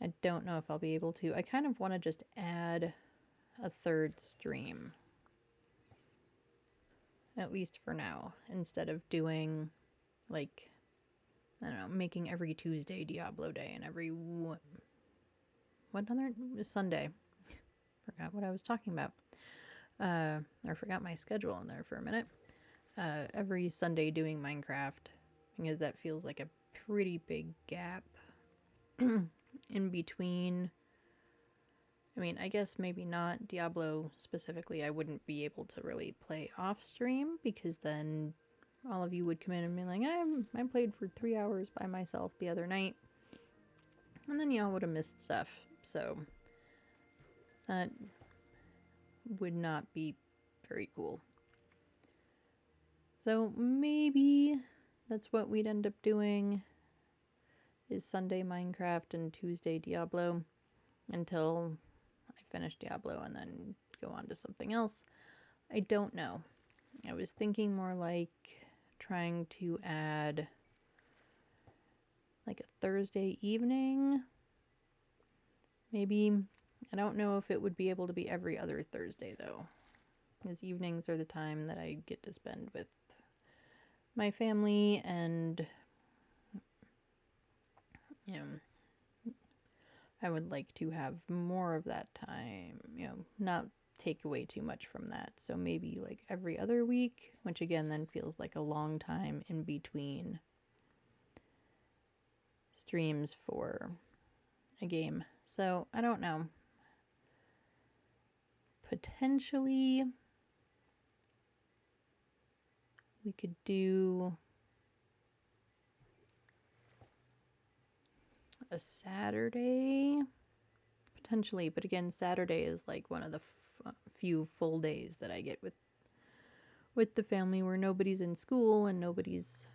I don't know if I'll be able to. I kind of want to just add a third stream, at least for now, instead of doing like, I don't know, making every Tuesday Diablo Day and every what other Sunday. Forgot what I was talking about. I forgot my schedule in there for a minute. Every Sunday doing Minecraft, because that feels like a pretty big gap in between. I mean, I guess maybe not Diablo specifically. I wouldn't be able to really play off stream, because then all of you would come in and be like, I played for 3 hours by myself the other night, and then y'all would have missed stuff. So that would not be very cool. So maybe that's what we'd end up doing, is Sunday Minecraft and Tuesday Diablo, until I finish Diablo and then go on to something else. I don't know. I was thinking more like trying to add like a Thursday evening. Maybe. I don't know if it would be able to be every other Thursday though, because evenings are the time that I get to spend with my family, and I would like to have more of that time, not take away too much from that. So maybe like every other week, which again then feels like a long time in between streams for a game. So I don't know. Potentially we could do a Saturday, potentially, but again, Saturday is like one of the few full days that I get with the family where nobody's in school and nobody's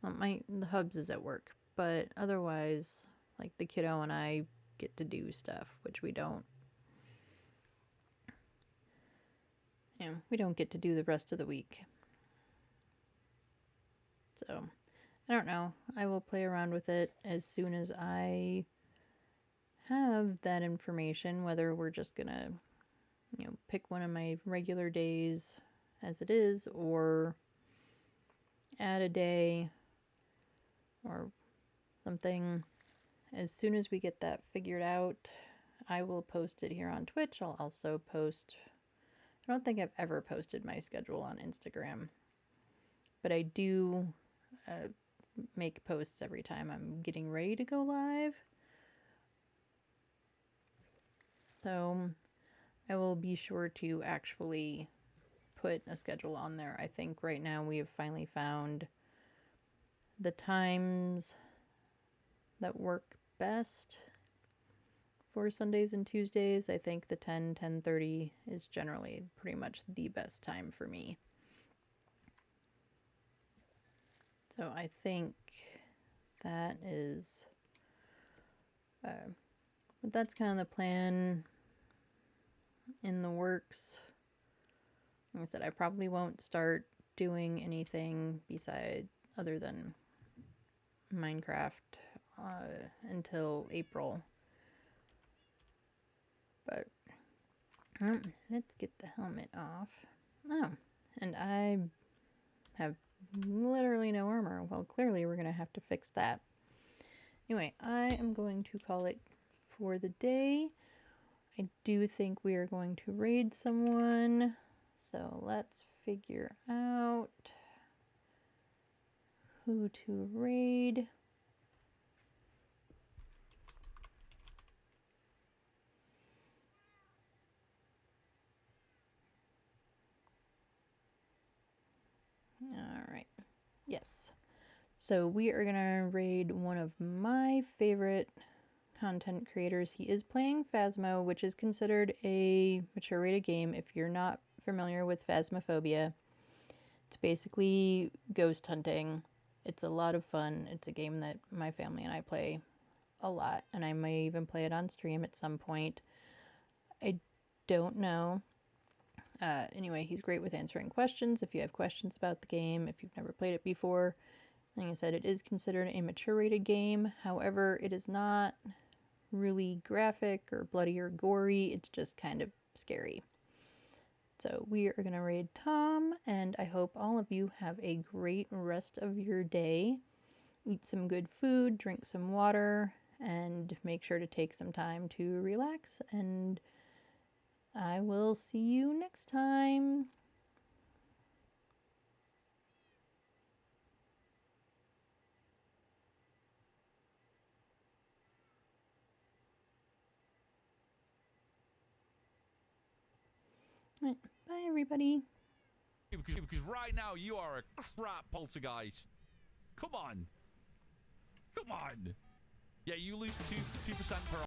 well, the hubs is at work, but otherwise, like the kiddo and I get to do stuff, which we don't. We don't get to do the rest of the week. So, I don't know. I will play around with it as soon as I have that information, whether we're just gonna, pick one of my regular days as it is, or add a day or something. As soon as we get that figured out, I will post it here on Twitch. I'll also post, I don't think I've ever posted my schedule on Instagram, but I do make posts every time I'm getting ready to go live. So I will be sure to actually put a schedule on there. I think right now we have finally found the times that work best for Sundays and Tuesdays. I think the 10:30 is generally pretty much the best time for me. So I think that is, but that's kind of the plan in the works. Like I said, I probably won't start doing anything other than Minecraft until April. But let's get the helmet off. Oh, and I have literally no armor. Well, clearly we're going to have to fix that. Anyway, I am going to call it for the day. I do think we are going to raid someone. So let's figure out who to raid. All right. Yes. So we are going to raid one of my favorite content creators. He is playing Phasmo, which is considered a mature rated game. If you're not familiar with Phasmophobia, it's basically ghost hunting. It's a lot of fun. It's a game that my family and I play a lot, and I may even play it on stream at some point. I don't know. Anyway, he's great with answering questions. If you have questions about the game, if you've never played it before, like I said, it is considered a mature rated game. However, it is not really graphic or bloody or gory. It's just kind of scary. So we are going to raid Tom, and I hope all of you have a great rest of your day. Eat some good food, drink some water, and make sure to take some time to relax, and I will see you next time. Right, bye, everybody. Because right now you are a crap poltergeist. Come on. Come on. Yeah, you lose 2% per